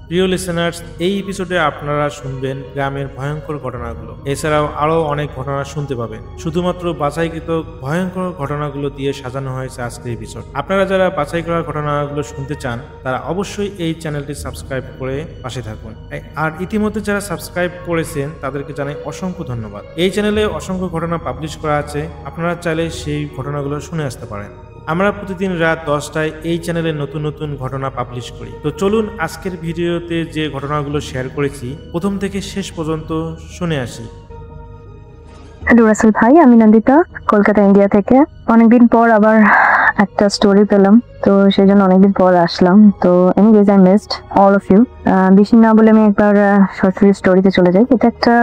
প্রিয় লিসেনার্স, এই এপিসোডে আপনারা শুনবেন গ্রামের ভয়ঙ্কর ঘটনাগুলো। এছাড়াও আরও অনেক ঘটনা শুনতে পাবেন। শুধুমাত্র বাছাইকৃত ভয়ঙ্কর ঘটনাগুলো দিয়ে সাজানো হয়েছে আজকের এপিসোড। আপনারা যারা বাছাই করা ঘটনাগুলো শুনতে চান তারা অবশ্যই এই চ্যানেলটি সাবস্ক্রাইব করে পাশে থাকুন। আর ইতিমধ্যে যারা সাবস্ক্রাইব করেছেন তাদেরকে জানাই অসংখ্য ধন্যবাদ। এই চ্যানেলে অসংখ্য ঘটনা পাবলিশ করা আছে, আপনারা চাইলে সেই ঘটনাগুলো শুনে আসতে পারেন। আমরা প্রতিদিন রাত 10টায় এই চ্যানেলে নতুন নতুন ঘটনা পাবলিশ করি। তো চলুন আজকের ভিডিওতে যে ঘটনাগুলো শেয়ার করেছি প্রথম থেকে শেষ পর্যন্ত শুনে আসি। হ্যালো রাসেল ভাই, আমি নন্দিতা, কলকাতা ইন্ডিয়া থেকে। অনেকদিন পর আবার একটা স্টোরি পেলাম, তো সেই জন্য অনেকদিন পর আসলাম। তো anyways I missed all of you. বেশি না বলে আমি একবার সরাসরি স্টোরিতে চলে যাই। এটা একটা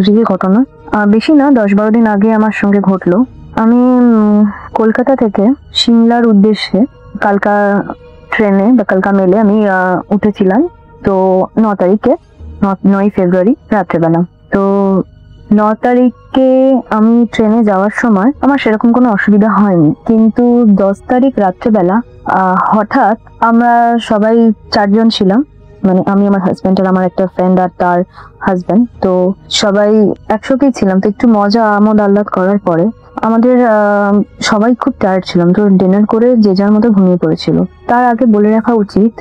রিয়েল ঘটনা, বেশি না 10-12 দিন আগে আমার সঙ্গে ঘটলো। আমি কলকাতা থেকে সিমলার উদ্দেশ্যে কালকা ট্রেনে বা কালকা মেলে আমি উঠেছিলাম। তো 9 ফেব্রুয়ারি রাত্রেবেলা। তো 9 তারিখে আমি ট্রেনে যাওয়ার সময় আমার সেরকম কোনো অসুবিধা হয়নি, কিন্তু 10 তারিখ রাত্রেবেলা হঠাৎ আমরা সবাই 4 জন ছিলাম, মানে আমি, আমার হাজব্যান্ড আর আমার একটা ফ্রেন্ড আর তার হাজব্যান্ড। তো সবাই একসাথেই ছিলাম। তো একটু মজা আমোদ আহ্লাদ করার পরে আমাদের সবাই খুব টায়ার্ড ছিলাম, তো ডিনার করে যে যার মতো ঘুমিয়ে পড়েছিল। তার আগে বলে রাখা উচিত,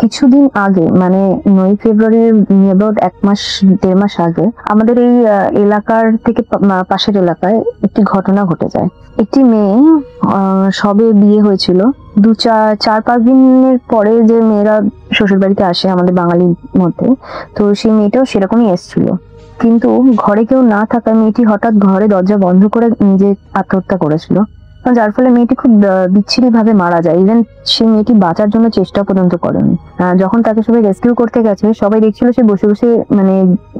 কিছুদিন আগে মানে 9 ফেব্রুয়ারির অ্যাবাউট 1-1.5 মাস আগে আমাদের এই এলাকার থেকে পাশের এলাকায় একটি ঘটনা ঘটে যায়। একটি মেয়ে, সবে বিয়ে হয়েছিল, 4-5 দিনের পরে যে মেয়েরা শ্বশুর বাড়িতে আসে আমাদের বাঙালির মধ্যে, তো সেই মেয়েটাও সেরকমই এসেছিল। কিন্তু ঘরে কেউ না থাকায় মেয়েটি হঠাৎ ঘরে দরজা বন্ধ করে নিজে আত্মহত্যা করেছিল, যার ফলে মেয়েটি খুব বিচ্ছিরি ভাবে মারা যায়। ইভেন সেই মেয়েটি বাঁচার জন্য চেষ্টা পর্যন্ত করেনি। যখন তাকে সবাই রেস্কিউ করতে গেছে, সবাই দেখছিল সে বসে বসে মানে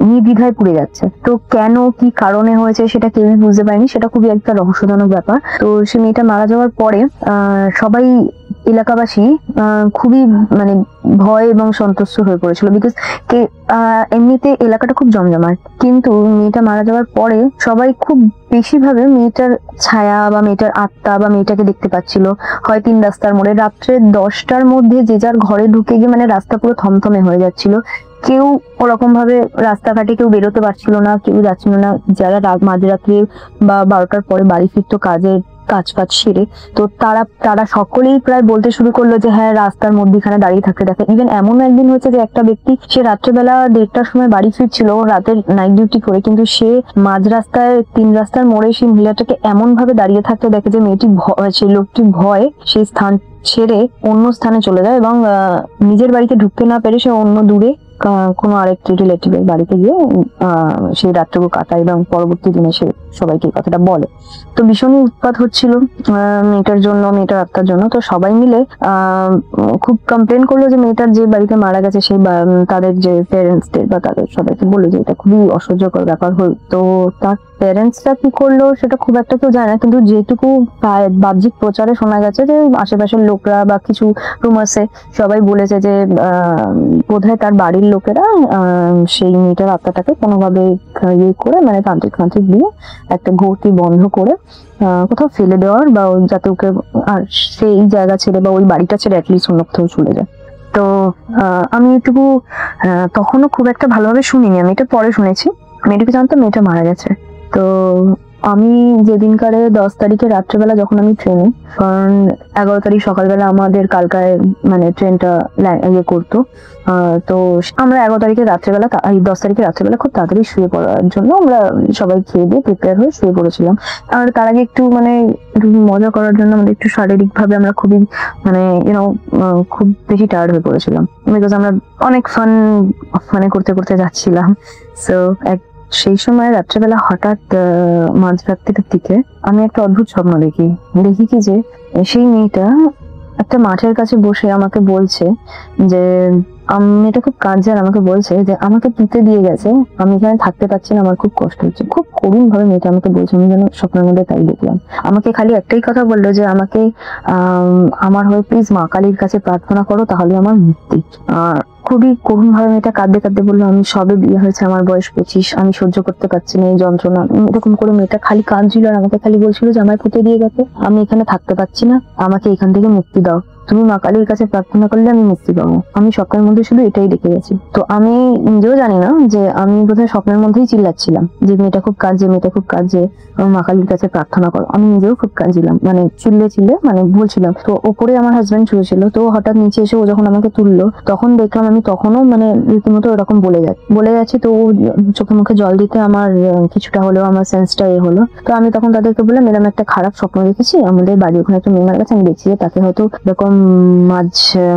নির্দ্বিধায় পুড়ে যাচ্ছে। তো কেন, কি কারণে হয়েছে সেটা কেউই বুঝতে পারেনি, সেটা খুবই একটা রহস্যজনক ব্যাপার। তো সে মেয়েটা মারা যাওয়ার পরে সবাই এলাকাবাসী খুবই মানে ভয় এবং সন্তুষ্ট হয়ে পড়েছিল, বিকজ এমনিতে এলাকাটা খুব জমজমাট। কিন্তু মেয়েটা মারা যাওয়ার পরে সবাই খুব বেশিভাবে মেয়েটার ছায়া বা মেয়েটার আত্মা বা মেয়েটাকে দেখতে পাচ্ছিল, হয় 3 রাস্তার মোড়ে। রাত্রে 10টার মধ্যে যে যার ঘরে ঢুকে গিয়ে মানে রাস্তা পুরো থমথমে হয়ে যাচ্ছিল। কেউ ওরকম ভাবে রাস্তাঘাটে কেউ বেরোতে পারছিল না, কেউ যাচ্ছিল না। যারা মাঝরাত্রে বা 12টার পরে বাড়ি ফিরতো কাজ সেরে, তো তারা সকলেই প্রায় বলতে শুরু করলো যে হ্যাঁ, রাস্তার মধ্যখানে দাঁড়িয়ে থাকতে দেখে। ইভেন এমন একদিন হয়েছে যে একটা ব্যক্তি, সে রাত্রেবেলা 1:30টার সময় বাড়ি ফিরছিল রাতের নাইট ডিউটি করে, কিন্তু সে মাঝ রাস্তায় 3 রাস্তার মোড়ে সেই মহিলাটাকে এমন ভাবে দাঁড়িয়ে থাকতে দেখে যে সেই লোকটি ভয় সেই স্থান ছেড়ে অন্য স্থানে চলে যায় এবং নিজের বাড়িতে ঢুকতে না পেরে সে অন্য দূরে কোনো আরেকটি রিলেটিভের বাড়িতে গিয়ে সেই রাতটুকু কাটায় এবং পরবর্তী দিনে সে সবাইকে এই কথাটা বলে। তো ভীষণই উৎপাত হচ্ছিল মেয়েটার জন্য, মেয়েটার আত্মার জন্য। তো সবাই মিলে খুব কমপ্লেন করলো যে মেয়েটার যে বাড়িতে মারা গেছে সেই তাদের যে প্যারেন্টসদের বা তাদের সবাইকে বলে যে এটা খুবই অসহ্যকর ব্যাপার হল। তো তার প্যারেন্টসরা কি করলো সেটা খুব একটা কেউ জানে না, কিন্তু যেটুকু বাহ্যিক প্রচারে শোনা গেছে যে আশেপাশের লোকরা বা কিছু রুমার্সে সবাই বলেছে যে বোধহয় তার বাড়ির লোকেরা সেই মেয়েটার আত্মাটাকে কোনোভাবে ইয়ে করে মানে তান্ত্রিক দিয়ে একটা ঘটি বন্ধ করে কোথাও ফেলে দেওয়ার বা যাতে ওকে আর সেই জায়গা ছেড়ে বা ওই বাড়িটা ছেড়ে অ্যাটলিস্ট অন্য কোথাও চলে যায়। তো আমি এটুকু তখনও খুব একটা ভালোভাবে শুনিনি, আমি এটা পরে শুনেছি। মেয়েটাকে জানতাম মেয়েটা মারা গেছে। তো আমি যেদিনকারে 10 তারিখে রাত্রেবেলা যখন আমি ট্রেনে, কারণ 11 তারিখ সকালবেলা আমাদের কালকায় মানে ট্রেনটা ইয়ে করতো, তো আমরা 11 তারিখে রাত্রেবেলা 10 তারিখে রাত্রেবেলা খুব তাড়াতাড়ি শুয়ে পড়ার জন্য আমরা সবাই খেয়ে দিয়ে প্রিপেয়ার হয়ে শুয়ে পড়েছিলাম। আর তার আগে একটু মানে একটু মজা করার জন্য আমাদের একটু শারীরিকভাবে আমরা খুবই মানে খুব বেশি টায়ার্ড হয়ে পড়েছিলাম, বিকজ আমরা অনেক ফান মানে করতে করতে যাচ্ছিলাম। সো সেই সময় রাত্রেবেলা হঠাৎ মাঝরাত্রির দিকে আমি একটা অদ্ভুত স্বপ্ন দেখি কি যে সেই মেয়েটা একটা মাঠের কাছে বসে আমাকে বলছে যে মেয়েটা খুব কাঁদছে আর আমাকে বলছে যে আমাকে পুঁতে দিয়ে গেছে, আমি এখানে থাকতে পারছি না, আমার খুব কষ্ট হচ্ছে। খুব করুণ ভাবে মেয়েটা আমাকে বলছে, আমি যেন স্বপ্নের মধ্যে তাই দেখলাম। আমাকে খালি একটাই কথা বললো যে আমাকে আমার হয়ে প্লিজ মা কালীর কাছে প্রার্থনা করো, তাহলে আমার মুক্তি। খুবই করুণ ভাবে মেয়েটা কাঁদতে কাঁদতে বললো আমি সবে বিয়ে হয়েছে, আমার বয়স 25, আমি সহ্য করতে পারছি না এই যন্ত্রণা। এরকম করে মেয়েটা খালি কাঁদছিল আর আমাকে খালি বলছিল যে আমায় পুঁতে দিয়ে গেছে, আমি এখানে থাকতে পারছি না, আমাকে এখান থেকে মুক্তি দাও, তুমি মা কালীর কাছে প্রার্থনা করলে আমি মুক্তি পাবো। আমি স্বপ্নের মধ্যে শুধু এটাই দেখে গেছি। তো আমি নিজেও জানি না যে আমি বোধহয় স্বপ্নের মধ্যেই চিল্লাচ্ছিলাম যে মেয়েটা খুব কাঁদছে, মেয়েটা খুব কাঁদছে, মা কালীর কাছে প্রার্থনা করো। আমি নিজেও খুব কাঁদছিলাম, মানে চিল্লে মানে বলছিলাম। তো ওপরে আমার হাজবেন্ড শুয়েছিল, তো হঠাৎ নিচে এসে ও যখন আমাকে তুললো তখন দেখলাম আমি তখনও মানে রীতিমতো এরকম বলে যাচ্ছি। তো চোখে মুখে জল দিতে আমার কিছুটা হলেও আমার সেন্সটা হলো। তো আমি তখন তাদেরকে বললাম এরকম একটা খারাপ স্বপ্ন দেখেছি, আমাদের বাড়ির ওখানে একটা মেয়ে মারা গেছে, আমি দেখছি যে তাকে হয়তো এরকম মাছ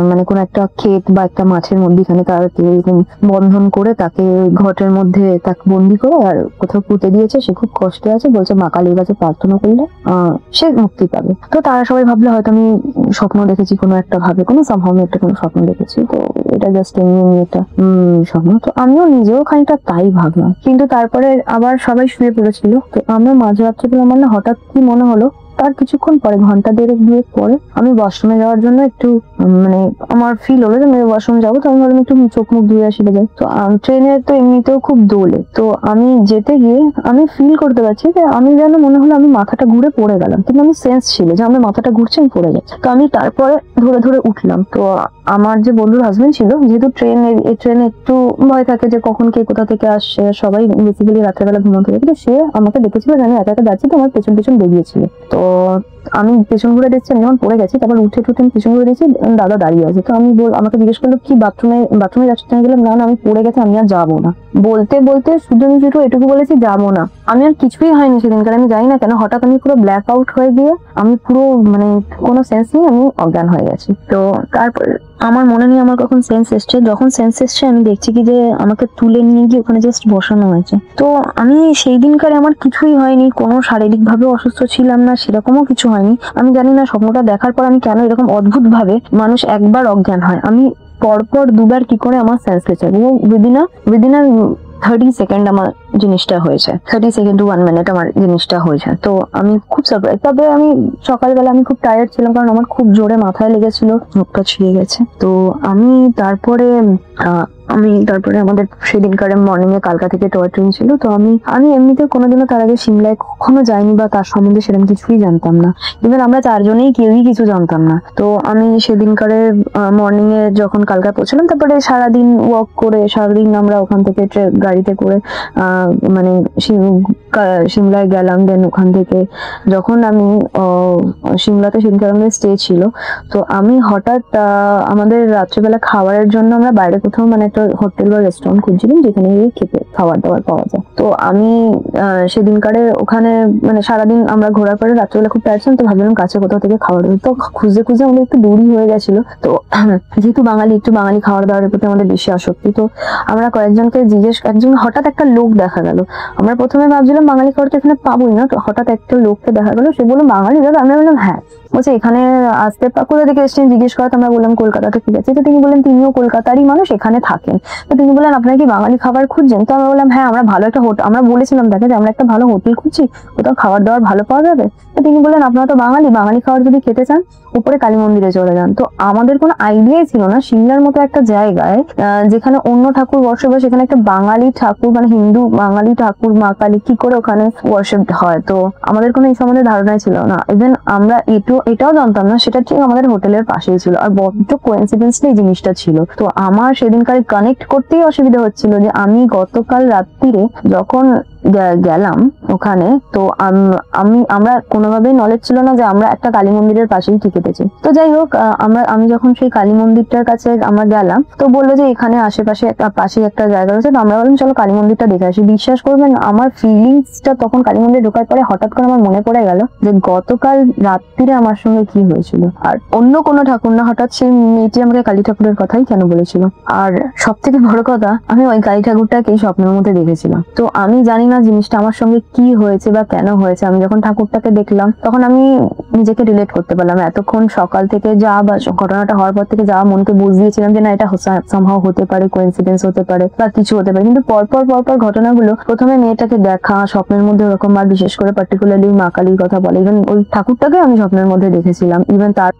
মানে কোন একটা ক্ষেত বা একটা মাছের মধ্যখানে তাকে এরকম বন্ধন করে তাকে ঘটের মধ্যে তাকে বন্দি করে আর কোথাও পুঁতে দিয়েছে, সে খুব কষ্টে আছে, বলছে মা কালীর কাছে প্রার্থনা করলে সে মুক্তি পাবে। তো তারা সবাই ভাবলে হয়তো আমি স্বপ্ন দেখেছি কোনো একটা ভাবে, কোনো সম্ভাবনা একটা কোনো স্বপ্ন দেখেছি, তো এটা জাস্ট এমনি একটা স্বপ্ন। তো আমিও নিজেও খানিকটা তাই ভাবলাম, কিন্তু তারপরে আবার সবাই শুয়ে পড়েছিল। তো আমরা মাঝরাত্রে আমার না হঠাৎ কি মনে হলো, তার কিছুক্ষণ পরে ঘন্টা দেড়েক পরে আমি ওয়াশরুমে যাওয়ার জন্য একটু মানে আমার ফিল হলো যে আমি ওয়াশরুমে যাবো। তো আমি ভাবলাম একটু চোখ মুখ ধুয়ে আসি যাই। তো ট্রেনে তো এমনিতেও খুব দোলে, তো আমি যেতে গিয়ে আমি ফিল করতে পারছি যে আমি যেন মনে হলো আমি মাথাটা ঘুরে পড়ে গেলাম, কিন্তু আমি সেন্স ছিল যে আমার মাথাটা ঘুরছে, আমি পড়ে যাচ্ছি। তো আমি তারপরে ধরে উঠলাম। তো আমার যে বন্ধুর হাজবেন্ড ছিল, যেহেতু ট্রেনে একটু ভয় থাকে যে কখন কে কোথা থেকে আসছে, সবাই বেসিক্যালি রাত্রেবেলা ঘুমাতে থাকে, তো সে আমাকে দেখেছিল যে আমি একা একা যাচ্ছি, তো আমার পেছন বেরিয়েছিল। তো আমি পেছন ঘুরে দেখছি, আমি যখন পড়ে গেছি তারপর উঠে আমি পেছন ঘুরে দেখছি দাদা দাঁড়িয়ে আছে। তো আমি আমাকে জিজ্ঞেস করলো কি বাথরুমে যাচ্ছি, আমি বললাম না আমি পড়ে গেছি, আমি আর যাবো না। বলতে শুধু এটুকু বলেছি যাবো না, আমি আর কিছুই হয়নি সেদিনকার। আমি জানি না কেন হঠাৎ আমি পুরো ব্ল্যাক আউট হয়ে গিয়ে আমি পুরো মানে কোনো সেন্স নেই, আমি অজ্ঞান হয়ে গেছি। তো তারপর আমার মনে নেই আমার কখন সেন্স এসছে, যখন সেন্স এসছে আমি দেখছি কি যে আমাকে তুলে নিয়ে গিয়ে ওখানে জাস্ট বসানো হয়েছে। তো আমি সেই দিনকারে আমার কিছুই হয়নি, কোনো শারীরিক ভাবে অসুস্থ ছিলাম না, সেরকমও কিছু হয়নি। আমি জানি না স্বপ্নটা দেখার পর আমি কেন এরকম অদ্ভুত ভাবে, মানুষ একবার অজ্ঞান হয়, আমি পরপর দুবার কি করে আমার সেন্স লেছে এবং উইদিন 30 সেকেন্ড আমার জিনিসটা হয়েছে, 30 সেকেন্ড টু 1 মিনিট আমার জিনিসটা হয়েছে। তো আমি খুব সারপ্রাইজ। তবে আমি সকালবেলা আমি খুব টায়ার্ড ছিলাম, কারণ আমার খুব জোরে মাথায় লেগেছিল, মুখটা ছিঁড়ে গেছে। তো আমি তারপরে আমাদের সেদিনকার মর্নিং এ কালকা থেকে টয় ট্রেন ছিল। তো আমি এমনিতে কোনোদিনও তার আগে সিমলায় কখনো যাইনি বা তার সম্বন্ধে সেরকম কিছুই জানতাম না, ইভেন আমরা চারজনেই কেউই কিছু জানতাম না। তো আমি সেদিনকারে মর্নিং এ যখন কালকা পৌঁছলাম, তারপরে সারাদিন ওয়াক করে সারাদিন আমরা ওখান থেকে গাড়িতে করে মানে সিমলায় গেলাম। দেন ওখান থেকে যখন আমি সিমলাতে সেদিনকার আমাদের স্টে ছিল, তো আমি হঠাৎ আমাদের রাত্রেবেলা খাবারের জন্য আমরা বাইরে কোথাও মানে একটা একটা হোটেল বা রেস্টুরেন্ট খুঁজছিলাম যেখানে গিয়ে খেতে খাবার দাবার পাওয়া যায়। তো আমি সেদিনকারে ওখানে মানে সারাদিন আমরা ঘোরার পরে রাত্রেবেলা খুব টায়ার্ড ছিলাম, তো ভাবলাম কাছে কোথাও থেকে খাবার দেবো। তো খুঁজে খুঁজে আমাদের একটু দূরই হয়ে গেছিল। তো যেহেতু একটু বাঙালি খাবার দাবারের প্রতি আমাদের বেশি আসক্তি, তো আমরা কয়েকজনকে একজন হঠাৎ একটা লোক দেখা গেল। আমরা প্রথমে ভাবছিলাম বাঙালি খাবার তো এখানে পাবোই না, তো হঠাৎ একটা লোককে দেখা গেল, সে বললো বাঙালি দাদা। আমরা বললাম হ্যাঁ। বলছে এখানে আসতে কোথা থেকে এসেছেন জিজ্ঞেস করা, আমরা বললাম কলকাতা থেকে গেছি। তো তিনি বললেন তিনিও কলকাতারই মানুষ, এখানে থাকেন। তো তিনি বললেন আপনারা কি বাঙালি খাবার খুঁজছেন? তো আমরা বললাম হ্যাঁ, আমরা ভালো একটা হোটেল, আমরা বলেছিলাম তাকে যে আমরা একটা ভালো হোটেল খুঁজছি, কোথাও খাবার দাবার ভালো পাওয়া যাবে। তো তিনি বললেন আপনারা তো বাঙালি খাবার যদি খেতে চান উপরে কালী মন্দিরে চলে যান। তো আমাদের কোনো আইডিয়াই ছিল না সিমলার মতো একটা জায়গায় যেখানে অন্য ঠাকুর বসবাস, সেখানে একটা বাঙালি ঠাকুর মানে হিন্দু বাঙালি ঠাকুর মা কালী কি করে ওখানে ওয়ার্শিপ হয়। তো আমাদের কোনো এই সম্বন্ধে ধারণাই ছিল না। ইভেন আমরা এটাও জানতাম না সেটা ঠিক আমাদের হোটেলের পাশেই ছিল, আর বড্ড কোইন্সিডেন্সলি এই জিনিসটা ছিল। তো আমার সেদিনকার কানেক্ট করতেই অসুবিধা হচ্ছিল যে আমি গতকাল রাত্রিরে যখন গেলাম ওখানে, তো আমরা কোনোভাবেই নলেজ ছিল না যে আমরা একটা কালী মন্দিরের পাশেই টিকেটেছি। তো যাই হোক, আমি যখন সেই কালী মন্দিরটার কাছে আমরা গেলাম, তো বললো যে এখানে আশেপাশে পাশেই একটা জায়গা রয়েছে। তো আমরা বললাম চলো কালী মন্দিরটা দেখে আসি। বিশ্বাস করবেন আমার ফিলিংসটা তখন কালী মন্দির ঢোকার পরে হঠাৎ করে আমার মনে পড়ে গেল যে গতকাল রাত্রিরে আমার সঙ্গে কি হয়েছিল, আর অন্য কোনো ঠাকুর না, হঠাৎ সেই মেয়েটি আমাকে কালী ঠাকুরের কথাই কেন বলেছিল। আর সব থেকে বড় কথা, আমি ওই কালী ঠাকুরটাকেই স্বপ্নের মধ্যে দেখেছিলাম। তো আমি জানি না জিনিসটা আমার সঙ্গে কি হয়েছে বা কেন হয়েছে। আমি যখন ঠাকুরটাকে দেখলাম তখন আমি নিজেকে রিলেট করতে পারলাম। এতক্ষণ সকাল থেকে যা বা ঘটনাটা হওয়ার পর থেকে যা মনকে বুঝিয়েছিলাম যে না এটা সামহাও হতে পারে, কোইন্সিডেন্স হতে পারে বা কিছু হতে পারে, কিন্তু পরপর ঘটনাগুলো, প্রথমে মেয়েটাকে দেখা স্বপ্নের মধ্যে ওরকম, আর বিশেষ করে পার্টিকুলারলি মা কালীর কথা বলে, ইভেন ওই ঠাকুরটাকে আমি স্বপ্নের মধ্যে দেখেছিলাম। ইভেন তার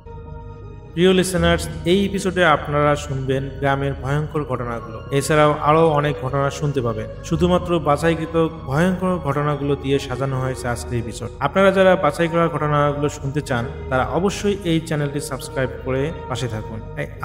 প্রিয় লিসেনার্স, এই এপিসোডে আপনারা শুনবেন গ্রামের ভয়ঙ্কর ঘটনাগুলো। এছাড়াও আরো অনেক ঘটনা শুনতে পাবেন। শুধুমাত্র বাছাইকৃত ভয়ঙ্কর ঘটনাগুলো দিয়ে সাজানো হয়েছে আজকের এপিসোড। আপনারা যারা বাছাই করা ঘটনাগুলো শুনতে চান তারা অবশ্যই এই চ্যানেলটি সাবস্ক্রাইব করে পাশে থাকুন।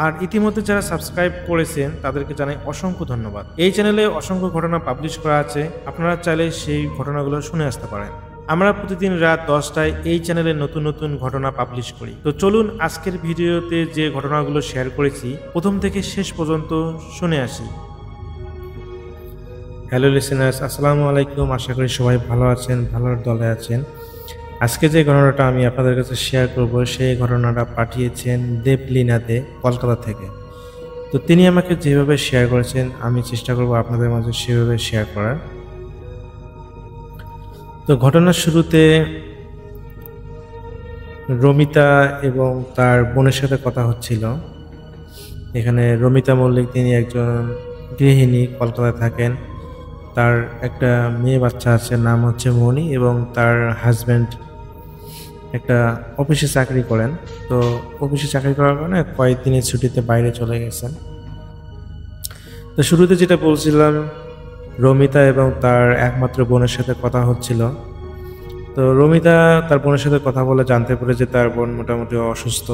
আর ইতিমধ্যে যারা সাবস্ক্রাইব করেছেন তাদেরকে জানাই অসংখ্য ধন্যবাদ। এই চ্যানেলে অসংখ্য ঘটনা পাবলিশ করা আছে, আপনারা চাইলে সেই ঘটনাগুলো শুনে আসতে পারেন। আমরা প্রতিদিন রাত 10টায় এই চ্যানেলে নতুন নতুন ঘটনা পাবলিশ করি। তো চলুন আজকের ভিডিওতে যে ঘটনাগুলো শেয়ার করেছি প্রথম থেকে শেষ পর্যন্ত শুনে আসি। হ্যালো লিসেনার্স, আসসালামু আলাইকুম। আশা করি সবাই ভালো আছেন, ভালোর দলে আছেন। আজকে যে ঘটনাটা আমি আপনাদের কাছে শেয়ার করব সেই ঘটনাটা পাঠিয়েছেন দেবলীনা দে কলকাতা থেকে। তো তিনি আমাকে যেভাবে শেয়ার করেছেন আমি চেষ্টা করব আপনাদের মাঝে সেভাবে শেয়ার করার। তো ঘটনার শুরুতে রমিতা এবং তার বোনের সাথে কথা হচ্ছিল। এখানে রমিতা মল্লিক, তিনি একজন গৃহিণী, কলকাতায় থাকেন। তার একটা মেয়ে বাচ্চা আছে, নাম হচ্ছে মণি, এবং তার হাজব্যান্ড একটা অফিসে চাকরি করেন। তো অফিসে চাকরি করার কারণে কয়েকদিনের ছুটিতে বাইরে চলে গেছেন। তো শুরুতে যেটা বলছিলাম, রমিতা এবং তার একমাত্র বোনের সাথে কথা হচ্ছিল। তো রমিতা তার বোনের সাথে কথা বলে জানতে পারে যে তার বোন মোটামুটি অসুস্থ।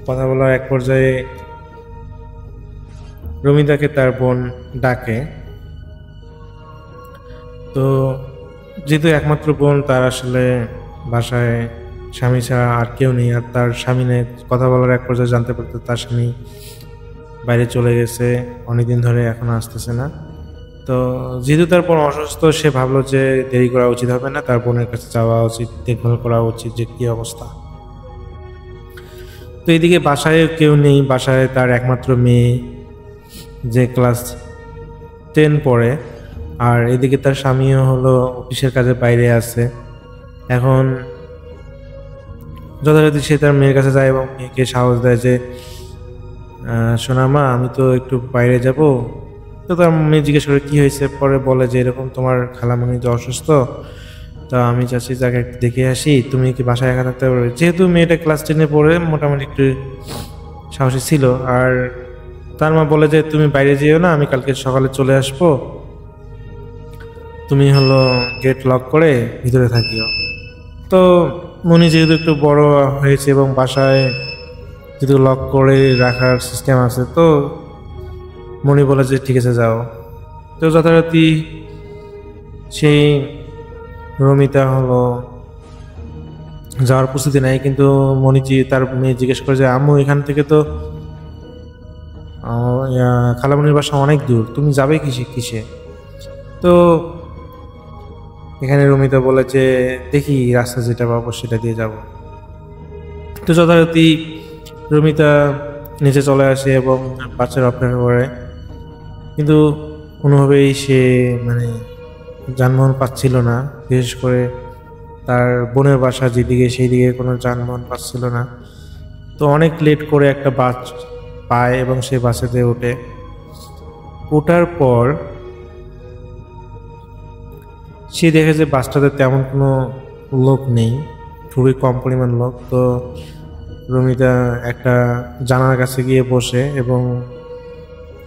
কথা বলার এক পর্যায়ে রমিতাকে তার বোন ডাকে। তো যেহেতু একমাত্র বোন, তার আসলে বাসায় স্বামী ছাড়া আর কেউ নেই। আর তার স্বামী নেই। কথা বলার এক পর্যায়ে জানতে পারতো তার স্বামী বাইরে চলে গেছে অনেকদিন ধরে, এখনো আসতেছে না। তো যেহেতু তার বোন অসুস্থ, সে ভাবলো যে দেরি করা উচিত হবে না, তার বোনের কাছে যাওয়া উচিত, দেখভাল করা উচিত যে কী অবস্থা। তো এদিকে বাসায় কেউ নেই। বাসায় তার একমাত্র মেয়ে যে ক্লাস 10 পড়ে, আর এদিকে তার স্বামীও হলো অফিসের কাজে বাইরে আছে। এখন যথারীতি সে তার মেয়ের কাছে যায় এবং মেয়েকে সাহস দেয় যে সোনা মা, আমি তো একটু বাইরে যাব। তো তার মেয়ে জিজ্ঞেস করে কি হয়েছে। পরে বলে যে এরকম তোমার খালামণি তো অসুস্থ, তো আমি চাচ্ছি যাকে একটু দেখে আসি, তুমি কি বাসায় একা থাকতে পারবে। যেহেতু মেয়েটা ক্লাস 10-এ পড়ে, মোটামুটি একটু সাহসী ছিল। আর তার মা বলে যে তুমি বাইরে যেও না, আমি কালকে সকালে চলে আসবো, তুমি হলো গেট লক করে ভিতরে থাকিও। তো মনি যেহেতু একটু বড় হয়েছে এবং বাসায় যেহেতু লক করে রাখার সিস্টেম আছে, তো মনি বলে যে ঠিক আছে যাও। তো যথারীতি সেই রমিতা হলো যাওয়ার প্রস্তুতি নেয়। কিন্তু মনিজি তার মেয়ে জিজ্ঞেস করে যে আম্মু, এখান থেকে তো খালামণির বাসা অনেক দূর, তুমি যাবে কিসে? তো এখানে রুমিতা বলে যে দেখি রাস্তা যেটা পাবো সেটা দিয়ে যাব। তো যথারীতি রুমিতা নিচে চলে আসে এবং বাচ্চার অপেক্ষা করে, কিন্তু কোনোভাবেই সে মানে যানবাহন পাচ্ছিল না। বিশেষ করে তার বোনের বাসা যেদিকে সেই দিকে কোনো যানবাহন পাচ্ছিল না। তো অনেক লেট করে একটা বাস পায় এবং সে বাসেতে ওঠার পর সে দেখে যে বাসটাতে তেমন কোনো লোক নেই, খুবই কম পরিমাণ লোক। তো রুমিতা একটা জানালার কাছে গিয়ে বসে এবং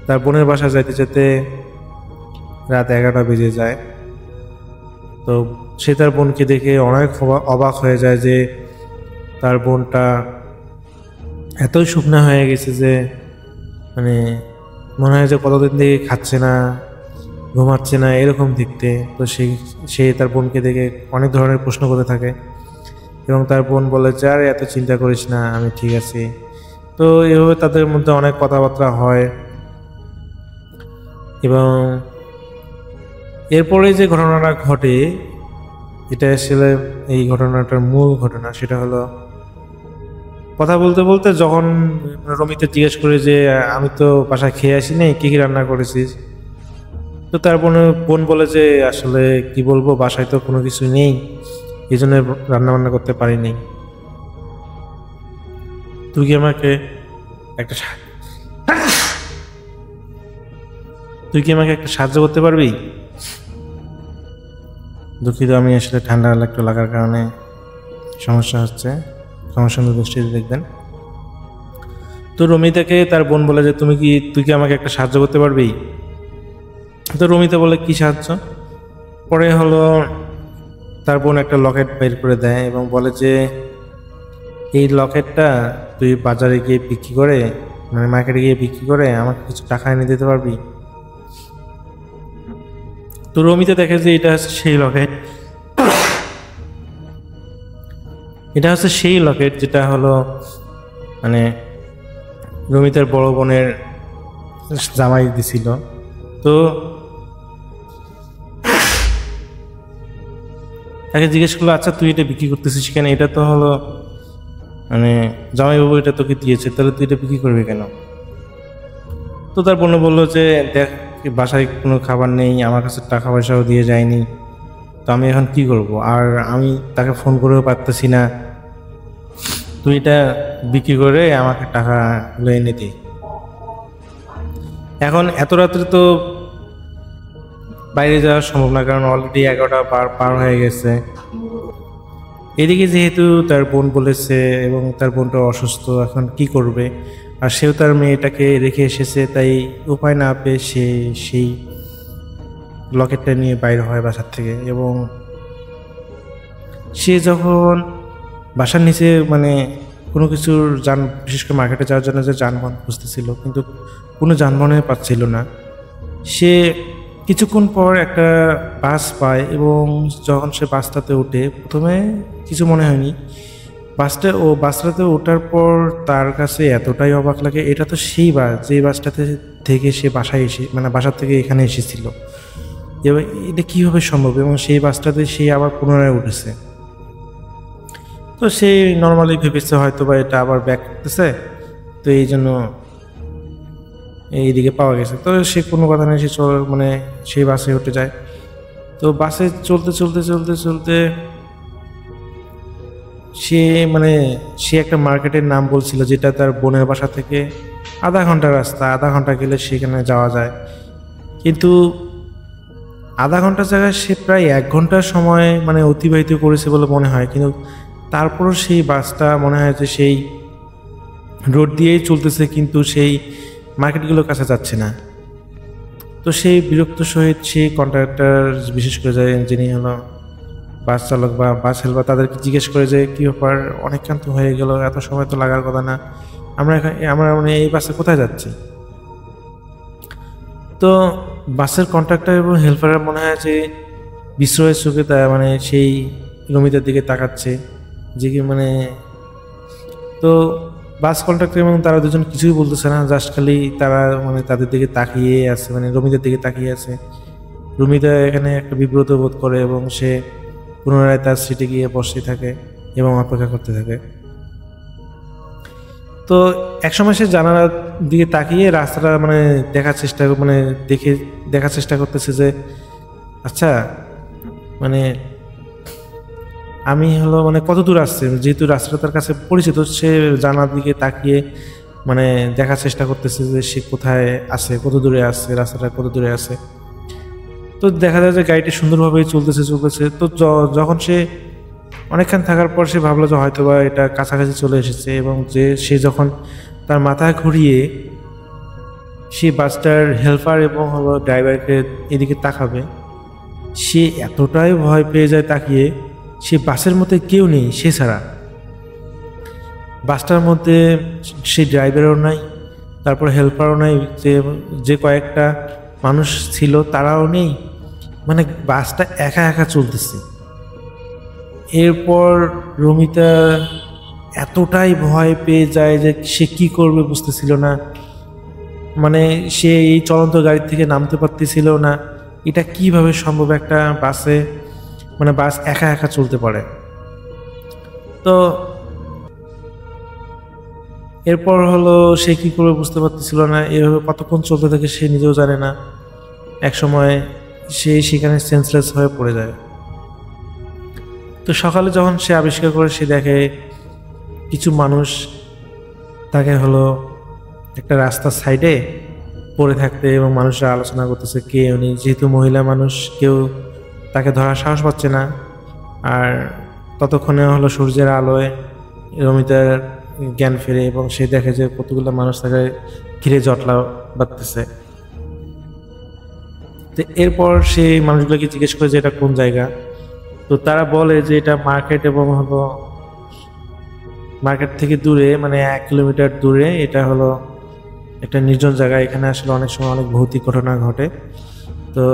তার বোনের বাসা যাইতে যেতে রাত 11টা বেজে যায়। তো সে তার বোনকে দেখে অনেক অবাক হয়ে যায় যে তার বোনটা এতই শুকনা হয়ে গেছে যে মানে মনে হয় যে কতদিন থেকে খাচ্ছে না, ঘুমাচ্ছে না, এরকম দেখতে। তো সে তার বোনকে দেখে অনেক ধরনের প্রশ্ন করতে থাকে এবং তার বোন বলে যে আরে এত চিন্তা করিস না, আমি ঠিক আছি। তো এভাবে তাদের মধ্যে অনেক কথাবার্তা হয় এবং এরপরে যে ঘটনাটা ঘটে, এটা আসলে এই ঘটনাটার মূল ঘটনা। সেটা হলো কথা বলতে বলতে যখন রমিতে জিজ্ঞেস করে যে আমি তো বাসায় খেয়ে আসি নাই, কী কী রান্না করেছিস? তো তার বোন বলে যে আসলে কি বলবো, বাসায় তো কোনো কিছু নেই, এই জন্য রান্না বান্না করতে পারিনি। তুই কি আমাকে একটা সাহায্য করতে পারবি? দুঃখিত, আমি আসলে ঠান্ডা একটু লাগার কারণে সমস্যা হচ্ছে, সমস্যা দৃষ্টিতে দেখবেন। তো রমিতাকে তার বোন বলে যে তুই কি আমাকে একটা সাহায্য করতে পারবি? তো রমিতা বলে কি সাহায্য? পরে হলো তার বোন একটা লকেট বের করে দেয় এবং বলে যে এই লকেটটা তুই বাজারে গিয়ে বিক্রি করে, মানে মার্কেটে গিয়ে বিক্রি করে আমাকে কিছু টাকা এনে দিতে পারবি? তো রমিতা দেখে যে এটা হচ্ছে সেই লকেট, যেটা হলো মানে রমিতার বড় বোনের জামাই দিছিল। তো তাকে জিজ্ঞেস করলো আচ্ছা তুই এটা বিক্রি করতেছিস কেন? এটা তো হলো মানে জামাইবাবু এটা তোকে দিয়েছে, তাহলে তুই এটা বিক্রি করবি কেন? তো তার বোন বললো যে দেখ বাসায় কোনো খাবার নেই, আমার কাছে টাকা পয়সাও দিয়ে যায়নি, তো আমি এখন কি করব? আর আমি তাকে ফোন করেও পারতেছি না, তুই এটা বিক্রি করে আমাকে টাকাগুলো এনে দে। এখন এত রাত্রে তো বাইরে যাওয়া সম্ভব না, কারণ অলরেডি 11টা পার হয়ে গেছে। এদিকে যেহেতু তার বোন বলেছে এবং তার বোনটা অসুস্থ, এখন কি করবে? আর সেও তার মেয়েটাকে রেখে এসেছে, তাই উপায় না পেয়ে সে সেই লকেটটা নিয়ে বাইরে হয় বাসার থেকে। এবং সে যখন বাসার নিচে মানে কোনো কিছুর বিশেষ করে মার্কেটে যাওয়ার জন্য যে যানবাহন খুঁজতেছিল, কিন্তু কোনো যানবাহনে পাচ্ছিল না। সে কিছুক্ষণ পর একটা বাস পায় এবং যখন সে বাসটাতে ওঠে, প্রথমে কিছু মনে হয়নি, বাসটাতে ওঠার পর তার কাছে এতটাই অবাক লাগে, এটা তো সেই বাস যে বাসটাতে থেকে সে বাসার থেকে এখানে এসেছিল, এবার এটা কীভাবে সম্ভব? এবং সেই বাসটাতে সে আবার পুনরায় উঠেছে। তো সে নর্মালি ভেবেছে হয়তো বা এটা আবার ব্যাক করতেছে, তো এই জন্য এইদিকে পাওয়া গেছে। তো সে কোনো কথা নেই, সে সেই বাসে উঠে যায়। তো বাসে চলতে সে একটা মার্কেটের নাম বলছিল, যেটা তার বোনের বাসা থেকে আধা ঘন্টা রাস্তা, আধা ঘন্টা গেলে সেখানে যাওয়া যায়। কিন্তু আধা ঘন্টার জায়গায় সে প্রায় 1 ঘন্টার সময় অতিবাহিত করেছে বলে মনে হয়। কিন্তু তারপরও সেই বাসটা মনে হয় যে সেই রোড দিয়েই চলতেছে, কিন্তু সেই মার্কেটগুলোর কাছে যাচ্ছে না। তো সেই বিরক্ত সহিত সেই কন্ট্রাক্টর, বিশেষ করে যিনি হলো বাস চালক বা বাস হেল্পার, তাদেরকে জিজ্ঞেস করে যে কী ব্যাপার, অনেকক্ষণ তো হয়ে গেল, এত সময় তো লাগার কথা না, আমরা এই বাসে কোথায় যাচ্ছি? তো বাসের কন্ট্রাক্টর এবং হেল্পারের মনে হয় যে বিস্ময়ের চোখে সেই রমিতার দিকে তাকাচ্ছে, যে কি তো বাস কন্ট্রাক্টর এবং তারা দুজন কিছুই বলতেছে না, জাস্ট খালি তারা মানে তাদের দিকে তাকিয়ে আছে, মানে রমিতার দিকে তাকিয়ে আছে। রমিতা এখানে একটা বিব্রত বোধ করে এবং সে পুনরায় তার সিটে গিয়ে বসে থাকে এবং অপেক্ষা করতে থাকে। তো একসময় সে জানালার দিকে তাকিয়ে রাস্তাটা মানে দেখার চেষ্টা করতেছে যে আচ্ছা মানে আমি হলো মানে কত দূর আসছে, যেহেতু রাস্তাটা তার কাছে পরিচিত, সে জানালার দিকে তাকিয়ে মানে দেখার চেষ্টা করতেছে যে সে কোথায় আছে, কত দূরে আছে, রাস্তাটা কত দূরে আছে। তো দেখা যায় যে গাড়িটি সুন্দরভাবে চলতেছে। তো যখন সে অনেকক্ষণ থাকার পর সে ভাবলো যে হয়তো বা এটা কাছাকাছি চলে এসেছে, এবং সে যখন তার মাথা ঘুরিয়ে সে বাসটার হেল্পার এবং হলো ড্রাইভারকে এদিকে তাকাবে, সে এতটাই ভয় পেয়ে যায় তাকিয়ে, সে বাসের মধ্যে কেউ নেই সে ছাড়া। বাসটার মধ্যে সে ড্রাইভারও নাই, তারপর হেল্পারও নাই, যে কয়েকটা মানুষ ছিল তারাও নেই, মানে বাসটা একা একা চলতেছে। এরপর রমিতা এতটাই ভয় পেয়ে যায় যে সে কি করবে বুঝতেছিল না, মানে সে এই চলন্ত গাড়ি থেকে নামতে পারতেছিল না। এটা কিভাবে সম্ভব একটা বাসে, মানে বাস একা একা চলতে পারে। তো এরপর হলো সে কি করবে বুঝতে পারতেছিল না, এভাবে কতক্ষণ চলতে থাকে সে নিজেও জানে না। এক সময় সে সেখানে সেন্সলেস হয়ে পড়ে যায়। তো সকালে যখন সে আবিষ্কার করে, সে দেখে কিছু মানুষ তাকে হলো একটা রাস্তার সাইডে পড়ে থাকতে, এবং মানুষরা আলোচনা করতেছে কে উনি। যেহেতু মহিলা মানুষ, কেউ তাকে ধরার সাহস পাচ্ছে না। আর ততক্ষণে হলো সূর্যের আলোয় রমিতার জ্ঞান ফেরে এবং সে দেখে যে কতগুলো মানুষ তাকে ঘিরে জটলা বাঁধতেছে। তো এরপর সে মানুষগুলোকে জিজ্ঞেস করে যে এটা কোন জায়গা। তো তারা বলে যে এটা মার্কেট, এবং হলো মার্কেট থেকে দূরে, মানে 1 কিলোমিটার দূরে এটা হলো একটা নির্জন জায়গা। এখানে আসলে অনেক সময় অনেক ভৌতিক ঘটনা ঘটে। তো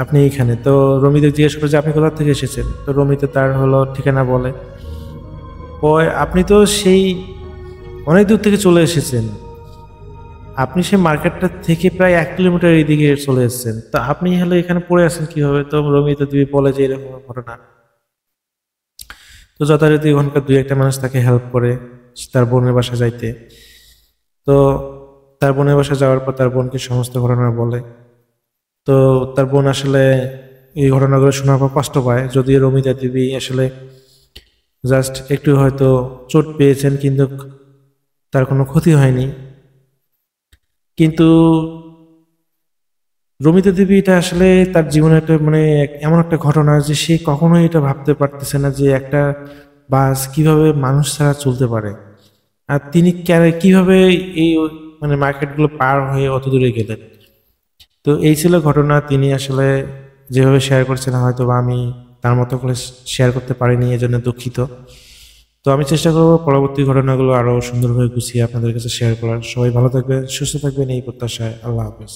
আপনি এখানে। তো রমিতা জিজ্ঞেস করে যে আপনি কোথা থেকে এসেছেন। তো রমিতা তার হলো ঠিকানা বলে। আপনি তো সেই অনেক দূর থেকে চলে এসেছেন, আপনি সেই মার্কেটটা থেকে প্রায় 1 কিলোমিটার এদিকে চলে এসেছেন, তো আপনি হলো এখানে পড়ে আছেন কিভাবে। তো রমিতা দুই বলে যে এরকম ঘটনা। তো যথারীতি ওখানকার 2-1টা মানুষ তাকে হেল্প করে তার বোনের বাসা যাইতে। তো তার বোনের বাসা যাওয়ার পর তার বোনকে সমস্ত ঘটনা বলে। তো তার বোন আসলে এই ঘটনাগুলো শোনার পর কষ্ট পায়, যদিও রমিতা দেবী আসলে জাস্ট একটু হয়তো চোট পেয়েছেন, কিন্তু তার কোনো ক্ষতি হয়নি। কিন্তু রমিতা দেবী এটা আসলে তার জীবনে একটা মানে এমন একটা ঘটনা যে সে কখনোই এটা ভাবতে পারতেছে না যে একটা বাস কিভাবে মানুষ ছাড়া চলতে পারে, আর তিনি কিভাবে এই মানে মার্কেটগুলো পার হয়ে অত দূরে গেলেন। তো এই ছিল ঘটনা। তিনি আসলে যেভাবে শেয়ার করছেন, হয়তো বা আমি তার মতো করে শেয়ার করতে পারিনি, এজন্য দুঃখিত। তো আমি চেষ্টা করবো পরবর্তী ঘটনাগুলো আরো সুন্দরভাবে গুছিয়ে আপনাদের কাছে শেয়ার করার। সবাই ভালো থাকবেন, সুস্থ থাকবেন এই প্রত্যাশায়। আল্লাহ হাফেজ।